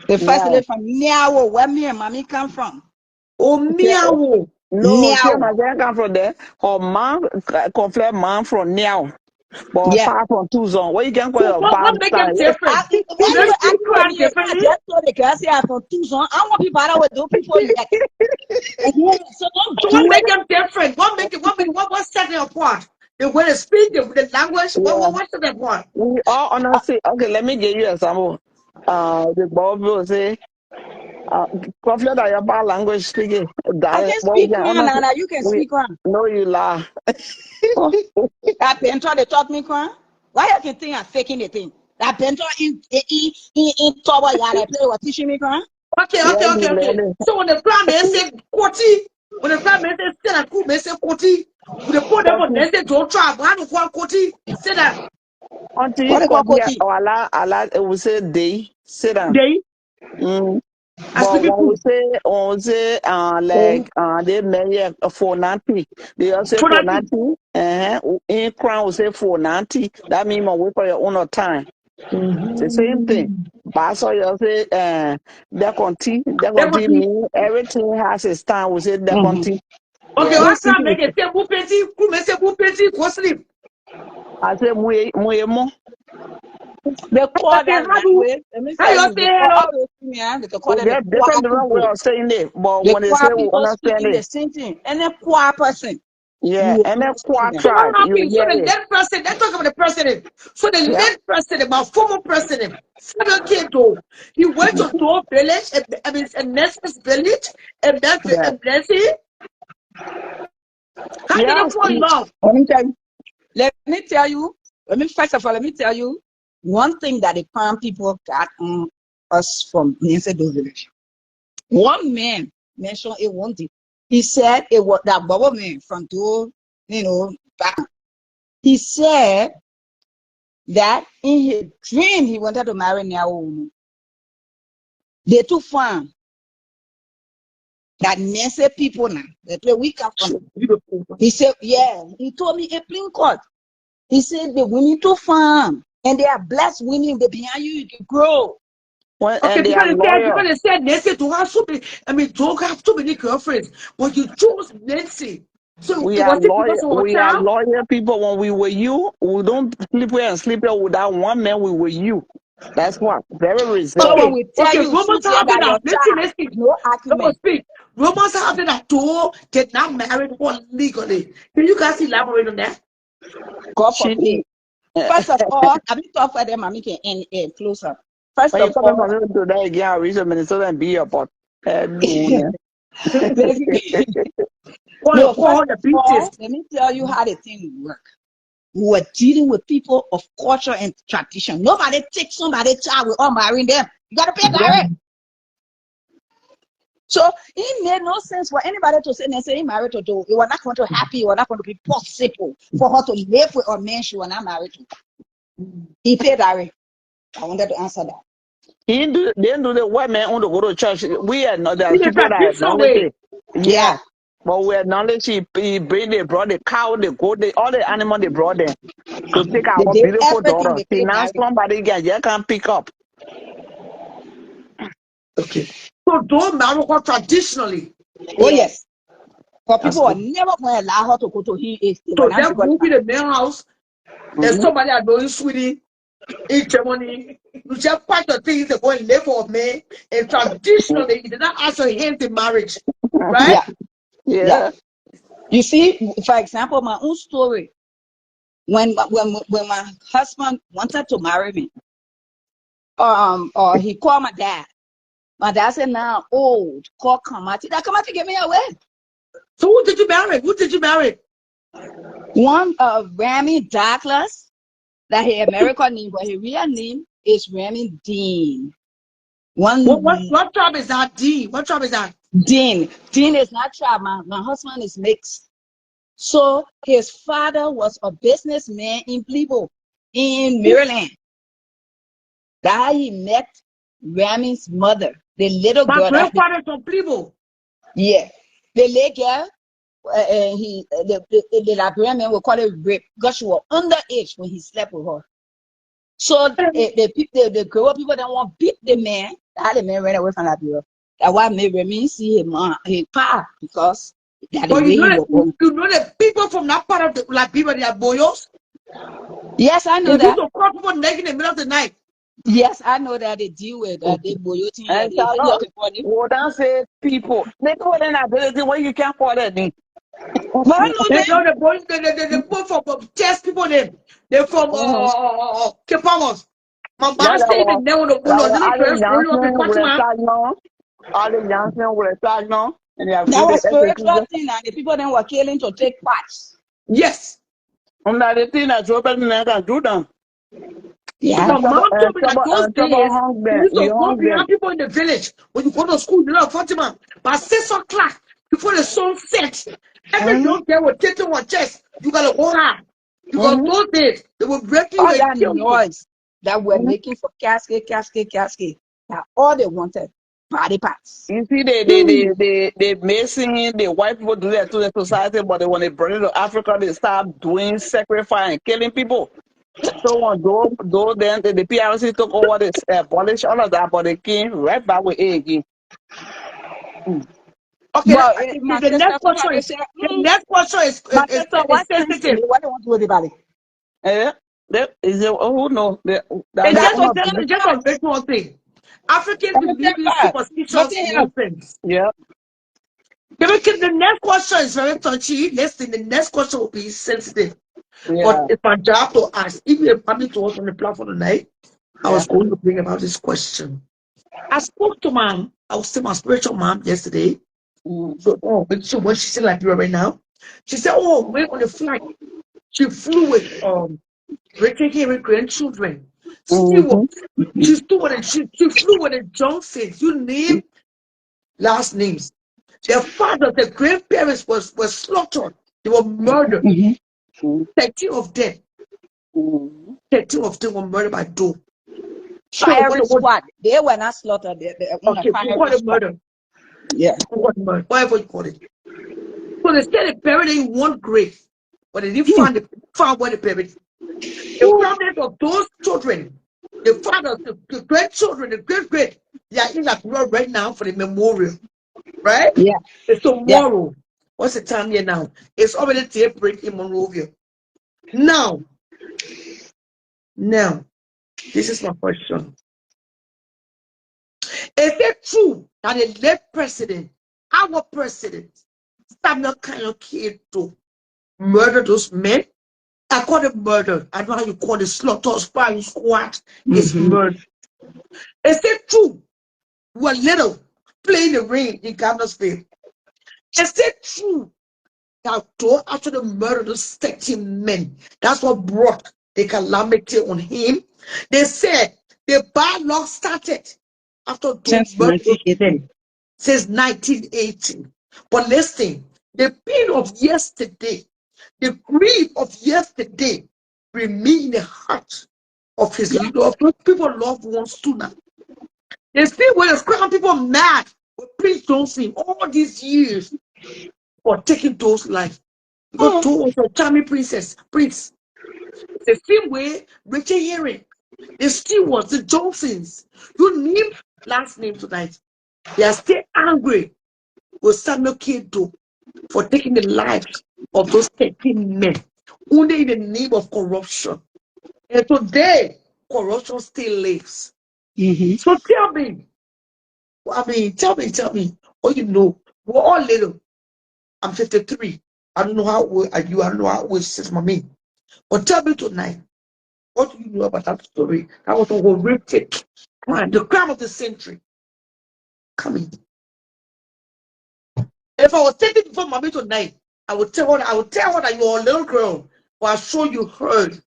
the first Now. lady from Niawo, where me and mommy come from. Oh, Miawo. No, she my Niawo. dad come from there. Her mom, conflict mom from now. But her Yeah. father from Tucson. What you can call So your what father? make them different? Why Do they you speak asking crowd me? I differently? just told the girl say I'm from Tucson. I want people that would do people yet. So don't So what do it. make them different? What set them apart? The way they speak, the language, Yeah. what set them apart? We all honestly, okay, let me give you an example. The Bible will say, conflict that your bad language speaking. I That, can but we speak can Kwan, honestly, Nana. You can we speak Kwan. know you lie. Oh, that Bento they taught me Kwan. Why you can think I'm faking the thing? That Bento in Toba Yana play was teaching me Kwan. Okay. Yeah, you learn it. So when the prime minister say Koti, when the prime minister say that cool minister Koti, when they put them on Koti. they say don't try, but I don't want Koti. Say that Auntie, What they call Koti, Koti? or Allah, it will say day, sit down. they Mm. I But speak it cool. when we say Oh, like they marry for 90, they also say so for that 90. In crown we say for 90. That means we wait for your own time. It's the same thing. But I saw you say, they mean everything has its time. We say they continue. Okay, Yeah. what's that? Make it say who plenty, who may say who plenty, go sleep. I say, mo. They call Okay, that language. Let me how tell you you, say they call hello? all those things, they call We them the get poor different way people. of saying it, but The when they say poor we people understand speaking the it, same thing. Any poor person, you yeah. will And then understand quad them. So what tribe, you happened? So hear the it. dead president, let's talk about the president. So the Yeah, late president, my former president, Father Keto, he went to Door Village, I mean, a Ness's village, and that's yeah. a blessing. How did Yeah, they fall in love? First of all, let me tell you one thing that the farm people got on us from Nancy village. One man mentioned it one day. He said it was that Baba man from Do, back. He said that in his dream he wanted to marry Nya woman. They too farm that Nancy people now. They play we come from. He said, yeah, he told me a plain court. He said the women too farm and they are blessed women. They behind you, you can grow. Okay, and they are loyal. because they said Nancy to have so many, I mean, don't have too many girlfriends, but you chose Nancy. So We it are was it loyal. because of a We are child? loyal people. When we were you, we don't sleep here and sleep here with that one man. We were you. That's what. Very So when resilient. we tell you, Romans choose here have that your that. child, Listen. no Let us argument. speak. Romans have that two did not marry one legally. Can you guys elaborate on that? God She. forbid. First of all, I mean, talk for them, I make it closer. First When you of come all, from to that again, I reach Minnesota and be about. no, first Call the of beaches. all, let me tell you how the thing work. We were dealing with people of culture and tradition. Nobody takes somebody's child, we're all marrying them. You gotta pay direct. So it made no sense for anybody to say, they say, he married to do. You were not going to happy, you were not going to be possible for her to live with a man she was not married to. He paid direct. I wanted to answer that. They didn't do the white man on the go to church. We are not, there are In a people that traditional acknowledge way. it. Yeah. Yeah. But we acknowledge they brought the cow, the goat, all the animal they brought them to take They our did beautiful everything, daughter. they See, paid now direct. somebody can't pick up. Okay. So don't marry her traditionally. Oh, yes. For That's people were good. never going to allow her to go to his age. They were So not that because movie, the main house, there's Mm-hmm. somebody I know in Sweden, in Germany. You just pack the things that go and live for me. And traditionally, you did not ask your hand in marriage. Right? yeah, yeah. Yeah. You see, for example, my own story. When my husband wanted to marry me, or he called my dad. My dad said, "Now old, call Kamati. That Kamati get me away." So who did you marry? Who did you marry? One of Rami Douglas, that his American name, but his real name is Rami Dean. What tribe is that? D. What tribe is that? Dean. Dean is not tribe. My husband is mixed. So his father was a businessman in Plebo, in Maryland. That's how he met Rami's mother, the little My girl that he, grandfather from Plibo. yeah, the little girl. The Liberian man will call it rape because she was underage when he slept with her. So the girl people that want beat the man, that the man ran away from Liberia. That's why maybe me see him his pa because that the But way he was born. you know the people from that part of the Liberia, they are boyos. Yes, I know They used that. to call people naked in the middle of the night. Yes, I know that they deal with that. They boyoting here. And They tell here you, to money. well, don't say people. They call an ability where you can't call that name. But I know They that. know the boys, the people from test people name. They're from Kipamos. My Là, boss stayed in there with the little Allen girls growing up in Johnson with a Fatima. tag on. Allen Johnson with a tag on. And they have That good was spiritual execution. thing, and the people then were killing to take parts. Yes. The thing that's open and I can do them. Yeah. My mom told me that those And trouble days, hung we them. used to You go hung behind them. people in the village. When you go to school, you know, Fatima, by 6 o'clock, before the sun sets, every Mm-hmm. young girl will take to one chest. You gotta go hard. Because Mm-hmm. those days, they will break you All and that kill you. noise that we're making for casket. That all they wanted, body parts. You see, they mixing the white people do that to the society, but when they bring it to Africa, they start doing sacrifice and killing people. so on. Though then the PRC took over this abolish all of that, but they came right back with it again. Okay, But my the sister, next question somebody is said, the next question my sister, what sense to sensitive. me? What they want to do about it? Is it, who knows? That It's That that just woman, it's just a virtual thing. Africans believe everything in bad. superstitious Nothing else. nonsense. yeah, The next question is very touchy. Listen, the next question will be sensitive. But yeah, it's my job to ask. If you're coming to us on the platform tonight, I yeah. was going to bring about this question. I spoke to mom. I was still my spiritual mom yesterday. So, but so when she's in Liberia right now, she said, "Oh, we're on the flight. She flew with Richard Henry grandchildren. Stewart. She flew with she flew with the Johnsons. You name last names. Their father, their grandparents were slaughtered. They were murdered. 13 of them. 13 of them were murdered by Doe. So Firing squad. They were not slaughtered. They on a okay, we call firing it squad. murder. Yeah. We call it murder. Whatever you call it. So they said they buried in one grave, but they didn't find where they buried. The families of those children, the fathers, the grandchildren, the great, they are in Liberia right now for the memorial. Right? Yeah. It's Yeah. tomorrow. What's the time here now? It's already daybreak in Monrovia. Now, this is my question. Is it true that the late president, our president, Samuel Kanye to murder those men? I call it murder. I don't know how you call it, slaughter, spying squad. It's murder. Is it true? We're little playing the ring in Gardnersville. Is it true that Doe actually murdered those 13 men? That's what brought the calamity on him. They said the bad luck started after Doe Since murdered those 1980. men since 1980. But listen, the pain of yesterday, the grief of yesterday remain in the heart of his love, people loved ones too now. They still when it's crowd people mad with Prince Johnson all these years for taking those lives. Because Doe was a charming prince. The same way Richard Herring, the Stewarts, the Johnsons, you name last name tonight. They are still angry with Samuel Doe for taking the lives of those 13 men, only in the name of corruption. And today, corruption still lives. So tell me, tell me, what you know. We're all little. I'm 53. I don't know how old are you. I don't know how old is mommy. But tell me tonight, what do you know about that story? That was a horrific crime, the crime of the century. Coming. If I was taking before mommy tonight, I would tell her that you're a little girl, but I'm sure you heard.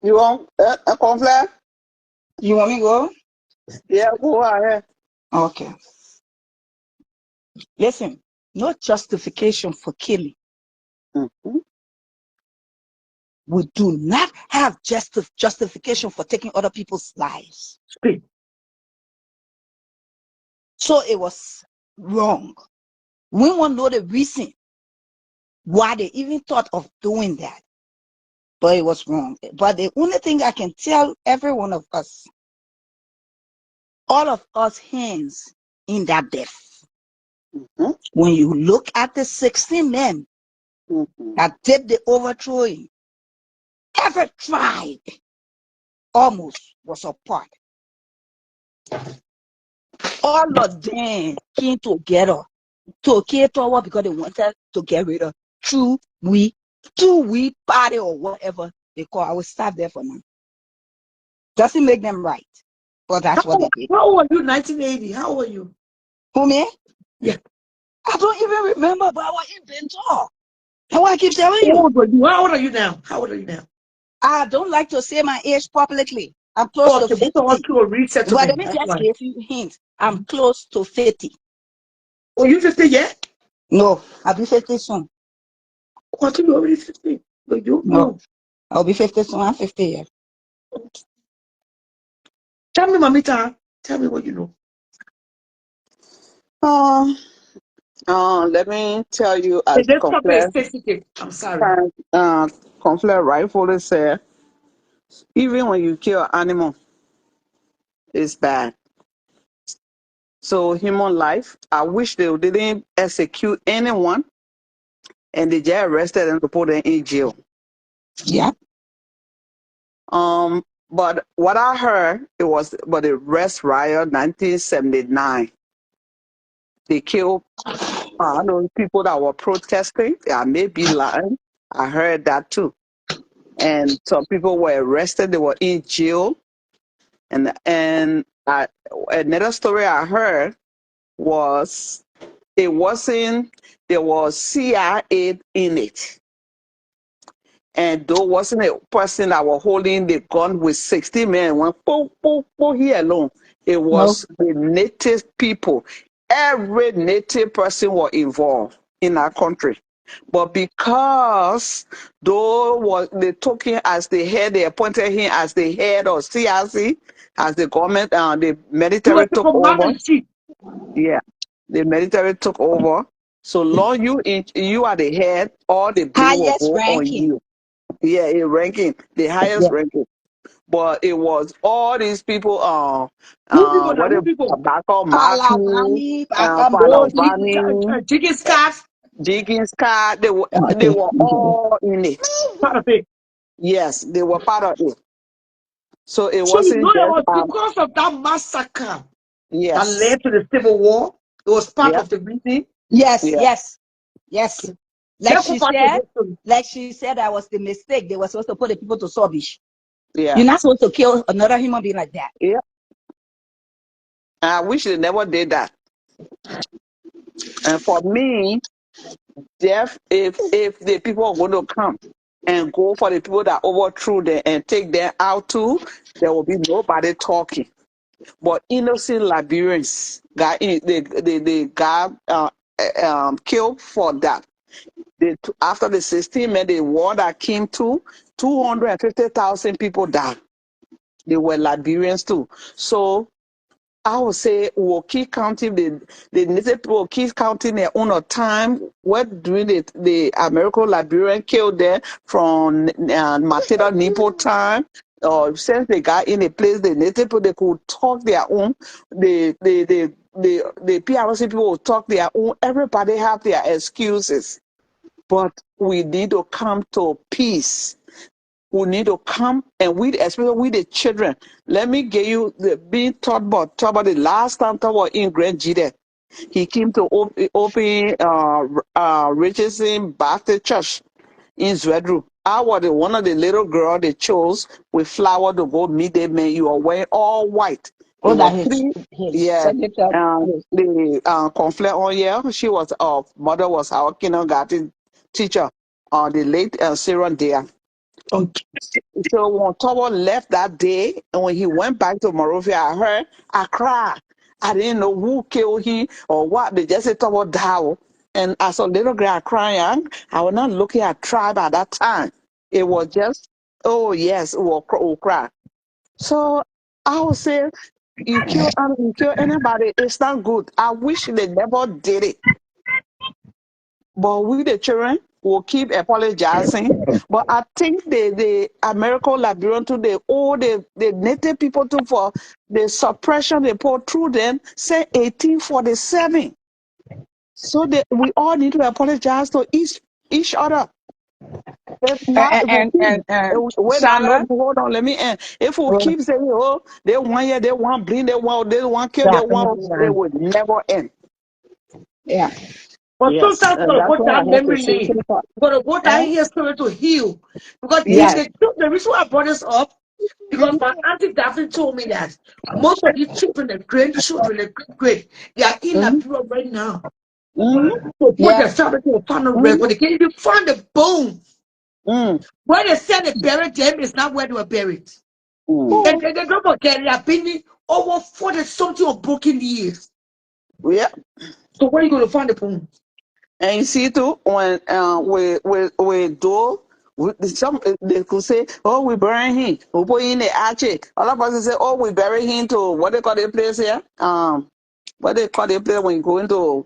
You want a conflict? You want me to go? Yeah, go ahead. Okay. Listen, no justification for killing. We do not have justification for taking other people's lives. Speak. So it was wrong. We want to know the reason why they even thought of doing that. But it was wrong. But the only thing I can tell every one of us, all of us hands in that death. When you look at the 16 men that did the overthrowing, every tribe almost was a part. All of them came together to kill power because they wanted to get rid of two we party or whatever they call. I will stop there for now. Doesn't make them right, but that's what they did. How old were you 1980? How old were you? Who, me? Yeah. I don't even remember, but I was inventor. That's why I keep telling How you. old were you? How old are you now? How old are you now? I don't like to say my age publicly. I'm close to Okay, 50. we want to a But let resettlement. me That's just why. give you a hint. I'm close to 50. Oh, you 50 yet? No, I'll be 50 soon. Oh, I think you're already 50. But you No, know. I'll be 50 soon. I'm 50 years. Tell me, Mamita. Tell me what you know. Let me tell you, The as next topic is sensitive. I'm sorry. Conflict rightfully said, even when you kill an animal, it's bad. So human life, I wish they didn't execute anyone and they just arrested them to put them in jail. Yeah. But what I heard, it was about the Rest Riot 1979. They killed people that were protesting. I may be lying. I heard that too. And some people were arrested. They were in jail. Another story I heard was there was CIA in it. And there wasn't a person that was holding the gun with 60 men. Went, boom, boom, boom, here alone. It No. was the native people. Every native person was involved in our country. But because they took him as the head, they appointed him as the head of CRC, as the government, the He was military the took over. commander-in-chief. Yeah, the military took over. So long you are the head, all the blame will Highest go on ranking. you. Yeah, a ranking, the highest Yeah. ranking. But it was all these people, Who people now? what they Who people? Bako Matu, Palavani, Oh, Palavani, Jiggins Scarf. Dickens Scott, they were all in it. Part of it. Yes, they were part of it. So it So you wasn't know that just was because of that massacre that yes, led to the civil war. It was part yeah, of the reason. Yes, yeah, yes, yes. Like Let's go she back to said, history. that was the mistake. They were supposed to put the people to Sobish. yeah, You're not supposed to kill another human being like that. yeah. I wish they never did that. And for me, if the people are going to come and go for the people that overthrew them and take them out too, there will be nobody talking. But innocent Liberians they got killed for that. After the 16 men, the war that came to 250,000 people died. They were Liberians too. So I would say we'll keep counting the native people will keep counting their own time. What during the American Liberian killed them from Matilda Nipo time, or since they got in a place, the native people they could talk their own. The PRC people will talk their own. Everybody have their excuses, but we need to come to peace. We need to come and we, especially with the children. Let me give you the being talk about the last time I was in Grand Jide. He came to open Richardson Baptist Church in Zwedru. I was one of the little girl they chose with flower to go meet them, man. You are wearing all white. It Oh, was that three, his yeah. signature. The conflict on here. She was mother was our kindergarten teacher. The late Sarah Dare. Okay. So when Tobo left that day, and when he went back to Monrovia, I cried. I didn't know who killed him or what. They just said Tobo died. And as a little girl crying, I was not looking at tribe at that time. It was just, oh yes, we'll cry. So I would say, you kill anybody, it's not good. I wish they never did it. But we, the children, will keep apologizing. But I think the American Liberian too, the native people too, for the suppression they put through them, say 1847. So we all need to apologize to each other. If not, if we keep, wait, Shonda. hold on, let me end. If we keep saying, oh, they want here, they want bring, they want kill, they want, it would never end. Yeah. But Yes, sometimes we're and gonna that's go what I down have to memory say lane. so far. We're gonna go down And, history to heal. Because yeah. the reason why I brought this up, because my auntie Daphne told me that most of these children, the grandchildren, the great, they are in Mm-hmm. Liberia right now. Mm-hmm. To put Yeah. their family to a final rest, Mm-hmm. but they can't even find the bones. Mm, Where they said they buried them is not where they were buried. mm. And they don't forget they have been over 40 something of broken years. Yeah, So where are you going to find the bones? and you see too when we do some they could say, oh, we bury him, we put in the arch. All of us say, oh, we bury him to what they call the place here. What they call the place when you go into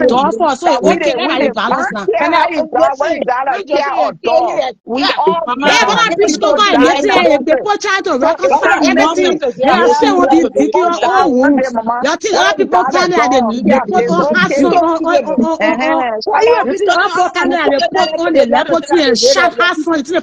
a dog for, so it's okay. That I balance now. care how you die, whether you die a cat or dog. We all Yeah, but die. I preach People about die in the if they office. put try to So it's reconcile not everything, nothing to they get are happy still with for. the digging People your die own Sunday, wounds. mama. You think Whether other you people die come a there, dog, they cat, put it's on okay. hustle on Shut you up. think I put on the leprosy and shot hustle, it's in the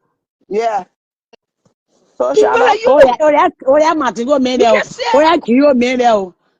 Yeah. So It shout were out. you. Oh yeah, Martin go me there. Because Oh yeah, Kio me there.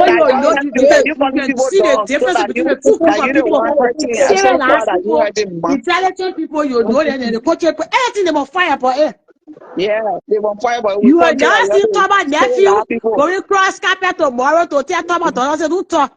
So that you God know help you you that can, you you calling can people see the dogs so difference that between the two groups of you the people. one hurting and so Civilized that you people, hurt them, man. intelligent people, you know them, and the coach, anything they must fire for it. Yeah, they will fire, but we You will come to not that see level. Thomas nephew Civilized people. going cross carpet tomorrow to tell Thomas to say, don't talk.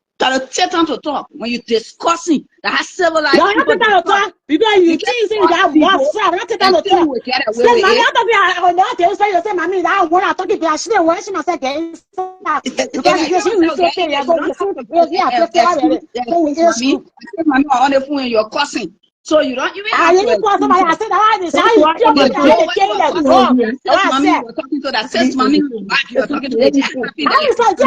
Gotta take time to talk when you're discussing. That has civilized No, I people don't take time to discuss. talk because you You can't think you force got people what's up. I don't take time and to think you talk. will get away Say, with mommy, it. I don't be I know to say you say, mommy, that one I talk about. She didn't want she must say because You she don't you tell say get pay. in there. I You go don't you have see to yeah, festival. So we is mommy. true. I say mommy on the phone, you're cussing. So you don't even I have to really call excuse somebody. I her. said, "I just That's I why feel in You the good. know I book, had to when you change a talking dog. to What I mommy, said. you were talking to that sis mommy, wife, you were talking to the happy I was like,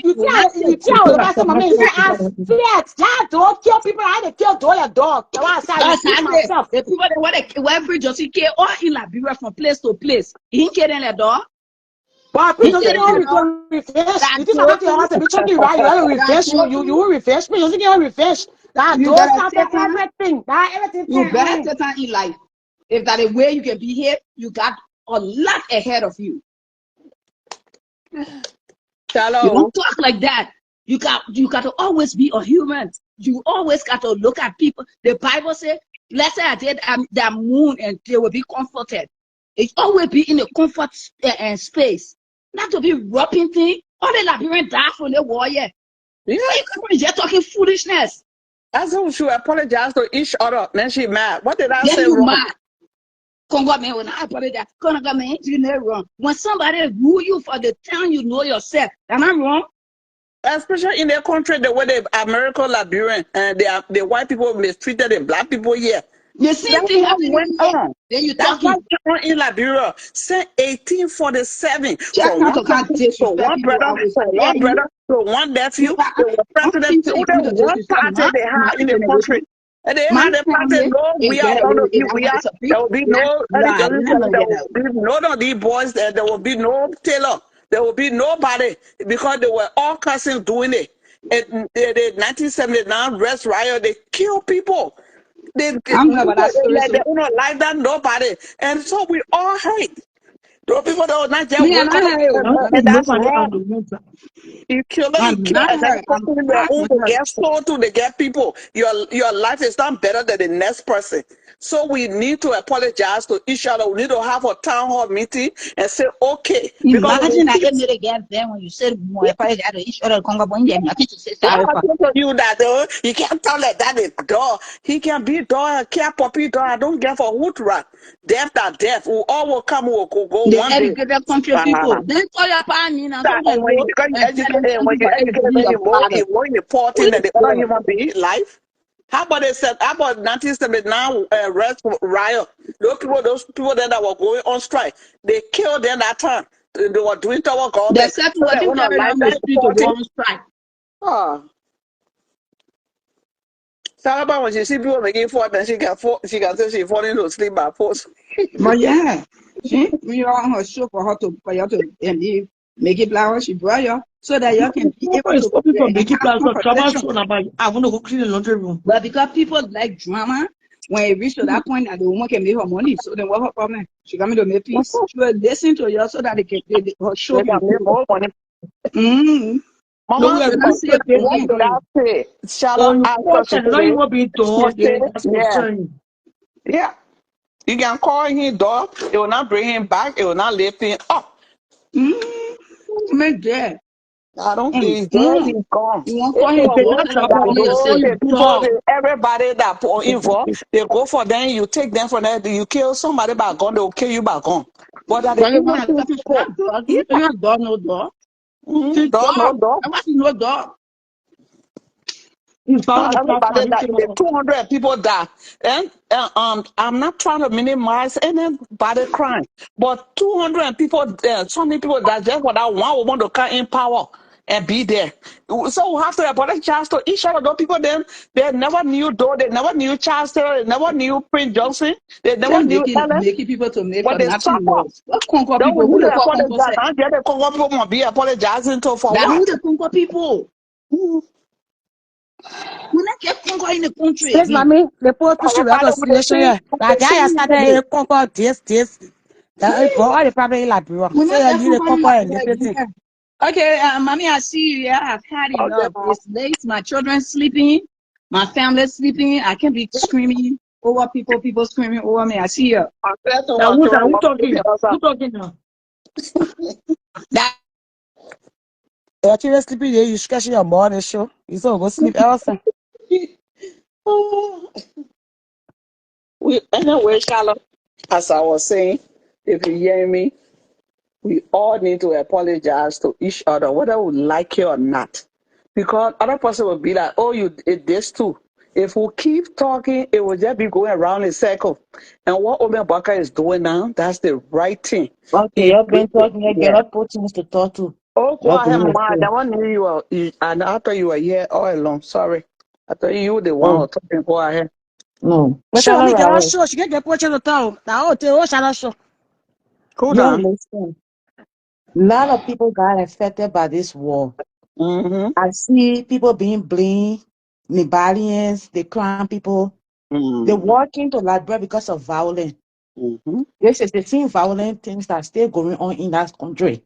you tell I said, my man, you say, I said, that dog kill people. I had to kill your dog. What I said, I refuse myself. the people that want to every just care or in Liberia from place to place. He ain't kidding the dog. But He people say, kidding oh, the we dog. can refresh. That You think I told have to ask to be checking right? You have to refresh. You will refresh me. You think you refresh. That you dog better started take time. everything. That everything You turned on better him. take time in life. If that a way you can behave, you got a lot ahead of you. You Shallow. don't talk like that. You got to always be a human. You always got to look at people. The Bible says, blessed are they that moon and they will be comforted. It always be in a comfort and space. Not to be rubbing things. All the Liberian die from the war, yeah. Yeah. Why you coming here talking foolishness? That's who should apologize to each other. Then she mad. What did I Then say you wrong? mad. Congo man, when I apologize, Congo man, you know wrong. When somebody rule you for the time you know yourself, am I wrong? Especially in their country, the way the American Liberian and the white people mistreated the black people here. The same That's thing what happening went here. on. Then you That's talking. what went on in Liberia. Since 1847, Just from not one to can't cousin to disrespect one people. brother, I will from tell one you. brother to one nephew, they were I'm president. thinking you Only to one disrespect party they my have in the country. generation. And they My had the party, family no, is we are better. going to be, If I we want are. to speak, There will be yeah, no, no, I'm not gonna there get will that. be none of these boys, there will be no Taylor. There will be nobody because they were all cousins doing it. In the 1979 Rest Riot, they killed people. They I'm not about that story, like so they don't like that nobody, and so we all hate. Those people that will not just me and wake I up, heard. and that's Nobody wrong. on the mountain. You kill them, you I'm kill not another hurt. I'm person in their not own. They hurt. get soul to, they get people. Your life is not better than the next person. So we need to apologize to each other. We need to have a town hall meeting and say, okay, because when Imagine I we get me again then when you said more. If I got each other Congo, but yeah, nothing to say yeah, sorry I for. tell you that he can't tell like that is dog. He can be dog, can't puppy dog. I don't care for who to rat. Death that death. We all will come, will go The one day. educated country people. Then call your partner now so And can when you go because you and tell them educated, thank when you you for educated, educating then your you father. more important than the other human being life. How about they said? How about 1979 Rest Riot? Those people that were going on strike, they killed them that time. They were doing to our They government. said So to they them want to carry life on the that street to go important. on strike. Oh. Salaba, when she see people making fun, then she can say she falling to sleep by force. But yeah, see, when you're on her show for you to and you make it flower, she brought you so that you can be able Nobody is to stopping from and making have plans for travel conversation. soon about I want to go clean the laundry room. But because people like drama, when it reach to that point that the woman can make her money, so then what her problem? She coming to make peace. She will listen to you so that her show They can can make grow. more money. Mm-hmm. No, we Mama, are So that's going it. to take what it. did I say? Shallow answer Unfortunately, not today. even being She told, said, that's yeah, concerning. yeah. You can call him dog. It will not bring him back. It will not lift him up. Mm-hmm. Make that. I don't And think there he's gone. you won't If call it him was They dog not and working you that, travel, call they him say the people, dog. everybody that involved, they go for them. You take them from there. You kill somebody by gun, they will kill you by gun. But that the because you want to innocent talk people, about dog. yeah, You not dog, no dog. See, don't know dog. dog. I want to know dog. He's found the Everybody platform, he that came the out. 200 people die, and I'm not trying to minimize anybody crime, but 200 people, so many people that just for that one woman to come in power and be there. So we have to apologize to each other. Those people, then they never knew Doe, they never knew Charles Taylor, they never knew Prince Johnson, they never Just knew Ellen, making people to make but for they nothing suffer. else. What Congo Then people? we Who need the to call Congo apologize. say? Now, the Congo people must be apologizing to for That who what? the Congo people? We not get Congo in the country Yes, again. mommy, the poor push you Everybody will reconciliation see, here. Like I started today. a conquer this. That all the problem in Liberia. We Say not I get need a Congo in conquer and Liberia everything. again. Okay, mommy, I see you. Yeah, I've had Okay, enough. mom. It's late. My children sleeping. My family sleeping. I can't be screaming over people screaming over me. I see you. I said to Now, my children, who "Mama, look talking? at us Who up." talking now? That Your children sleeping there, you scratching your morning show. You so go sleep everything. We anyway, Charlotte, as I was saying, if you hear me, we all need to apologize to each other, whether we like it or not. Because other person will be like, oh, you did this too. If we keep talking, it will just be going around in circle. And what Oben Baka is doing now, that's the right thing. Okay, He you've been talking. You yeah. get put things to talk to. Oh, go You're ahead, going Ma. to That one knew and I thought you were here all along. Sorry. I thought you were the one who Oh, was talking. Go ahead. no. But you Shut want up, me get a Raul. show? She get question to tell. Now, oh, shall I show? Cool You down. listen. A lot of people got affected by this war. Mm-hmm. I see people being blamed, Liberians, the crime people. They're Mm-hmm. walking to Liberia because of violence. Mm-hmm. This is the same violent things that are still going on in that country.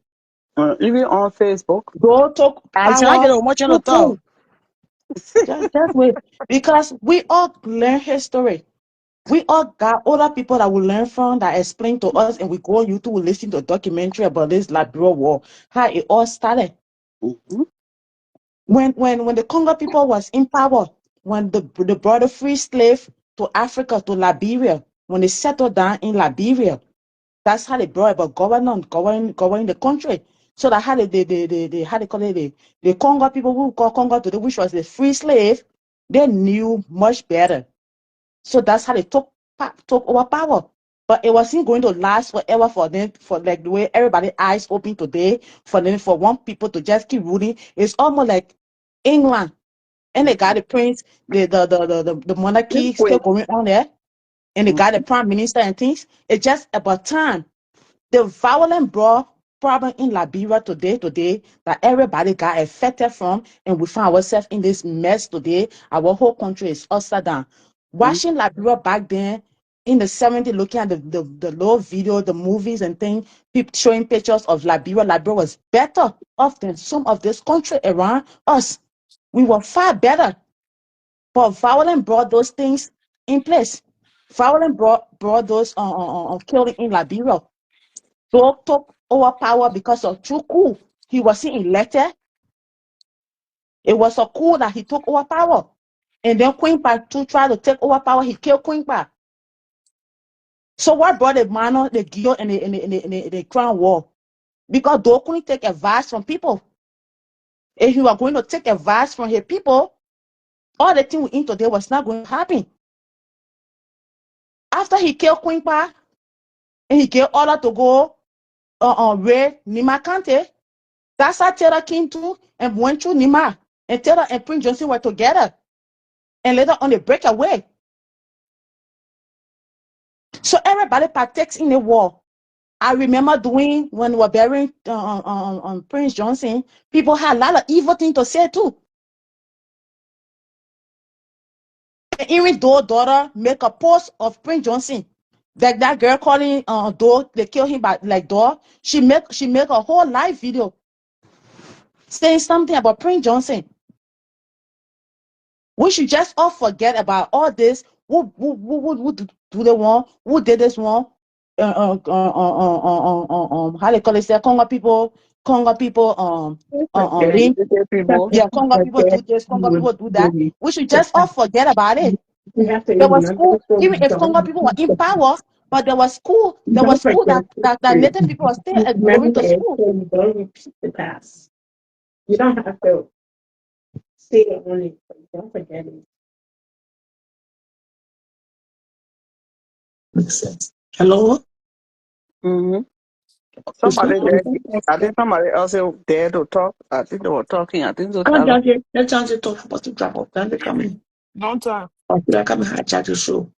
Even on Facebook. Go to I shall I get power a watching to too tell. cool. Just wait. Because we all learn history. We all got other people that we learn from that explain to us, and we go on YouTube, we listen to a documentary about this Liberia war, how it all started. Mm-hmm. When the Congo people was in power, when the brought the free slave to Africa, to Liberia, when they settled down in Liberia, that's how they brought about governing the country. So that how they how they call it the Congo people who call Congo today, which was the free slave, they knew much better. So that's how they took over power. But it wasn't going to last forever for them, for like the way everybody eyes open today, for them for one people to just keep ruling. It's almost like England. And they got the prince, the monarchy still going on there, and they got the prime minister and things. It's just about time. The violent problem in Liberia today that everybody got affected from, and we find ourselves in this mess today. Our whole country is upside down. Watching Liberia back then in the 70s, looking at the low video, the movies and things, people showing pictures of Liberia. Liberia was better off than some of this country around us. We were far better. But violence brought those things in place. Violence brought those killing in Liberia. Dog took over power because of true coup. He wasn't elected. It was a coup that he took over power. And then Queen Pa too tried to take over power. He killed Queen Pa. So what brought the minor, the guilt, and the crown war? Because Dog couldn't take advice from people. If he was going to take advice from his people, all the thing we in today was not going to happen. After he killed Queen Pa, and he gave order to go raid Nima Kante, that's how Taylor came to and went through Nima. And Taylor and Prince Johnson were together. And later on, they break away. So everybody partakes in the war. I remember doing when we were burying Prince Johnson, people had a lot of evil things to say too. And even though daughter make a post of Prince Johnson, like that girl calling Doe, they kill him by like Doe. She make a whole live video saying something about Prince Johnson. We should just all forget about all this. Who do they want? Who did this one? How they call it? Say Congo people, being, People. yeah, Congo people do this, Congo people do that. We should just all forget about it. There was school, even if Congo people were in power, but there was school that native people were still going to school. Hello? Mm-hmm. It's not Somebody there. I think somebody else there to talk. I think they were talking. I think so. I'm Tell Jackie. Let Jackie talk about the drop off. Then they come in. Don't talk. After I come in, I Jackie show.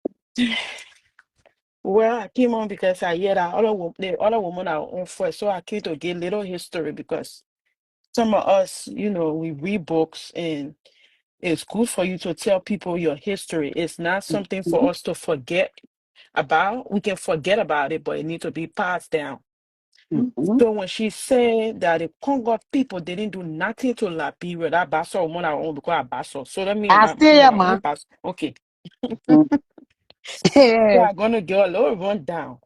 Well, I came on because I hear that the other woman are on first, so I came to get little history because some of us, we read books and it's good for you to tell people your history. It's not something for us to forget about. We can forget about it, but it needs to be passed down. Mm-hmm. So when she said that the Congo people didn't do nothing to Liberia, that Basso woman I own because I Basso. So that means I stay here, my own man. Basso. Okay. Mm-hmm. So I'm gonna get a little rundown.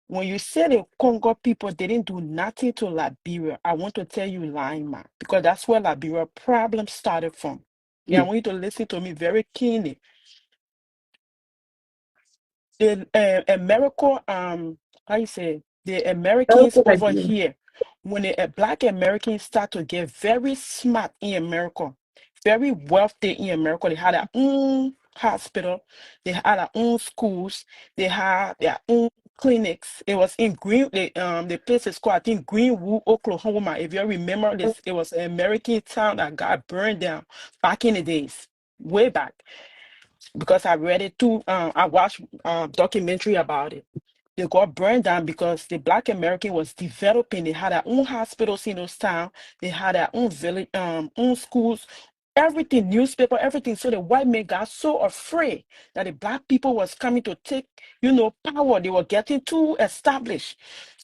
When you say the Congo people didn't do nothing to Liberia, I want to tell you lying, man, because that's where Liberia problem started from. Yeah, I want you to listen to me very keenly. The America, how you say, the Americans over here, when the Black Americans start to get very smart in America, very wealthy in America. They had their own hospital, they had their own schools, they had their own clinics. It was in the place is called, I think, Greenwood, Oklahoma. If you remember this, it was an American town that got burned down back in the days, way back. Because I read it too, I watched documentary about it. They got burned down because the Black American was developing. They had their own hospitals in those towns. They had their own village, own schools, everything, newspaper, everything. So the white men got so afraid that the Black people was coming to take, power. They were getting too established.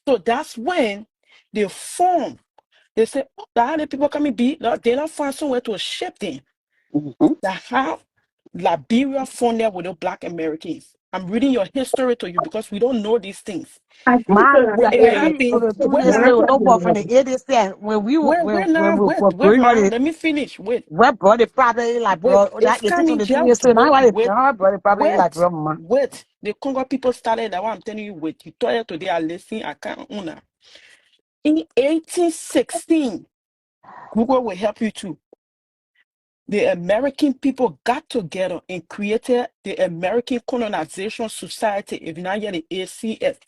So that's when they formed. They said, oh, how the people coming be? They don't find somewhere to ship them. That how Liberia funded with the Black Americans. I'm reading your history to you because we don't know these things. My When it happened, two wait yesterday, now, no more from the 80s there. When we were, wait when now, we were wait growing ma, up, let me finish. Wait, what brought the problem like, bro? it's That they teach on coming, the 2 Joe. years, so now I Wait, brought the problem like, bro, man. wait. The Congo people started that one. I'm telling you, wait. You told today, I listen, I can't own. In 1816, Google will help you too. The American people got together and created the American Colonization Society. If you're not yet the ACS.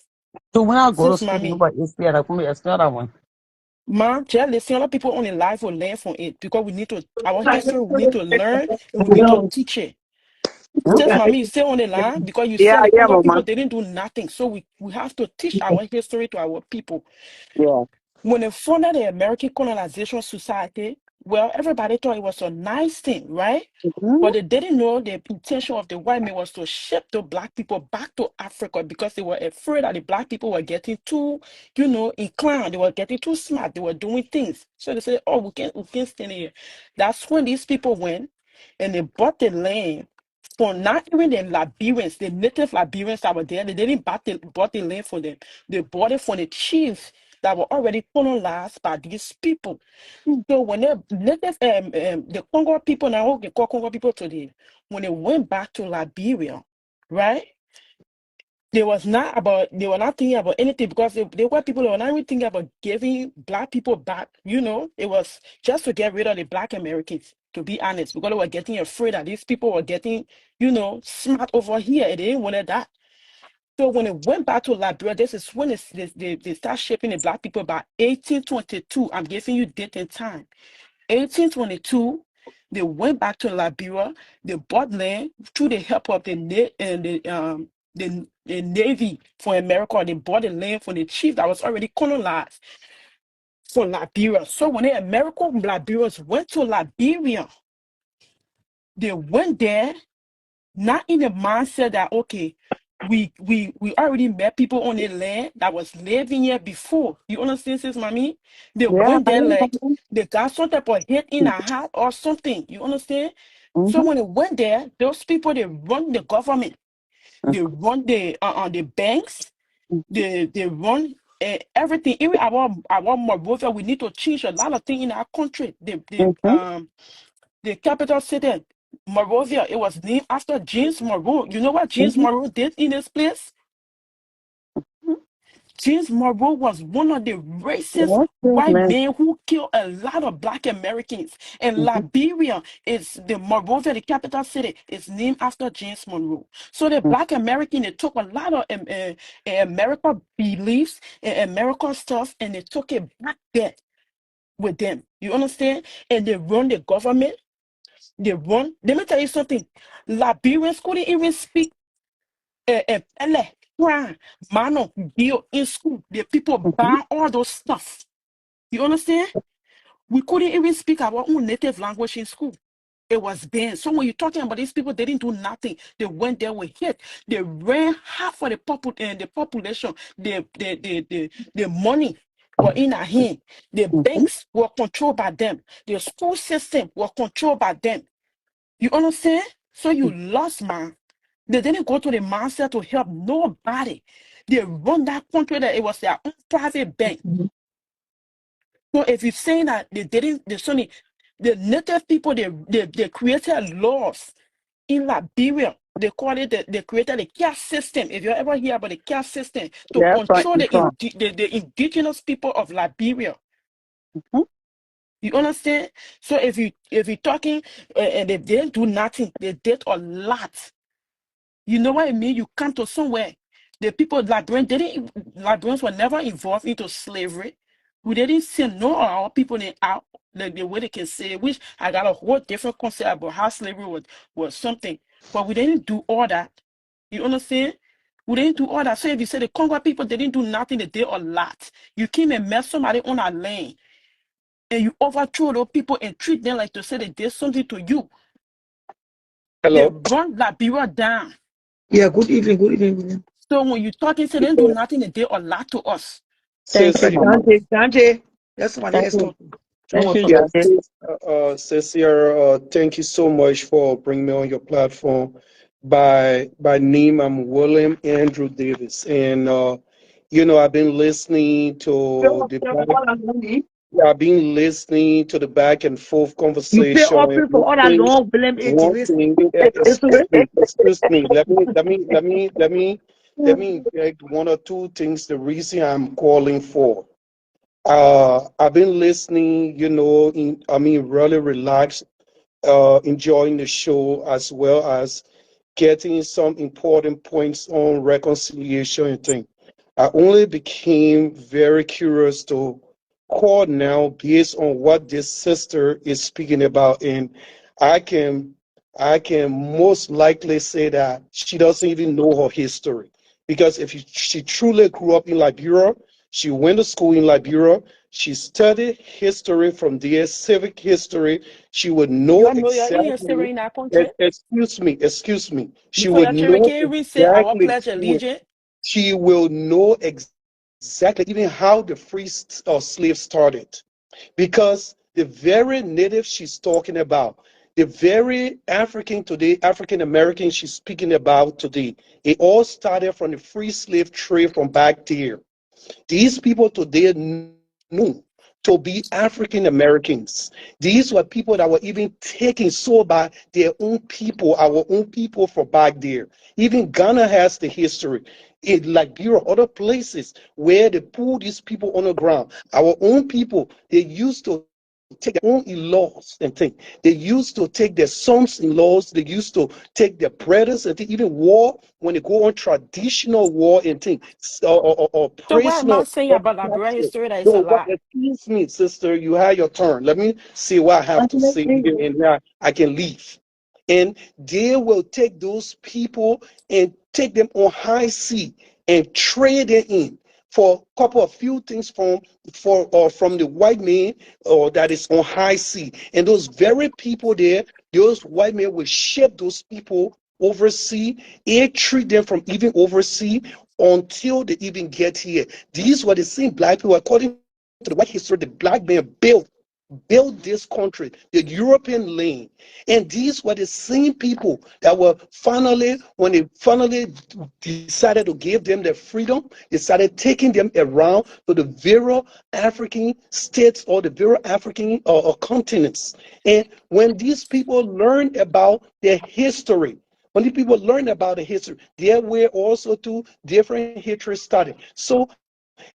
So when I go to Sis, school, mommy. nobody is there. Like, it's another one. Man, just listen, a lot of people on the live will learn from it because we need to, our history, we need to learn and we need to teach it. Sis, mommy, you stay on the line because you Yeah, said the yeah, Congo people mama. didn't do nothing. So we have to teach our history to our people. Yeah. When they founded the American Colonization Society, well, everybody thought it was a nice thing, right? Mm-hmm. But they didn't know the intention of the white men was to ship the Black people back to Africa because they were afraid that the Black people were getting too, inclined. They were getting too smart. They were doing things. So they said, oh, we can't stand here. That's when these people went and they bought the land for not even the Liberians, the native Liberians that were there. They didn't bought the land for them. They bought it for the chiefs that were already colonized by these people. So when the native, the Congo people now, they call Congo people today, when they went back to Liberia, right? They were not thinking about anything because they were people, they were not even thinking about giving Black people back, It was just to get rid of the Black Americans, to be honest, because they were getting afraid that these people were getting, smart over here, and they didn't want that. So when it went back to Liberia, this is when they start shaping the Black people by 1822. I'm giving you date and time. 1822, they went back to Liberia. They bought land through the help of the Navy for America. They bought the land from the chief that was already colonized for Liberia. So when the American Liberians went to Liberia, they went there not in the mindset that, okay, we already met people on the land that was living here before. You understand, sis, mommy? They Yeah. went there like they got some type of hit in a hat or something. You understand? So Mm-hmm. when they went there, those people, they run the government, they run the banks, they run everything. Even our Monrovia, we need to change a lot of things in our country. The capital city, Monrovia, it was named after James Monroe. You know what James Monroe did in this place? James Monroe was one of the racist white Man. men who killed a lot of Black Americans. And Liberia is the Monrovia, the capital city, is named after James Monroe. So the Black American, they took a lot of American beliefs and American stuff, and they took it back there with them. You understand? And they run the government. They run. Let me tell you something. Liberians couldn't even speak Pele, Kwan, Mano, Dio in school. The people ban all those stuff. You understand? We couldn't even speak our own native language in school. It was banned. So when you're talking about these people, they didn't do nothing. They went there with hit. They ran half of the population. The money were in our hand. The banks were controlled by them. The school system was controlled by them. You understand? So you lost, man. They didn't go to the mindset to help nobody. They run that country that it was their own private bank. So if you're saying that they didn't, the native people, they created laws in Liberia. They call it, they created a caste system. If you ever hear about the caste system, to Yeah, control from. the indigenous people of Liberia. You understand? So if you're talking and they didn't do nothing, they did a lot. You know what I mean? You come to somewhere. The people Liberians were never involved into slavery. We didn't send no of our people out like the way they can say, which I got a whole different concept about how slavery was something. But we didn't do all that. You understand? We didn't do all that. So if you say the Congo people they didn't do nothing, they did a lot. You came and met somebody on our land and you overthrow those people and treat them like to say they did something to you. They Hello. run Liberia down. Yeah, good evening, William. So when you talking, say they didn't do nothing, they did a lot to us. Thank you, Sis, Mama. Dante, that's somebody Thank else you. talking. Thank you, yeah, Dante. sis here, thank you so much for bringing me on your platform. By name, I'm William Andrew Davis, and I've been listening to the I've been listening to the back and forth You pay conversation. offering for all that long William A. One Davis. thing, excuse me. Let me interject one or two things. The reason I'm calling for. I've been listening. Really relaxed, enjoying the show as well as getting some important points on reconciliation and things. I only became very curious to call now based on what this sister is speaking about, and I can I can most likely say that she doesn't even know her history because if she truly grew up in Liberia, she went to school in Liberia, she studied history from there, civic history. She would You know know you're in history exactly. in that country. Excuse me. She Before would your children know can even say our exactly. pledge allegiance. She will know exactly even how the slave started because the very native she's talking about, the very African today, African American she's speaking about today, it all started from the free slave trade from back there. These people today knew to be African Americans. These were people that were even taken so by their own people, our own people from back there. Even Ghana has the history. In Liberia, other places where they pull these people on the ground. Our own people, they used to take their own in-laws and things. They used to take their sons-in-laws. They used to take their brothers and even war when they go on traditional war and things or So what am I personal. saying about Liberia history that is a No, what? lie? Excuse me, sister. You have your turn. Let me see what I have to say, and then I can leave. And they will take those people and take them on high sea and trade them in for a couple of few things from the white man or that is on high sea. And those very people there, those white men will ship those people overseas and treat them from even overseas until they even get here. These were the same black people, according to the white history, the black man built this country, the European land. And these were the same people that were finally, when they finally decided to give them their freedom, they started taking them around to the various African states or the various African continents. And when these people learned about their history, when the people learn about the history, there were also two different history studies. So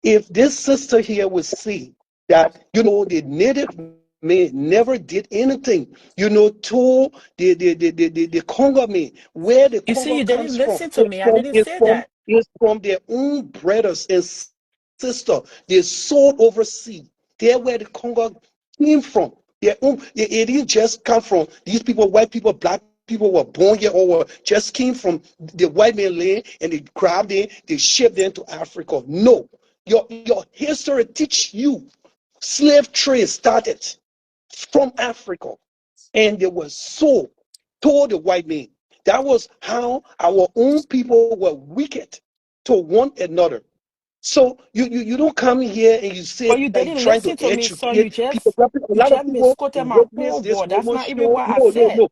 if this sister here would see that, the native man never did anything, to the Congo man, where the You see, Congo you comes didn't from, listen to me. I didn't say that. is from their own brothers and sisters. They sold overseas. There where the Congo came from. Their own, it didn't just come from these people, white people, black people were born here or were just came from the white man land and they grabbed it, they shipped them to Africa. No. Your history teach you slave trade started from Africa and they were sold to the white man. That was how our own people were wicked to one another. So you don't come here and you say But you that you're didn't trying to listen to me, so educate people. A you lot of just people misquoted my witness whole this word. That's woman not even show. what I No, no, said. no.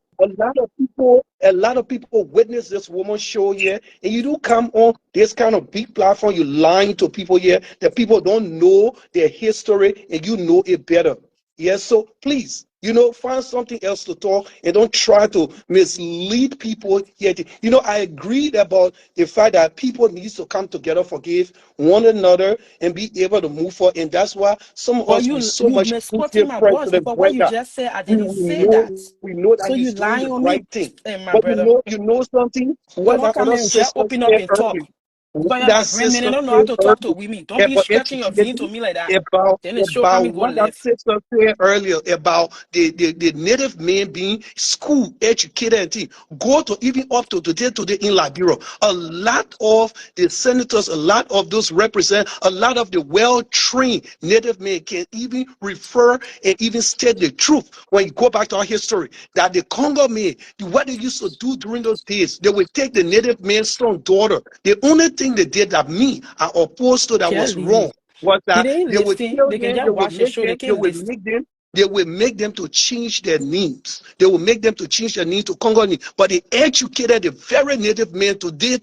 A lot of people witness this woman show here, and you do come on this kind of big platform. You lying to people here that people don't know their history, and you know it better. Yes, so please, You know, find something else to talk and don't try to mislead people here. You know, I agreed about the fact that people need to come together, forgive one another, and be able to move forward. And that's why some of But us, we you so you much misquoting my words President because what you Brenda. just said, I We, didn't say that. we know that So you he's doing the lying on right me, thing. my But brother. you know something? You What don't that come other here and just sister open up said and earlier, talk. what Because you're that like grand man, sister they don't know how said to talk to earlier women. Don't be about stretching your vein to educating me like that. about Then it sure come and go what that left. sister said earlier about the native men being school educated and thing. Go to even up to today in Liberia. A lot of the senators, a lot of those represent, a lot of the well-trained native men can even refer and even state the truth when you go back to our history that the Congo men, what they used to do during those days, they would take the native man's son daughter. The only thing they did that me I opposed to that was wrong Kelly, was they that didn't they would listen. tell They can them, just watch the show. They they can't would listen. make them they will make them to change their names. They will make them to change their name to Congo name. But they educated the very native men today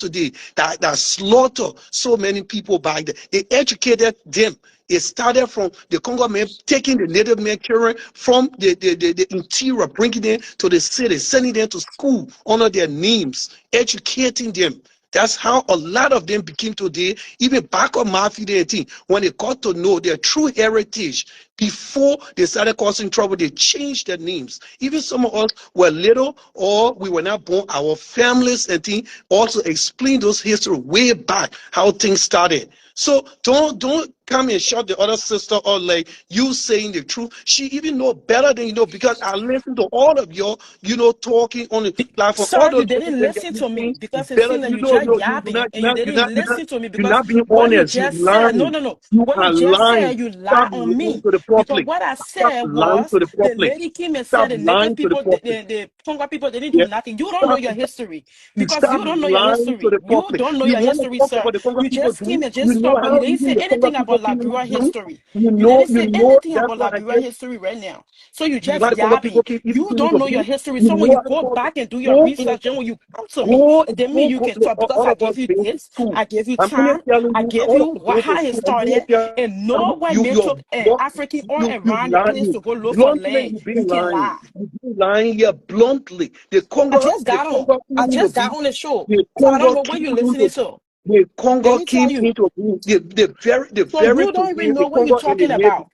that slaughter so many people back there. They educated them. It started from the Congo men taking the native men children from the interior, bringing them to the city, sending them to school under their names, educating them. That's how a lot of them became today, even back on Matthew 18, when they got to know their true heritage. Before they started causing trouble, they changed their names. Even some of us were little or we were not born, our families and things also explain those history way back, how things started. So don't come and shout the other sister or like you saying the truth. She even know better than you know because I listen to all of your, talking on the platform. All Sir, you those didn't things that listen you to me saying because it better. seems like You you know, just no, yapping and you didn't listen to me you're because not being what you honest. You're just said, no, lying. no, no. You What you are just lying. said, you lie Stop on lying me. to the Because public. what I Stop said lying was to the the public. lady came and Stop said the native lying to the people, public. the Congo people, they didn't do Yeah. nothing. You don't know Stop, your history you because stop you don't know your lying to history. the You public. don't know You your want to history, talk sir. about the Congo You people just do? came and You just know talk, but you how didn't even say the Congo anything people about came in Liberia do? history. You didn't say anything That's about why I Liberia guess history right now. So you you just know the Congo people yapping. keep even You came don't into know your being. history. You So when know you how to go talk. back and do your Go, research, then when you come to me, go, then me you go. can talk because All I of us gave you been to this, school. I gave you I'm only time, telling I you, gave all of you us been to how it school. I'm only started, and know why men you're took an African all you around the place lying. to go look for Bluntly, land. you been You can lying. lie. You been lying here bluntly. I just The got on. Congo I came into just got being. on the show. The So I don't Congo know what came you're listening into to. the Let Congo me tell came you. into being. The So very you don't today, even the know what you're Congo and the talking native. about.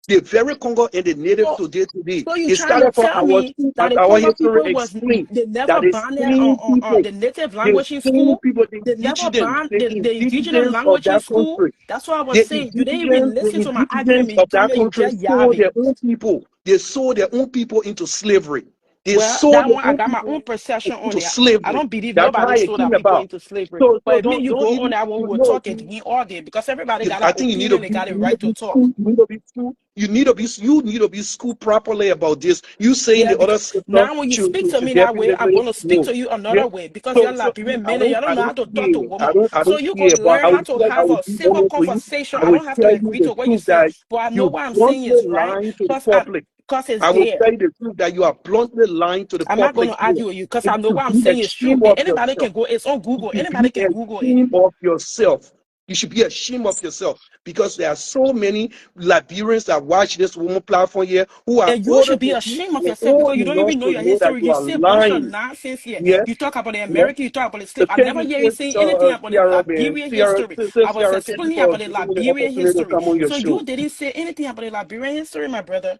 The very Congo and the native So today. So you It trying to started from tell me that as the our Congo history people was explained they that never the banned their same people, the native the language in same school? people, the They never indigenous, banned the indigenous of language in that school. country. That's what I was The saying. You didn't even the listen to my argument. indigents You of come that here, you country just sold yabbing. their own people. They sold their own people into slavery. They Well, sold that their one I own got my people own perception on into it. I slavery. don't believe That's how nobody it sold our came people about. into slavery. So But if me, you don't go on even that one, we will know. talk again all day because everybody got I an think opinion. They got the you need to right to be talk. school. You need to be school. You need to be school properly about this. You saying Yeah, the other because sister now when you speak to should me that way, I'm definitely going to speak know. to you Yeah. another way because you're Liberian I men and you don't know how don't to talk to care. women. I So don't you go care. But learn how to I have will a be civil honest with you. conversation. I I will don't have to tell you agree the to what you truth say, that but I know you what I'm saying bluntly is right lying to the because public. it's I will there. tell you the truth that you are bluntly lying to the I'm not going public to here. argue with you because And I you know should what I'm be saying is true. ashamed And of anybody yourself. can go, it's on You Google. should Anybody be can Google it. ashamed of yourself. You should be ashamed of yourself because there are so many Liberians that watch this woman platform here who are And you older should be than you ashamed of and yourself old because you don't enough even know to your know that history. you You are say a bunch of lying. nonsense here. Yeah, You talk about the yeah. American, you talk about the So slave. I thank never you, hear you sis, saying anything about the Ciara, man. Liberian history. I was Ciara, thank you explaining for about the giving me the Liberian opportunity to history. come on your So show. you didn't say anything about the Liberian history, my brother.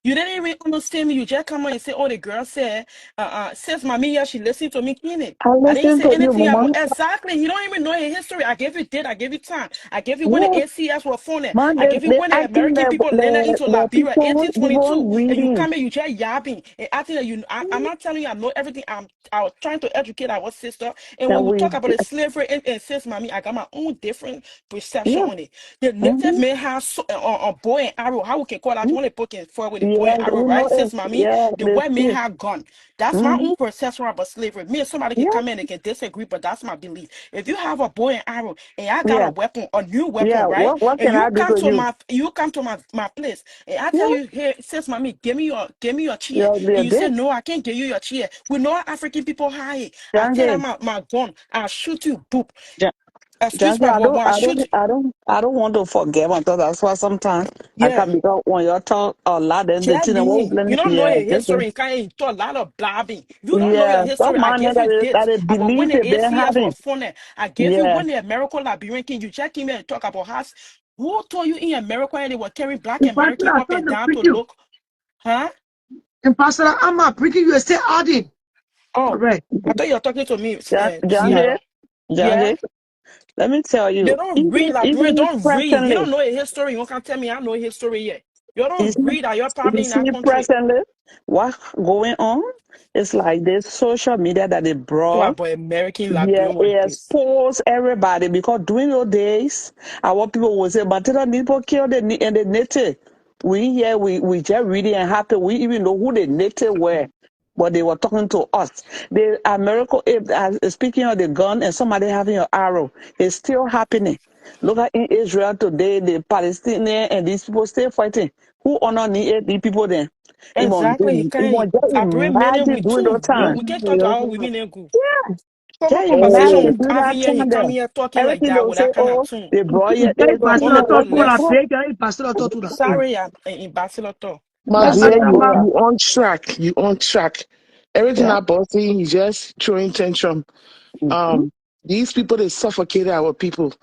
You didn't even understand me. You just come on and say, oh, the girl said, since mommy, yeah, she listened to me cleaning. I I didn't listen say to you, anything about Mama. exactly. You don't even know your history. I gave you date. I gave you time. I gave you when the Yes, ACS were funded. man, I gave you they when the acting American people landed into the Liberia, people even 1822. And you reading. come here, you just yapping and acting like you. I'm not telling you I know everything. I was trying to educate our sister. And That when we we, talk about the slavery and sis, mommy, I got my own different perception yeah, on it. The native mm-hmm, men have a bow and arrow. How we can call that? mm, One they poking forward with the bow and yes, arrow, we know right? it. Sis, mommy, Yeah, the they white men see. have gun. That's my Mm-hmm, own perception about slavery. Me and somebody can yeah, come in and can disagree, but that's my belief. If you have a bow and arrow and I got a yeah, weapon, a new yeah. weapon, right? What And can I do to you? you come to my place and I tell Yeah, you, hey, sis, mommy, give me your chair. you're And you say, this. no, I can't give you your chair. We know African people high. I Young tell them girl. my gun, I'll shoot you, boop. Yeah. Excuse Jackie, my word, when I shoot. I don't want to forget my thoughts. That's why sometimes I Yeah. can, because when you talk a lot, then the thing, what Jelly, you don't know yeah, your just history. You can't do a lot of blabbing. You don't know your yeah, history. some I man gave you that dates they about when believe the it, they're ACF having. was funded. I gave you Yeah, when the American Liberian King. You just came here and talk about how. Who told you in America and they were carrying black In Pastor, American I up told and them down to preach you. look? Huh? In Pastor, I'm not preaching you. Say adding. Oh, Correct. I thought you were talking to me, John Jay, Seattle. John Yeah? Jay, let me tell They you, don't read Liberian. even Don't read. You presently, don't know your history. You can't tell me I know history yet. You you don't see, read that you're probably you in see that country. presently, what going on? It's like this social media that they Talk brought. about American Yeah, Liberian was it this. exposed everybody because during those days, our people would say, but they don't need to kill and the native. We here, we just reading and happy. We even know who the native were, but they were talking to us. The America, speaking of the gun and somebody having an arrow, it's still happening. Look at in Israel today, the Palestinians and these people still fighting. Who honor the people then? Even, Exactly. You can't. even just Liberian men and imagine we during those too. times. We can't talk to our women and go. Proper Just conversation. imagine Oh. We during have that here, he time come there. here talking like Everything that they'll with say, that kind of oh, tune. they brought you Hey, Israel Pastor, from Gonna I the go thought from la left. from- break. Hey, Pastor, I thought that. Sorry, in Basiloto. My that's Pastor, dear, it. I'm you on track. You on track. Everything Yeah. I boss saying, you just throwing tantrum. Mhm. Um, these people they suffocated our people.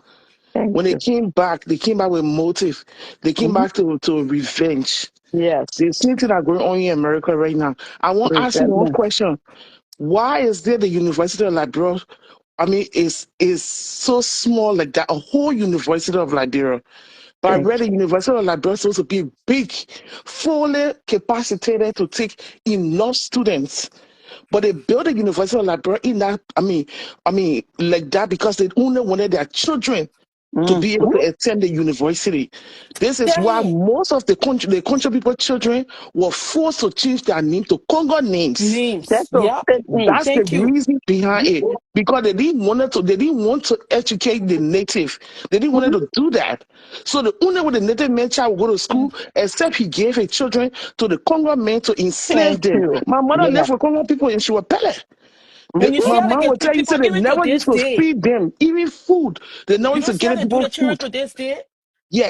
Thank When you. they came back with motive. They came Mhm. back to revenge. Yes. The same thing that going on in America right now. I want to ask you one Resentment. question. Why is there the University of Liberia? I mean, is so small like that. A whole University of Liberia. But I Thank read the University of Liberia is supposed to be big, fully capacitated to take enough students. But they built a University of Liberia in that. I mean, like that because they only wanted their children you. to be able Mhm. to attend the university. This is why Damn. most of the country people children were forced to change their name to Congo names. Just Names. to Yep. fit in. That's the Thank you. reason behind it. Because they didn't want to educate the native. They didn't want Mhm. to do that. So the only way the native man child would go to school, except he gave his children to the Congo men to enslave Thank them. you. My mother Yeah. lived with Congo people and she was Pele. And you Mhm. see My how they mom can would do tell you, people say they even to never used this to day. feed them, even food. They never You used to don't see how get they do people the children food. to this day.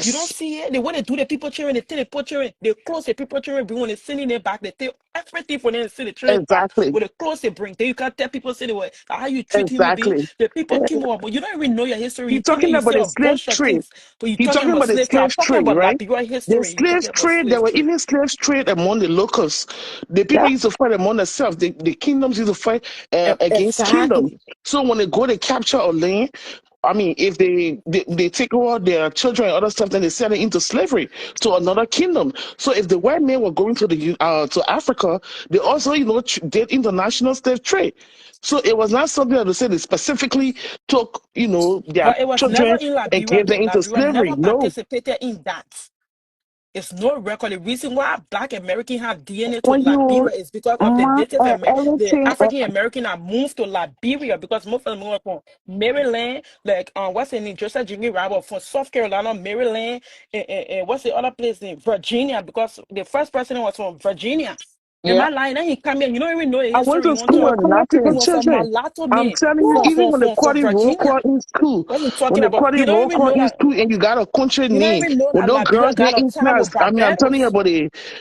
You don't Yes, see it. The way they do the people children, they take the people children, they close the people children, bring when they sending it back, they take everything for them to send the children back. exactly, With the clothes they bring. Then you can't tell people say the way how you treat human being. exactly. The people came over, but you don't even know your history. He You came here, talking you about say the a slave bunch of trade. things, but you He talking talking about about the slave trade. I'm slave talking trade, about right? Liberian The history. You slave talking about trade, there slave were trade. even slave trade among the locals. The people Yeah. used to fight among themselves. The kingdoms used to fight against kingdoms. Exactly. So when they go to capture a land, I mean, if they take over their children and other stuff, then they sell it into slavery to another kingdom. So if the white men were going to Africa, they also did international slave trade. So it was not something that they said they specifically took their But it was never children in and Liberia gave though. them into Liberia slavery. never No, participated in that. It's no record. The reason why Black Americans have DNA to When you Liberia is because of the mark the everything, African American that moved to Liberia because most of them were from Maryland, like what's the name, Joseph Jimmy Robert from South Carolina, Maryland, and what's the other place name, Virginia, because the first president was from Virginia. Am yeah. I lying? Then he come here. You don't even know the I went history. to You want school to? with Congo He people Nothing. was a children. mulatto I'm man telling you, even when they from call it roll Virginia. call in school, What are you when talking they about? call You it don't roll even call know in that. school and you got a country You don't name, even know when that those Liberia girls got get a in tie class, with I mean, I'm telling you Barbados. about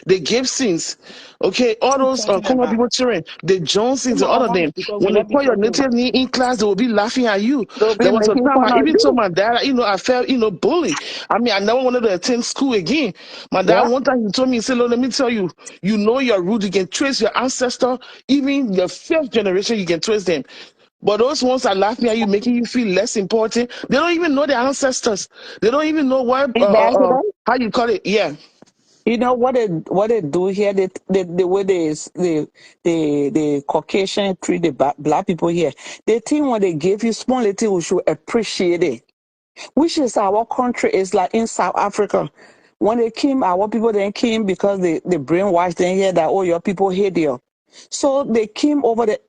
the Gibsons, okay, all What are you those talking Congo about? people children, the Johnsons Come and all on, of Mama, them, because we when they love you call your talking. native name in class, they will be laughing at you. They'll be There was a making time, fun of even told you. my dad, I felt, bullied. I mean, I never wanted to attend school again. My dad, Yeah. one time, he told me, he said, "Look, let me tell you, you know your root, you can trace your ancestor, even your fifth generation, you can trace them. But those ones that laughing at you, making you feel less important, they don't even know their ancestors. They don't even know what, Ambassador, how you call it. Yeah, you know what they do here, the way the Caucasian treat the black people here. They think when they give you small little, we should appreciate it. Which is our country is like in South Africa. When they came, our people then came because they brainwashed them here that, oh, your people hate you. So they came over the,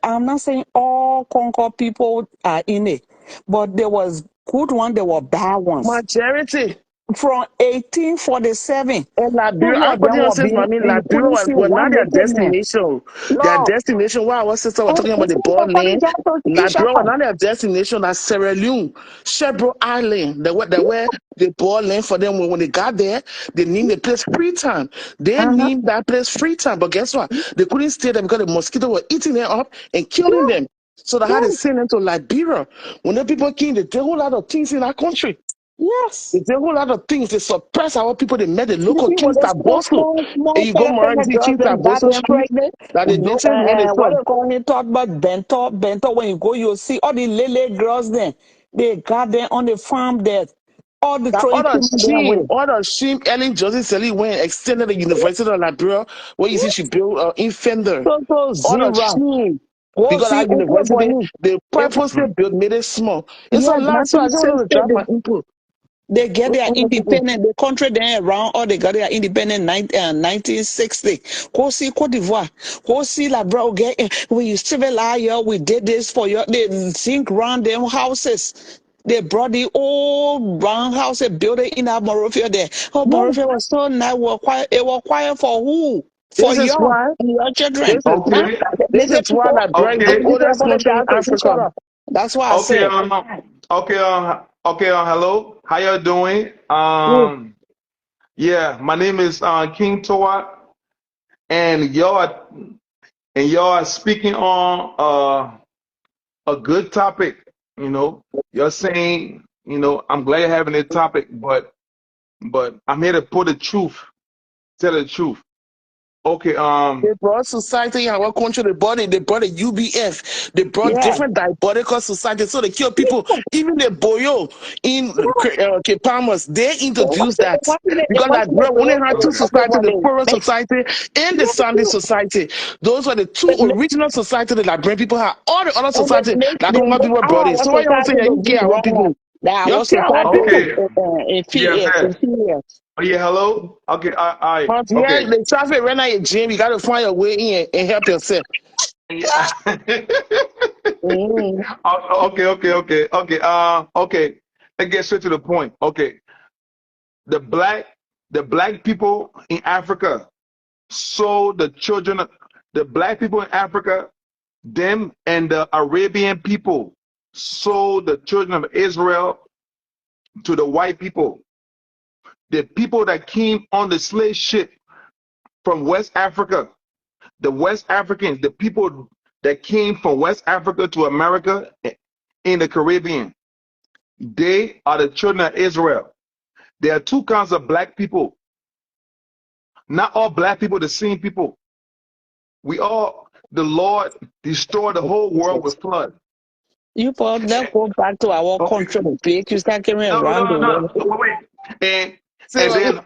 I'm not saying all Concord people are in it, but there was good one, there were bad ones. majority. from 1847. And Two Liberia, I'm of them putting on were says, being I mean, in Liberia prison, was not one their naked man. destination. Their No, destination, while our sister was talking about the ball according lane, to Liberia was Keisha, not their destination. That's Sierra Leone, Shebro Island. They were the ball lane for them. When they got there, they named the place Freetown. They named that place Freetown. But guess what? They couldn't stay there because the mosquito were eating them up and killing them. So they had to send them to Liberia. When the people came, they did a whole lot of things in that country. They yes. did a whole lot of things. They suppressed our people. They met the You local see what kings this that Bosu. And small you go fella, more, you see girls Chief them got Taboso them Street, pregnant. that the native men is What from. they call him talk about bento. When you go, you'll see all the little girls there. They got them on the farm there. All the That throwing children their way. all the shame, Ellen Johnson Sally went and extended the University of Liberia, where you see she built in Fender. So All the zero. shame. Go Because see that Uncle university, Bonnie. they purposely built, made it small. It's a Yes, lot, so I just want to 1960, drop my input. they get their independent, the country then around, or they got their independent 1960. Go see Cote d'Ivoire, go see La Bro, when you civilize here, we did this for you. They think around them houses. They brought the old round house and built it in that Monrovia there. Oh, Monrovia was so nice, it was quiet for who? For This is you why, and your children. this is, Huh? Okay. The this naked is why people, Liberia is they the Okay. need to oldest country in apologize to each Africa. other. That's why I Okay. said. Okay. Okay. Hello. How y'all doing? Yeah. My name is King Toa, and y'all are speaking on a good topic. You know, you're saying, I'm glad you're having this topic, but I'm here to put the truth, tell the truth. Okay. They brought society in our country. They brought a UBF. They brought Yeah. different diabolical society. So they kill people. Even the Boyo in Cape Palmas, they introduced that. Because like, bro, we only had two societies, the Poro Society and the Sandy Society. Those were the two original societies that Liberian people had. All the other And societies, that they don't want make people brought our it. So why y'all society saying that to you be care our wrong. people? That You our care our society people. Okay. inferior. Yes. Oh, yeah. Hello. Okay. All right. But yeah, Okay. the traffic right now in gym, you gotta find your way in and help yourself. Yeah. Mm. Okay. Let's get straight to the point. Okay. The black people in Africa sold the children the black people in Africa, them and the Arabian people sold the children of Israel to the white people. The people that came on the slave ship from West Africa, the West Africans, the people that came from West Africa to America in the Caribbean, they are the children of Israel. There are two kinds of black people. Not all black people the same people. The Lord destroyed the whole world with flood. You put let's go back to our Okay. country. You start carrying around the No. world. Wait. And and So then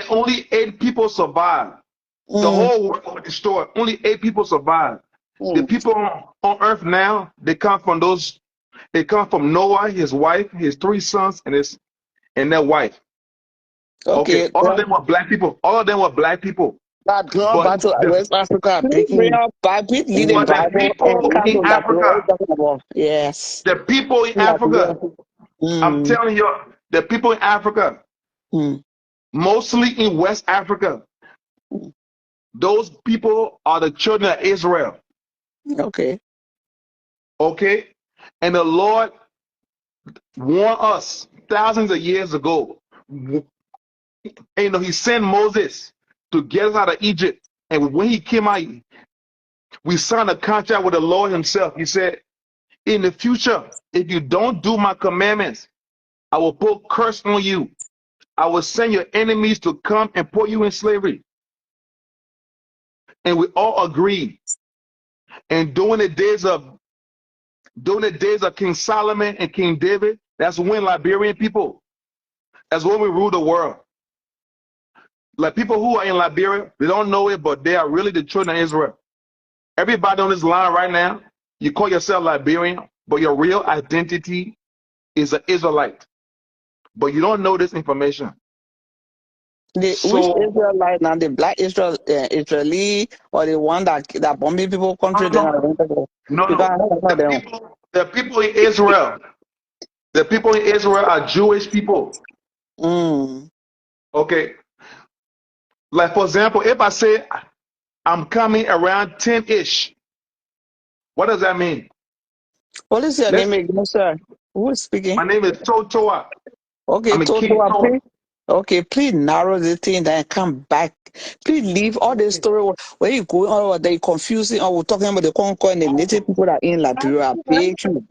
only 8 people survived. The Mm, whole world was destroyed. Only 8 people survived. The mm. people on earth now, they come from Noah, his wife, his 3 sons, and their wife. Okay. Okay, All of them were black people. All of them were black people. that going But back to the West Africa, please bring breaking. up Bible, lead the but the Bible and people come in to that we're always Africa, talking about. Yes. the people in Liberia. Africa, I'm Mm, telling you, the people in Africa, mm, mostly in West Africa, mm. those people are the children of Israel. Okay. Okay? And the Lord warned us thousands of years ago. And he sent Moses to get us out of Egypt. And when he came out, we signed a contract with the Lord himself. He said, in the future, if you don't do my commandments, I will put curse on you. I will send your enemies to come and put you in slavery. And we all agreed. And during the days of King Solomon and King David, that's when Liberian people, that's when we rule the world. Like people who are in Liberia, they don't know it, but they are really the children of Israel. Everybody on this line right now, you call yourself Liberian, but your real identity is an Israelite. But you don't know this information. Which So Israelite now, the black Israeli or the one that bombing people country then I don't know. Because I no. don't know them. The people in Israel, The people in Israel are Jewish people. Mm. Okay. Like for example, if I say I'm coming around 10-ish, what does that mean? What is your Let's name again, sir? Who is speaking? my name is Totoa. Okay, I'm a King Toto, Toa. please. Okay, please narrow the thing then come back. Please leave all this story where you go on they confusing or we're talking about the Concord and the native people that are in Liberia. I beg you.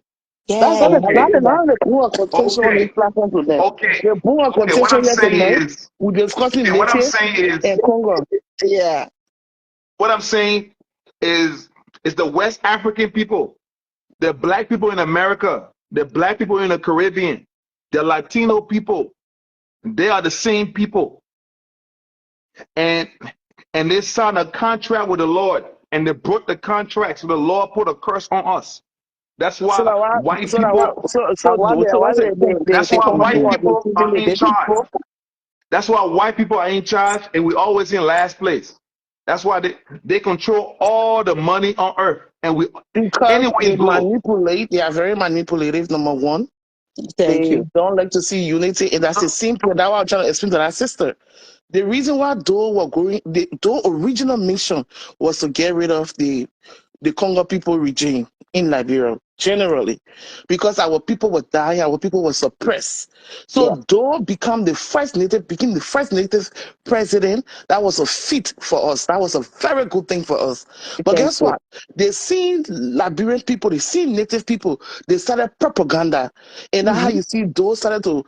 That's Yeah, not you the have to Okay. that's do that. not the book of contention on this Okay. platform today. Okay. The book of Okay. What I'm contention here saying tonight, is we're discussing okay, what I'm native saying is and Congo. Yeah. what I'm saying is the West African people, the black people in America, the black people in the Caribbean, the Latino people, they are the same people. And they signed a contract with the Lord and they broke the contract. So the Lord put a curse on us. That's So why that what white so that what people, so I so want that's it. they that's take why on white board, they people teaching are the in native charge. people That's why white people are in charge and we always in last place. That's why they control all the money on earth. And we because anywhere they you go. manipulate, they are very manipulative, number one. Thank They you. don't like to see unity, and that's a simple. That's what I'm trying to explain to that sister. The reason why Dole were going, the Dole original mission was to get rid of the Congo people regime in Liberia generally, because our people were dying, our people were suppressed. So Yeah. Dole became the first native president. That was a feat for us. That was a very good thing for us. But Thank guess you. what? They seen Liberian people, they seen native people, they started propaganda. And that's how Mm-hmm. you see those started to,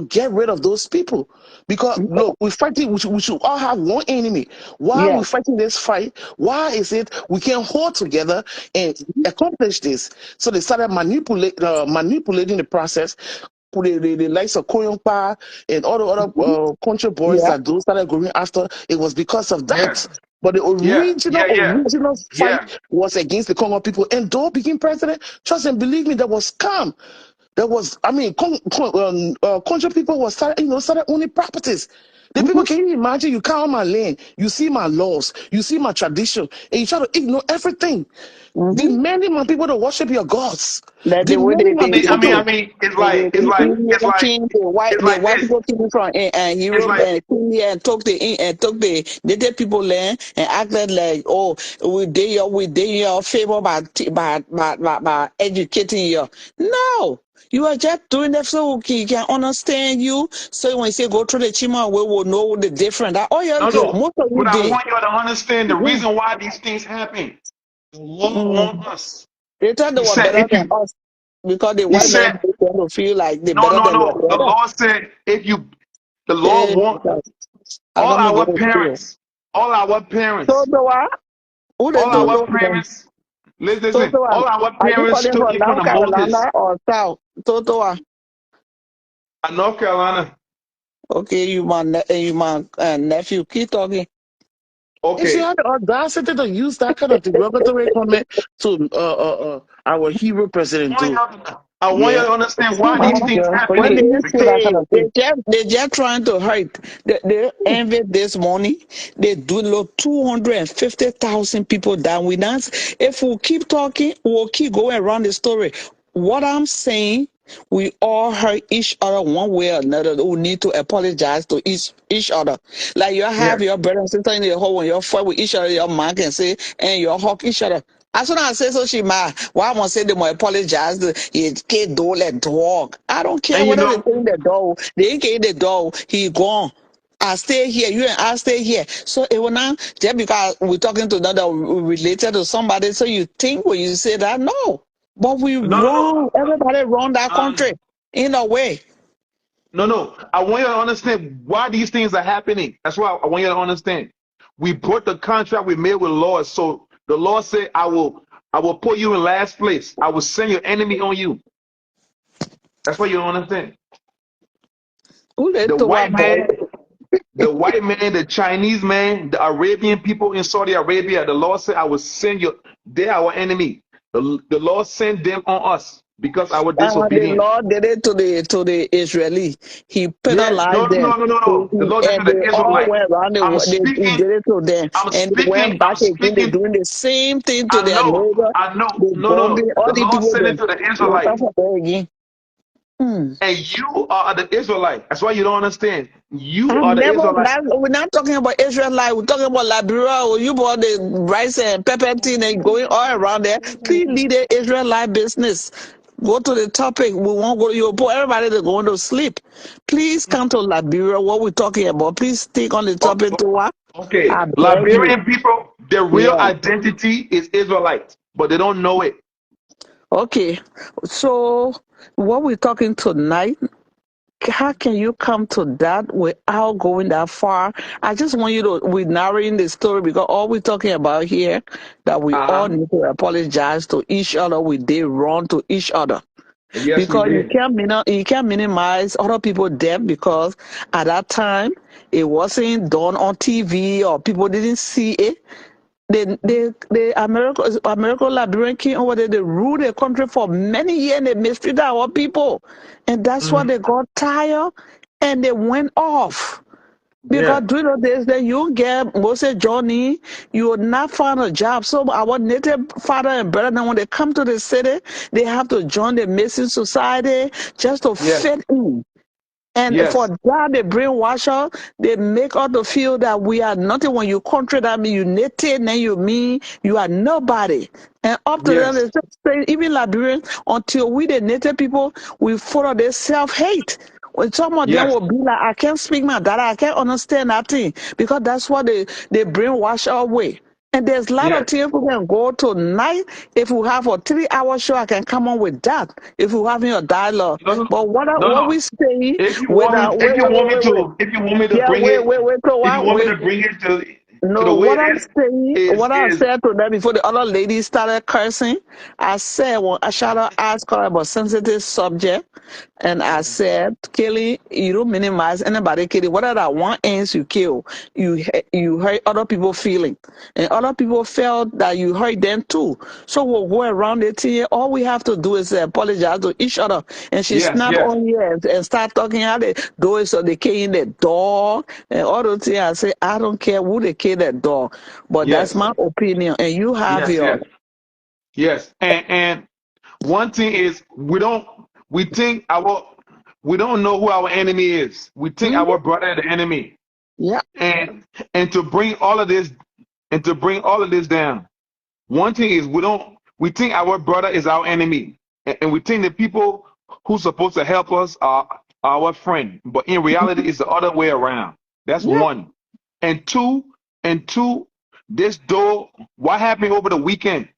get rid of those people. Because look, we're fighting, we should all have one enemy. Why are Yeah. we fighting this fight? Why is it we can hold together and accomplish this? So they started manipulating the process. The likes of Koyonpa and all the other country boys Yeah. that those started going after, it was because of Yeah, that. But the yeah, yeah, yeah, original fight yeah. was against the Congo people. And though became president, trust and believe me, that was calm. There was, I mean, country people was started owning properties. The Mm-hmm. people, can you imagine? You come on my land, you see my laws, you see my tradition, and you try to ignore everything. Mm-hmm. Demanding my people to worship your gods. That the way Demanding my people I to. mean, it's the like, it's like, it's like, Indian king, it's the like white this. people came from It's Europe like and came here and took the native people land and acted like, oh, we did your favor by educating you. No. You are just doing that so we can understand you. So when you say go through the chima, we will know the difference. That all you no. most of you But I did. want y'all to understand the Yeah. reason why these things happen. The Lord Mm. want us. They thought they He were said, better if than you, us because the he white man said, make them to feel like they're no, better no, than their no. The brother. Lord said, if you, the Lord Hey, want I all got me go our to school. parents, all our parents, Toto, who they all our Toto from? parents. Listen, Toto, all our are you parents calling took from it from North the Moses Carolina or South? Toto, at North Carolina. okay, you my nephew. Keep talking. If you Okay, had the audacity to use that kind of derogatory comment to our hero president, too. I want you Yeah. to understand why these Thank things you. But you When they happening. can say that say kind of they thing. just trying to hurt. They envy this money. They do look 250,000 people down with us. If we keep talking, we'll keep going around the story. What I'm saying, we all hurt each other one way or another. We need to apologize to each other. Like you Yeah. have your brother and sister in the home when you fight with each other, your man can say, and you hug each other. As soon as I say so, she mad. Why I must say they must apologize? He can't do let dog. I don't care And you whether they know, take the dog. They ain't get the dog. He gone. I stay here. You and I stay here. So it will not just because we're talking to another related to somebody. So you think when you say that no, but we no, no, no. wrong. Everybody wrong that country Um, in a way. no, no. I want you to understand why these things are happening. That's why I want you to understand. We broke the contract we made with the Lord. So the Lord said, I will put you in last place. I will send your enemy on you. That's why you don't understand. Who they The to what white boy? man, the white man, the Chinese man, the Arabian people in Saudi Arabia, the Lord said, I will send you, they're our enemy. The Lord sent them on us because our The disobedience. Lord did it to the Israeli. He Yeah, no, penalized no, them. no, no, no, no. The Lord said And to they the all Israelite, went around. I'm He speaking, did it to them, I'm and they speaking, went I'm back again. They're speaking. doing the same thing to I their know, neighbor. I know. They No, no, bombing no. all The these Lord people. sent it Them to the water Israelites. for them again. Mm. And you are the Israelite. That's why you don't understand. You I've are the never, Israelite. we're not talking about Israelite, we're talking about Liberia. Or you bought the rice and pepper thing and going all around there. Please leave the Israelite business. Go to the topic. We won't go, you put everybody to go to sleep. Please come to Liberia, what we're talking about. Please stick on the O- topic to what? Okay, I beg you. Liberian people, their real Yeah. identity is Israelite, but they don't know it. Okay. So what we're talking tonight, how can you come to that without going that far? I just want you to, we're narrating the story because all we're talking about here, that we all Uh-huh. need to apologize to each other. We did wrong to each other. Yes, we Because did. you can't minimize other people's death because at that time it wasn't done on TV or people didn't see it. The American Liberian king over there, they ruled the country for many years and they mistreated our people. And that's why Mhm. they got tired and they went off. Because Yeah. during the days that you get Moses Johnny, you will not find a job. So our native father and brother, then when they come to the city, they have to join the Mason Society just to Yes. fit in. And for Yes. that, they brainwash us. They make us to feel that we are nothing. When you contrary that mean you native, then you mean you are nobody. And up to them, they Yes. just say, even Liberians, until we the native people, we follow their self-hate. When some of them Yes. will be like, I can't speak my dad, I can't understand that thing. Because that's what they brainwash our way. And there's a lot of Yes. things we can go tonight. If we have a 3 hour show, I can come on with that. If we're having a dialogue. No, no, But no, what we no. say If you with want me, if you want me wait. to, if you want me to Yeah, bring it, wait, so if you what? want me Wait, to bring it to the no, way what it I'm saying, is what I is said to them before the other lady started cursing, I said, well, I should have asked her about sensitive subject, and I said, Kelly, you don't minimize anybody killing. What are that one ends you kill? You hurt other people feeling, and other people felt that you hurt them too. So we'll go around it here. All we have to do is apologize to each other. And she yes, snapped yes, on here and start talking how the doors of the kid in the dog and all those things. I say, I don't care who the kid that dog, but that's yes, my opinion. And you have yes, your, yes, yes. And one thing is we don't know who our enemy is. We think Mhm. our brother is the enemy. Yeah, And to bring all of this and to bring all of this down. One thing is we think our brother is our enemy. And we think the people who's supposed to help us are our friend. But in reality, it's the other way around. That's yeah. one. And two, this door, what happened over the weekend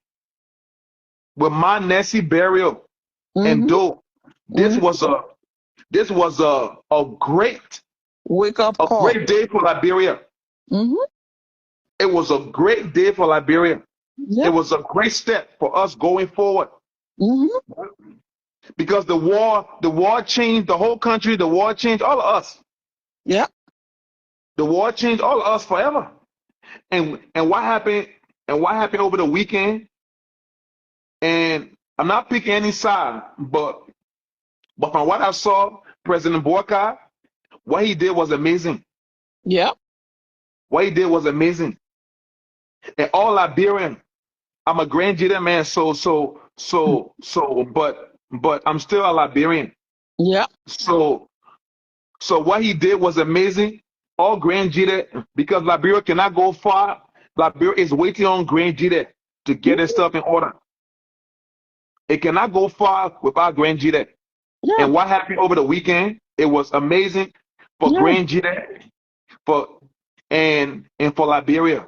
with my Nessie burial and Mm-hmm. door, Mm-hmm. this was Wake up a call. great day for Liberia. Mm-hmm. It was a great day for Liberia. It Yeah. was a great step for us going forward. Mm-hmm. Because the war changed the whole country. The war changed all of us. Yeah. The war changed all of us forever. And what happened? And what happened over the weekend? And I'm not picking any side, but from what I saw, President Borka, what he did was amazing. Yeah. What he did was amazing. And all Liberian, I'm a Grand Jita man, but I'm still a Liberian. Yeah. So So what he did was amazing. All Grand Jita, because Liberia cannot go far, Liberia is waiting on Grand Jita to get its stuff in order. It cannot go far without Grand Jita. Yeah. And what happened over the weekend? It was amazing for Yeah. Grand Jita, for and for Liberia,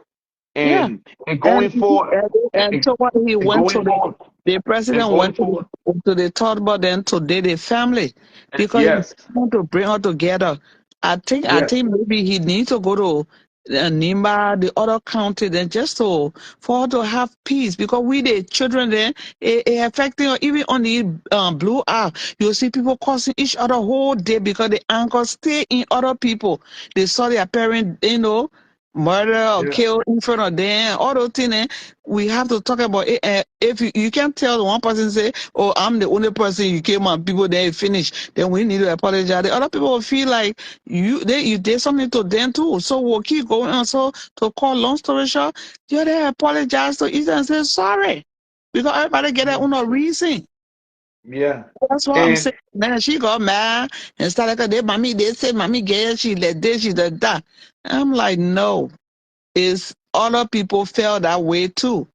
Yeah. and And going forward, and so what he and went to going forward, the and president going went forward. to the thought about then today the family because he Yes, want to bring her together. I yes, think maybe he needs to go to Nimba, the other county, then just to for her to have peace because we the children then it affecting her even on the blue app. You see people causing each other whole day because the uncles stay in other people. They saw their parent, murder or yeah, kill in front of them, all those things. We have to talk about it. If you can't tell one person say, "Oh, I'm the only person you came on," people then finish, then we need to apologize. The other people will feel like you did something to them too. So we'll keep going on. So to call long story short, you they apologize to each other and say sorry because everybody get their own reason. Yeah. That's what I'm And saying. Man, she got mad and started like, they say, mommy gay, she let this, she let that. I'm like, no, it's other people felt that way too.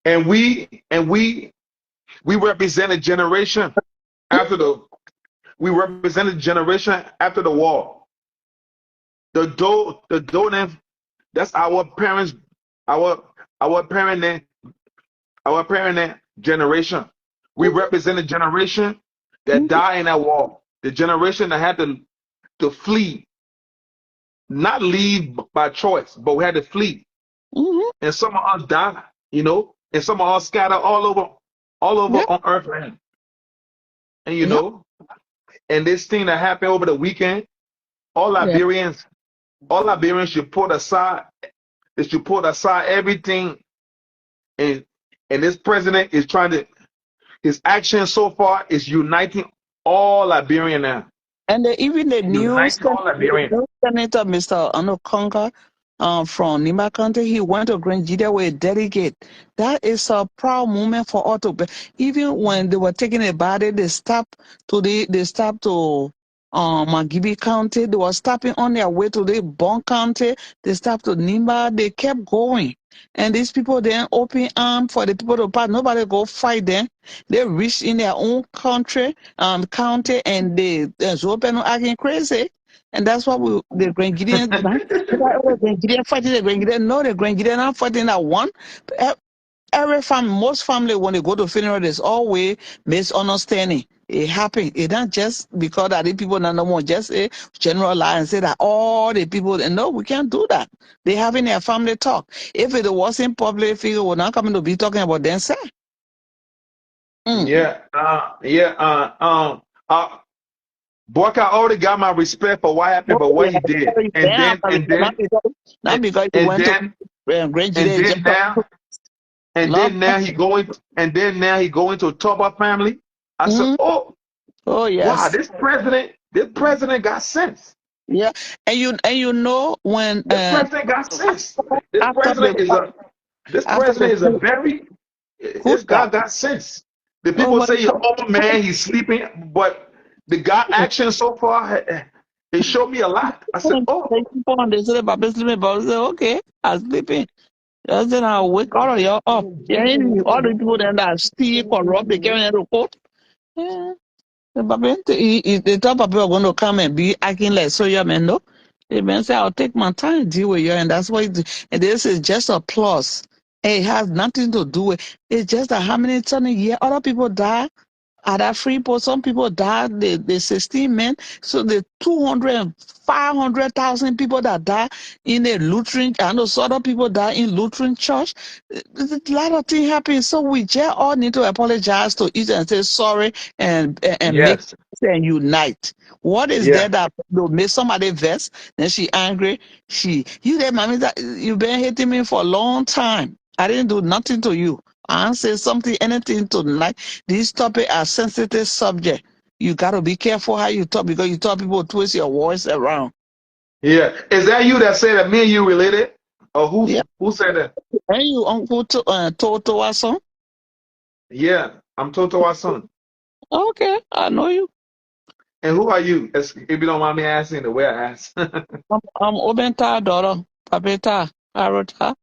and we represent a generation after the war. The that's our our parent our parent generation. We represent a generation that died in that war. The generation that had to flee, not leave by choice, but we had to flee. Mm-hmm. And some of us died, and some of us scattered all over Yeah, on earth, man. And yeah, and this thing that happened over the weekend, all yeah. Liberians, all Liberians should put aside. They should put aside everything, and this president is trying to. His action so far is uniting all Liberian now. And even Uniting all the Liberian. new senator, Mr. Anokonga, from Nima County, he went to Grand Jide with a delegate. That is a proud moment for all to be. Even when they were taking a body, they stopped to Magibi County. They were stopping on their way to the Bon County. They stopped to Nimba. They kept going. And these people then open arm for the people to pass. Nobody go fight them. They reached in their own county, and they open acting crazy. And that's what the Grand Gideon, the Grand Gideon fighting the Grand Gideon. No, the Grand Gideon are fighting that one. Every most family, when they go to funeral, there's always misunderstanding. It happens. It not just because that the people not no more just generalize and say that all the people, and no, we can't do that. They having their family talk. If it wasn't public figure, we're not coming to be talking about them, sir. Mm. Yeah. Boyka already got my respect for what happened, Oh, but what yeah. he did, and Then, then and then not and, because you and went to then Grand and Jide, then now and love. then now he going to Toba family. I said, Mm. oh Oh wow, yes, this president got sense. yeah. And you know when This president got sense. This after president is a this president the is a very coup this guy that. got sense. The Oh, people but say he's an old man, he's sleeping, but the guy action so far it showed me a lot. I said, oh they say Baba sleeping, but I say okay, I'm sleeping. I said I'll wake all of you up. Yeah, all the people that are still corrupt, they carry the court. Yeah. The Baba, they thought Baba were going to come and be acting like so you man, no. The man said, I'll take my time to deal with you, and that's why. And this is just a plus. It has nothing to do with. It's just that how many times a year other people die at that Freeport, some people died, the 16 men. So the 200 and 500,000 people that die in a Lutheran, I know some other people die in Lutheran church. There's a lot of things happen. So we just all need to apologize to each and say sorry and make yes, and unite. What is there yeah, that will make somebody vex? Then she angry. You there, mommy, that you've been hating me for a long time. I didn't do nothing to you. I didn't say something, anything tonight. These topics are sensitive subject. You got to be careful how you talk because you talk people twist your voice around. yeah. Is that you that said that me and you related? Or Yeah. who said that? And you uncle Toto or something? Yeah, I'm Toto son. Okay, I know you. And who are you? If you don't mind me asking the way I asked. I'm Obenta daughter, Papeta, Arota.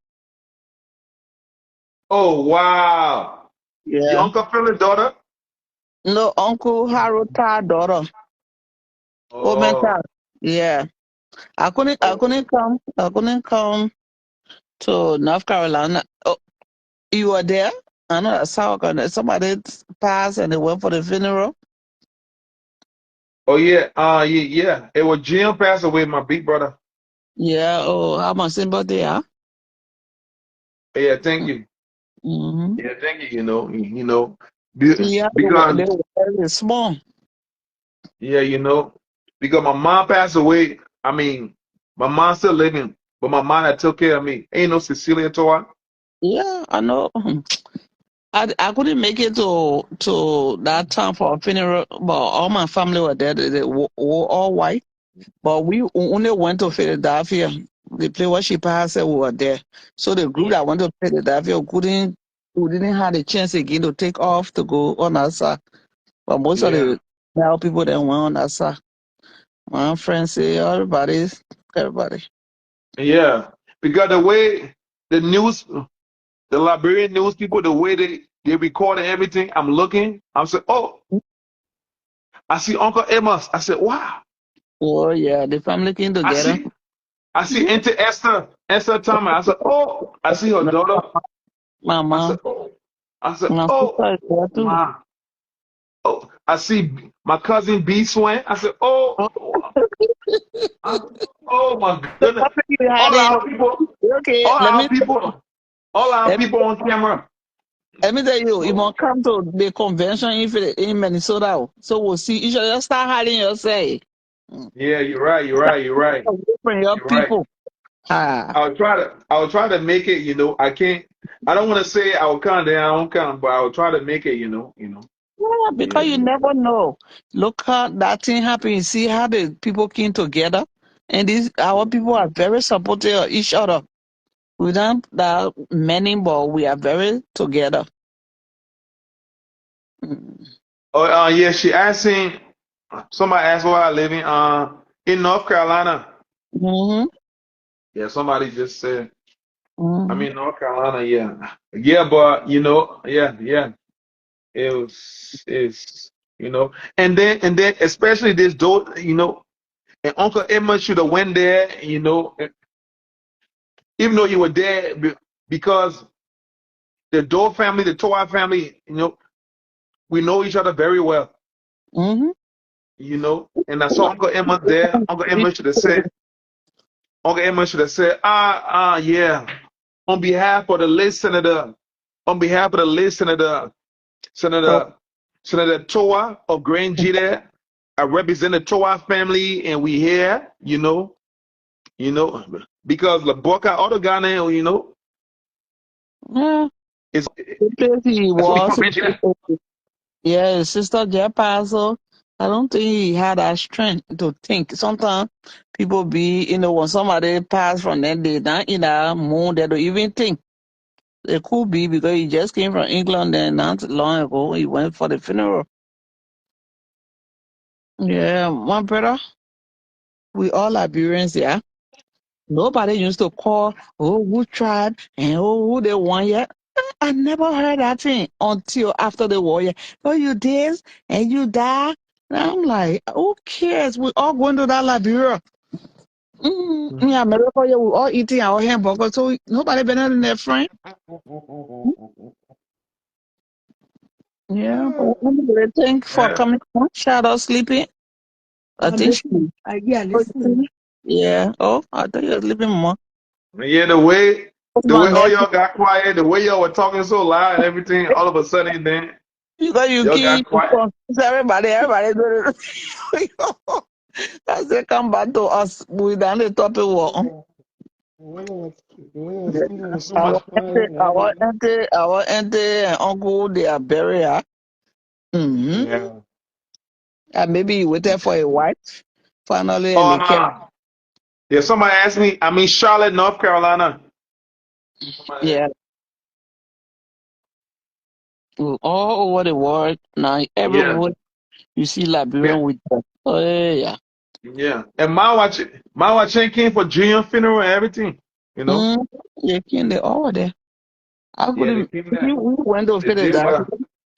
Oh wow. Your Yeah. Uncle Phil's daughter? No, Uncle Harota daughter. Obenta. Oh, Yeah. I oh, couldn't come. I couldn't come to North Carolina. Oh, you were there? I know that South Carolina. Somebody passed and they went for the funeral. oh yeah. Yeah. It was Jim passed away, my big brother. Yeah. Oh, how much sympathy? Yeah. Yeah, thank you. Mm-hmm. Yeah, thank you. Be- Yeah, they because were very small. yeah, because my mom passed away. I mean, my mom's still living, but my mom that took care of me. Ain't no Cecilia Toa. Yeah, I know. I couldn't make it to that time for a funeral, but all my family were there. They were all white, but we only went to Philadelphia. The place where she passed, we were there. So the group that went to Philadelphia couldn't. we didn't have the chance again to take off to go on our side. But most of Yeah. the now people that went on our side. My friends say everybody. Yeah. Because the way the news, the Liberian news people, the way they record and everything, I'm looking, I'm saying, oh, I see Uncle Amos. I said, wow. Oh yeah, the family came I together. see I see Auntie Esther Thomas. I said, oh, I see her daughter. My I said, mom, oh, I said, my oh, sister is there too. my, oh, I see my cousin B Swain. I said, Oh, oh my the goodness. family you had All it. our people, Okay, all our people, all our let me people on camera. let me tell you, you Oh, must come to the convention in Minnesota. So we'll see each other. Start hiding yourself. yeah, you're right, you're right, you're right, From your you're right. people. Ah, I'll try to make it, I can't, I don't want to say I will come there, I won't come, but I'll try to make it, yeah, Yeah. because you never know. Look how that thing happened. You see how the people came together. And these our people are very supportive of each other. We don't that many, but we are very together. Mm. Oh, yeah, she asking, somebody asked where I live in North Carolina. Mm-hmm. Yeah, somebody just said, I'm Mm-hmm. in North Carolina, yeah. Yeah, but, yeah, yeah. It's, and then, especially this door, and Uncle Emma should have went there, even though you were there, because the Doe family, the Toa family, we know each other very well, Mm-hmm. and I saw Uncle Emma there. Uncle Emma should have said, yeah, on behalf of the late senator, on behalf of the late Senator, Senator Toa of Grand Jita, I represent the Toa family, and we here, because the Boka Otogane, Yeah, is the place he that's what we was. call Grand Jita. Yeah, his sister Jeff Paso. I don't think he had that strength to think. Sometimes people be, when somebody pass from them, they not in that mood, they don't even think. It could be because he just came from England and not long ago. He went for the funeral. Yeah, my brother, we all Liberians, yeah. Nobody used to call, oh, who tried and oh, who they won yet. I never heard that thing until after the war. Yeah. Oh, you did and you died. And I'm like, who cares? We all going to that Liberia. Yeah, America, yeah, we all eating our hamburger, so nobody better than their friend. Yeah, but anyway, thank for Yeah, coming on. Shadow sleeping. I I'm think she. listening. Yeah, listening. Yeah. Oh, I think you're sleeping more. yeah. The way My all nephew, y'all got quiet, the way y'all were talking so loud and everything, all of a sudden, then because you y'all got keep quiet. confuse everybody do it. I say come back to us. We done the topic war. The way I was speaking with so much fire and Our everything. auntie and uncle, they are buried. Mm-hmm. Yeah. And maybe you waited for a wife, finally, and Oh they kept. no. Yeah. Somebody asked me. I'm in Charlotte, North Carolina. Somebody, Yeah, all over the world now. yeah. Everywhere you see Yeah. Liberian with them. Oh yeah. Yeah. And my Chen came for Junior funeral and everything. You know. Mm, they came they all there. I Yeah, they couldn't. came We there. went to They finish did that, well.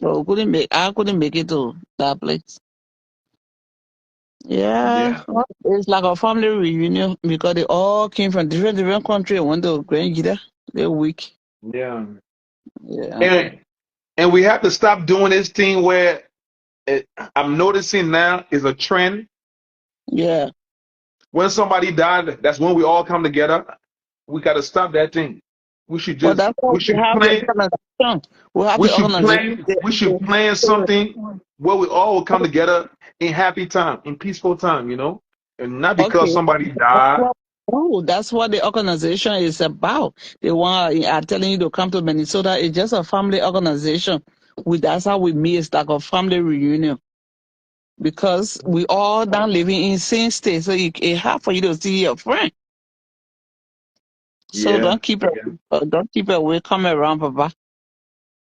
so couldn't make. I couldn't make it to that place. Yeah, Yeah. well, it's like a family reunion because they all came from different countries. Went to Grand Gita. They're weak. Yeah. Yeah, And we have to stop doing this thing where I'm noticing now is a trend. yeah. When somebody died, that's when we all come together. We got to stop that thing. We should But just that's why we we should have the plan organization. We have we the should organization. plan we should plan something where we all will come together in happy time, in peaceful time, and not because Okay. somebody That's died. what, oh, that's what the organization is about. They want are telling you to come to Minnesota. It's just a family organization. That's how we meet. It's like a family reunion because we all down living in same state. So it's hard for you to see your friend. So Yeah, don't keep it. yeah, Don't keep it away. Come around, Papa.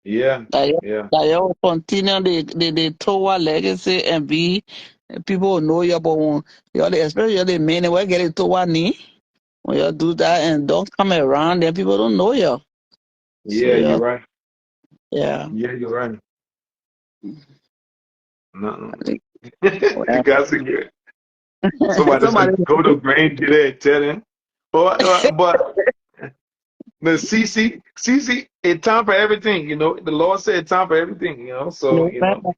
Yeah. That Yeah. you will continue the Towa legacy and be people will know you, but when especially the men will get it Towa knee when you do that and don't come around, then people don't know you. So Yeah, you're right. yeah. Yeah, you're right. No. I think, You well, guys are good. Somebody somebody said go to Grand today and tell them. But the CC, it's time for everything, you know. The Lord said it's time for everything, you know. So, you know,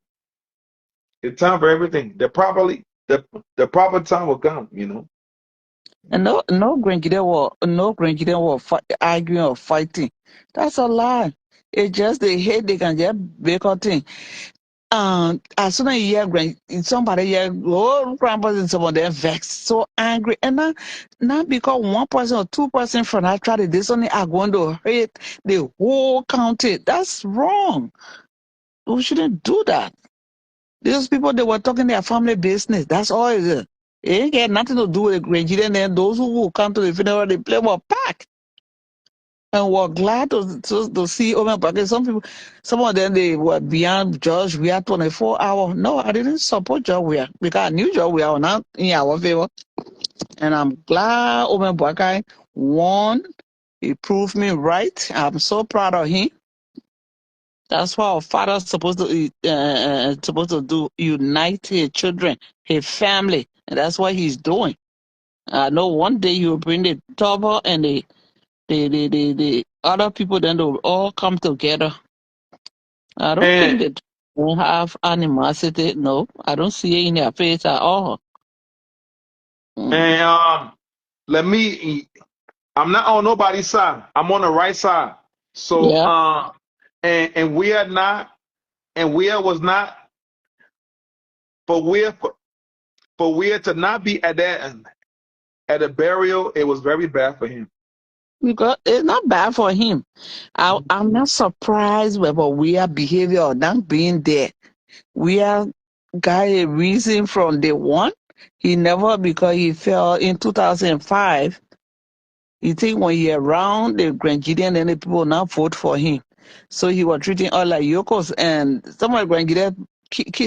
it's time for everything. The proper time will come, you know. and no grandchildren will arguing or fighting. That's a lie. It's just they hate they can just make a thing. As soon as you hear somebody hear grandpa and someone they're vexed, so angry, and not because one person or two person from that tried to this only are going to hate the whole county. That's wrong. We shouldn't do that. These people they were talking their family business. That's all it is. It ain't got nothing to do with the grandchildren and those who will come to the funeral. They play more pack. And we're glad to see Omen Park. Some people, some of them, they were beyond George. We are 24 hours. No, I didn't support George Weah because I knew George Weah was not in our favor. And I'm glad Omen Park won. He proved me right. I'm so proud of him. That's what our father's supposed to do: unite his children, his family, and that's what he's doing. I know one day he will bring the trouble and the other people, then they'll all come together. I don't think And that they have animosity. No, I don't see it in their face at all. Mm. and let me I'm not on nobody's side. I'm on the right side. So Yeah, and we are not, and we was not, for we to not be at that at a burial, it was very bad for him. because it's not bad for him. I'm not surprised about weird behavior or not being there. We are got a reason from the one. He never, because he fell in 2005. You think when he around the Grangidian and the people now vote for him. So he was treating all like yokos, and some of the Grangidian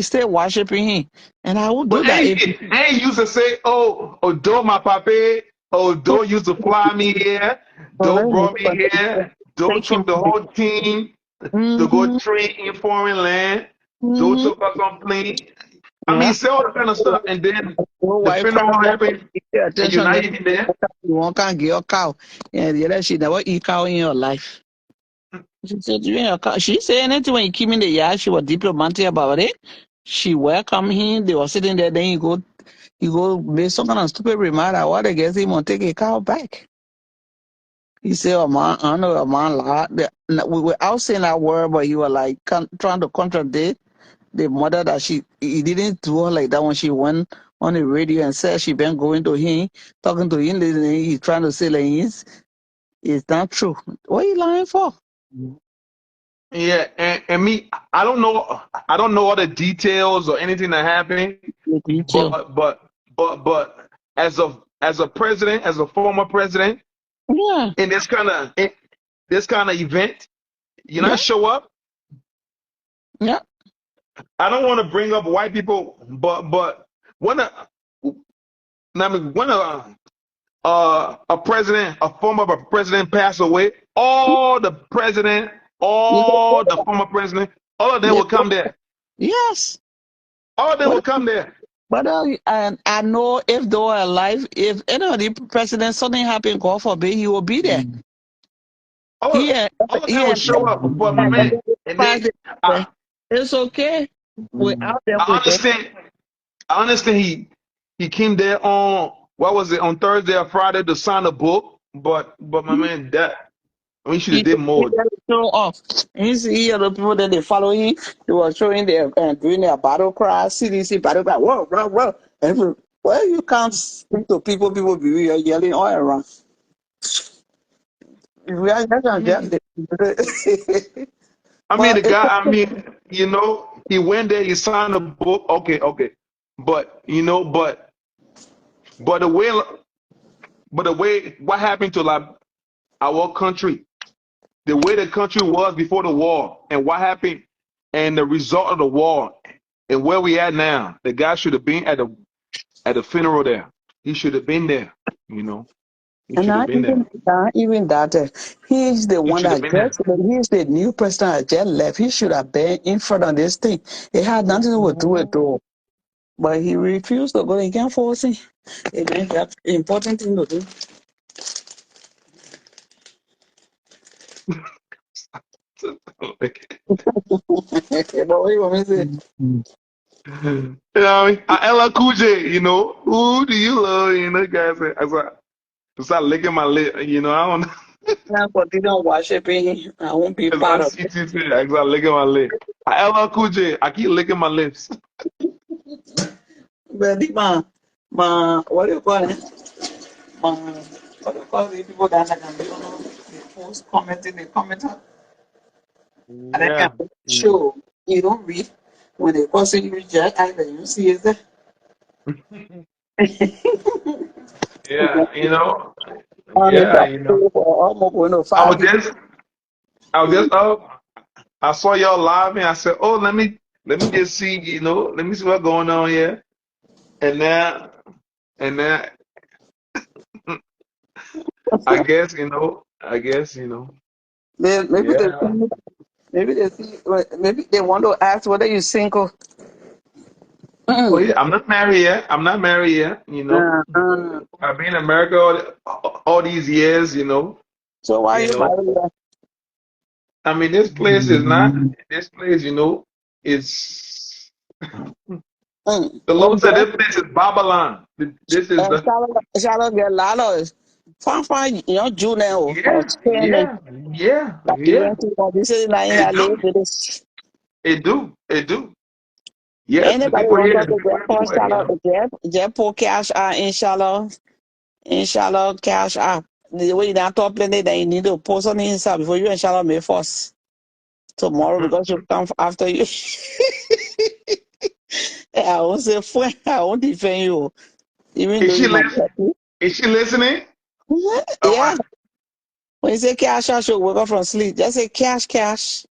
still worshiping him. And I would do But that if ain't used to say, oh, do my papa, oh, do used to fly me here, do brought me here, do take him. took the whole team to go Mm-hmm, train in foreign land, do mm-hmm, took us on plane. I mean, yeah. say all the kind of stuff, and then Your the wife funeral cry back, happened, pay and you're attention. not Just even there. you won't can get your cow. And the other she never eat cow in your life. She said, you ain't a cow. She said anything when he came in the yard, she was diplomatic about it. She welcomed him. They were sitting there. Then you go make some kind of stupid remark. I want to get him and take a cow back. He said, oh man, I know a man lot. We were out saying that word, but he was like trying to contradict the mother that he didn't do her like that when she went on the radio and said she been going to him, talking to him, listening. He's trying to say like it's not true. What are you lying for? Yeah, and me, I don't know all the details or anything that happened, The detail. but as a president, as a former president, Yeah, in this kind of event, you yeah, not show up. yeah. I don't want to bring up white people, but when a president, a former president passed away, You all the former president, all of them they will come there. yes. All of them But will come there. and I know if they were alive, if any of the president something happened, God forbid, he will be there. All, He and all of he them will and show up. But my man, and then I, it's okay. Without them, I we better. understand. I understand he came there on, what was it, on Thursday or Friday to sign a book. But my man, that, I mean, he should have He did more. better show off. And you see other people that they follow him, they were showing their doing their battle cry, CDC battle cry, whoa, whoa, whoa. Well, you can't speak to people, people be yelling all around. We are not I gonna get mean, it. I mean, But the guy. I mean, he went there, he signed a book. Okay, okay, but but the way, what happened to like our country? the way the country was before the war and what happened and the result of the war and where we at now. The guy should have been at the funeral there. He should have been there. You know, he And should have been there. not even that, he's the He one should have that been there. he's the new president that just left. He should have been in front of this thing. It had nothing to do with it, though. But he refused to go. He can't force it. Amen. That's the important thing to do. But what you want me to say? You know what I mean? Ella Cool J, you know, who do you love? You know, guys, I start licking my lip. You know, I don't know. Now continue worshiping. I won't be As part I of see you say, I start licking my lip. Ella Cool J, I keep licking my lips. it. But what do you call it? What do you call the people that can be on the post commenting, the commenter? And then Yeah. show you don't read when they person you reject, either you see it. Yeah, you know. And it's Yeah, up you know. to almost going to I 5 was people. just I was just up. I saw y'all live and I said, oh, let me just see, you know, let me see what's going on here. And then I guess, you know, Maybe they yeah. maybe they want to ask whether you single. Oh yeah, I'm not married yet. I'm not married yet, you know. Uh-uh. I've been in America all these years, you know. So why You you know. married her? I mean, this place is not. This place, you know, is. The Lord said Okay. this place is Babylon. This is the. Charlotte get a lot of fine, June or Yeah, Spain, yeah, yeah, yeah. Liberian people. This is not in It that do. live with this. It do. It do. Yes, the Anybody people want here to is get people for everywhere, you Charlotte? know. Just pull cash out, inshallah, cash out. The way you don't talk plenty, then you need to post on the inside before you inshallah may first tomorrow because you come after you. I won't say friend, I won't defend you, even though Is she you my listening? puppy. Is she listening? All Yeah, right. when you say cash out, she'll wake up from sleep. Just say cash, cash.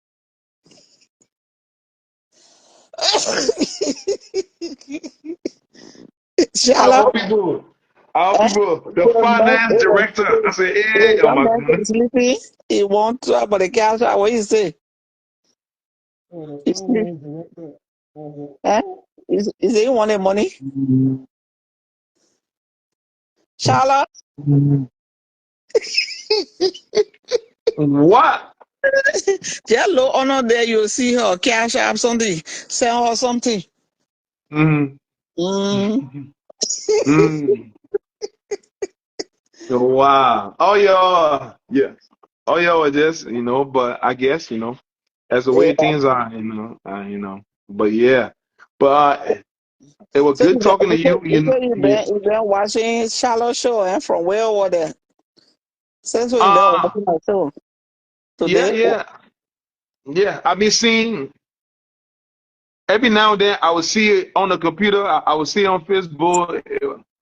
Shala, Our people, eh? the finance director. I say, hey, oh That my man goodness. is sleeping. He won't talk about the cash out. What you say? He sleep. Eh? He say you want the money? Shala, What? just low honor there, you'll see her cash out something. Send her something. Mm. Mm. Mm. Wow. Oh, y'all. Yeah. Oh, y'all are just, you know, but I guess, you know, as the Yeah. way things are, you know, but yeah. But it was So good talking to you. Yeah. you been watching Shallow show and from where over there? Since when you been Uh, watching my show? yeah, Today? yeah. Yeah. I've been seeing every now and then I would see it on the computer. I would see it on Facebook,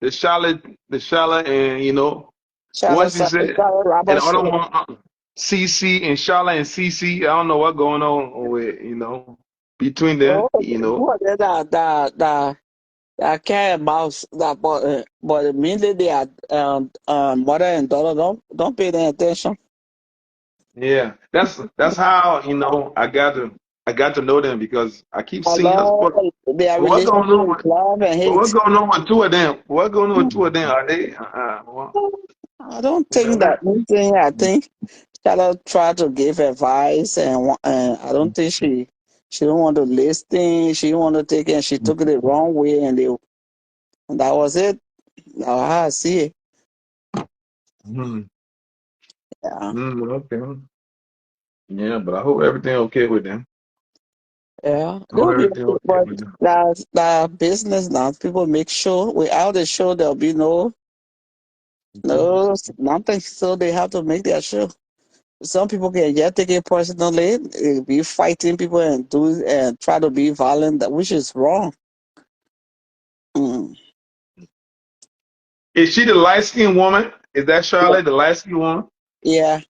the Charlotte, and you know, Shallow, once he said, Shallow and Robert the other show. one, CC and Charlotte and CC. I don't know what's going on with, you know, between them, Oh, you know. who are they that care about that, but mainly they are mother and daughter. Don't pay them attention. Yeah, that's how, you know, I got to know them because I keep I seeing us, love their but what's going relationship on is with, love and but what's hate. going on with two of them? What's going on with two of them? Are they, I don't you think know? that anything. I think Charlotte tried to give advice, and I don't think she don't want to listen. She don't want to take it. And she took it the wrong way, and that was it. That's how I see it. Mm, Yeah, okay. Yeah, but I hope everything okay with them. yeah. I They hope will be everything okay, okay but with them. that business now. People make sure without the show there'll be no nothing. So they have to make their show. Some people can just take it personally, be fighting people and try to be violent, which is wrong. Mm. Is she the light skinned woman? Is that Yeah, Charlotte, the light skinned woman? yeah.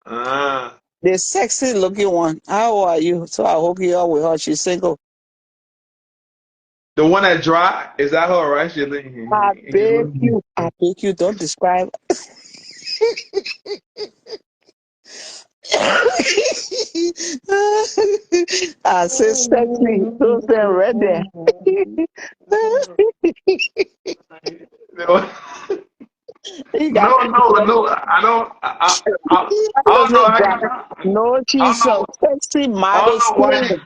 Ah, The sexy looking one. How are you? So I hook you up with her. She's single. the one that dry, is that her, right? She look. I beg you. I beg you. Don't describe. I say sexy. Don't say red there. No, You got no, no. I don't don't know say how dry. you. No, I don't she's a know. sexy I model don't know what slim,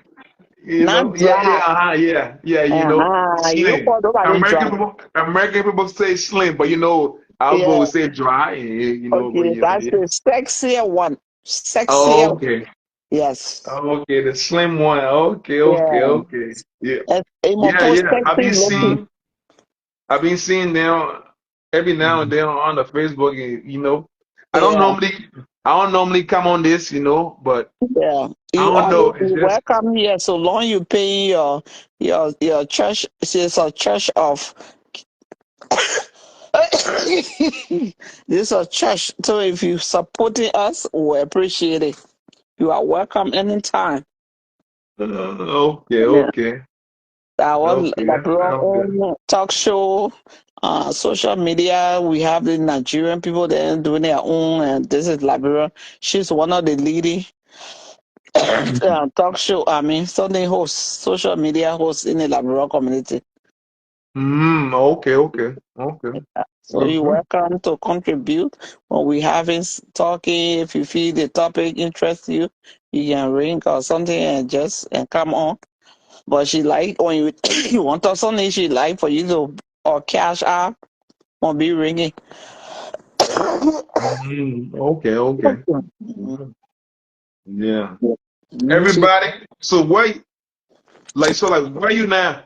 you not know. Yeah, dry. yeah, yeah. You know, You slim. call nobody dry. American people say slim, but you know, our people Yeah. would say dry. You know, but Okay, yeah, that's yeah. the sexier one. Oh, Sexier. okay. Yes. Oh, okay, the slim one. Okay, Yeah. Yeah, And more yeah, post yeah. sexy looking. I've been seeing them every now and then on the Facebook. You know, I don't Yeah. normally, I don't normally come on this. You know, but Yeah. I You don't always know. be It's just welcome here so long you pay your church. It's a church of this is a church. So if you supporting us, we appreciate it. You are welcome anytime. okay, Yeah. okay, Our okay. That Liberia sounds good. own talk show, social media. We have the Nigerian people there doing their own, and this is Liberia. She's one of the leading talk show. I mean, Sunday hosts, social media hosts in the Liberia community. Okay. So you're Mhm. welcome to contribute when we having talking. If you feel the topic interests you, you can ring or something and come on. But she like when you you want to something she like for you to or cash out won't be ringing. Okay. Mhm. Yeah. She Everybody. So where are you now?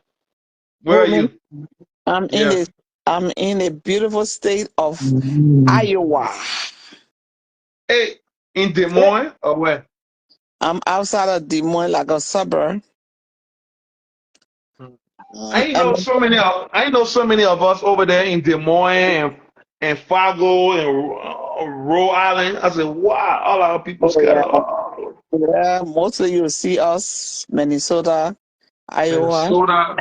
Where are told me you? I'm in Yeah. the I'm in a beautiful state of Iowa. Hey, in Des Moines or where? I'm outside of Des Moines, like a suburb. I'm I know so many of us over there in Des Moines and Fargo and Rhode Island. I said, wow, all our people oh scattered yeah, all yeah. Mostly you see us Minnesota, Iowa, Minnesota,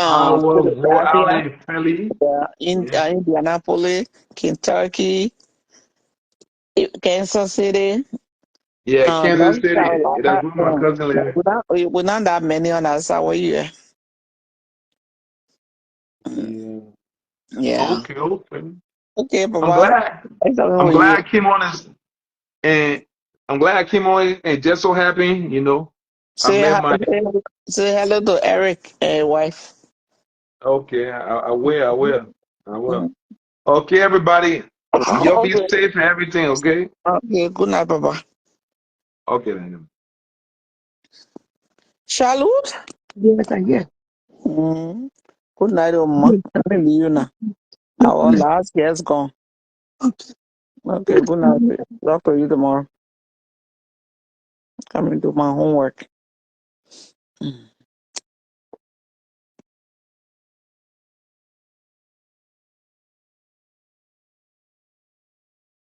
Iowa, Rhode Philadelphia, Island, Philly. Yeah. Indianapolis, Kentucky, Kansas City, Yeah, Kansas North City. Carolina. That's where my cousin lives. We're not that many on our side. Where you at? Yeah. Yeah. Okay. Okay, I'm Papa. glad. Nice talking I'm with you. glad I came on this and I'm glad I came on and just so happy, you know, I Say, met hi- my say hello to Eric and wife. okay, I will, I will. I will. Mm. Okay, everybody. Y'all be Okay. safe and everything, okay? Okay. Good night, Papa. Okay then. Charlotte. Yes, I hear. Mm. Good night, Oma. Let me leave you now. Our last guest gone. Okay. Good night. Talk to you tomorrow. Coming to my homework. Mm.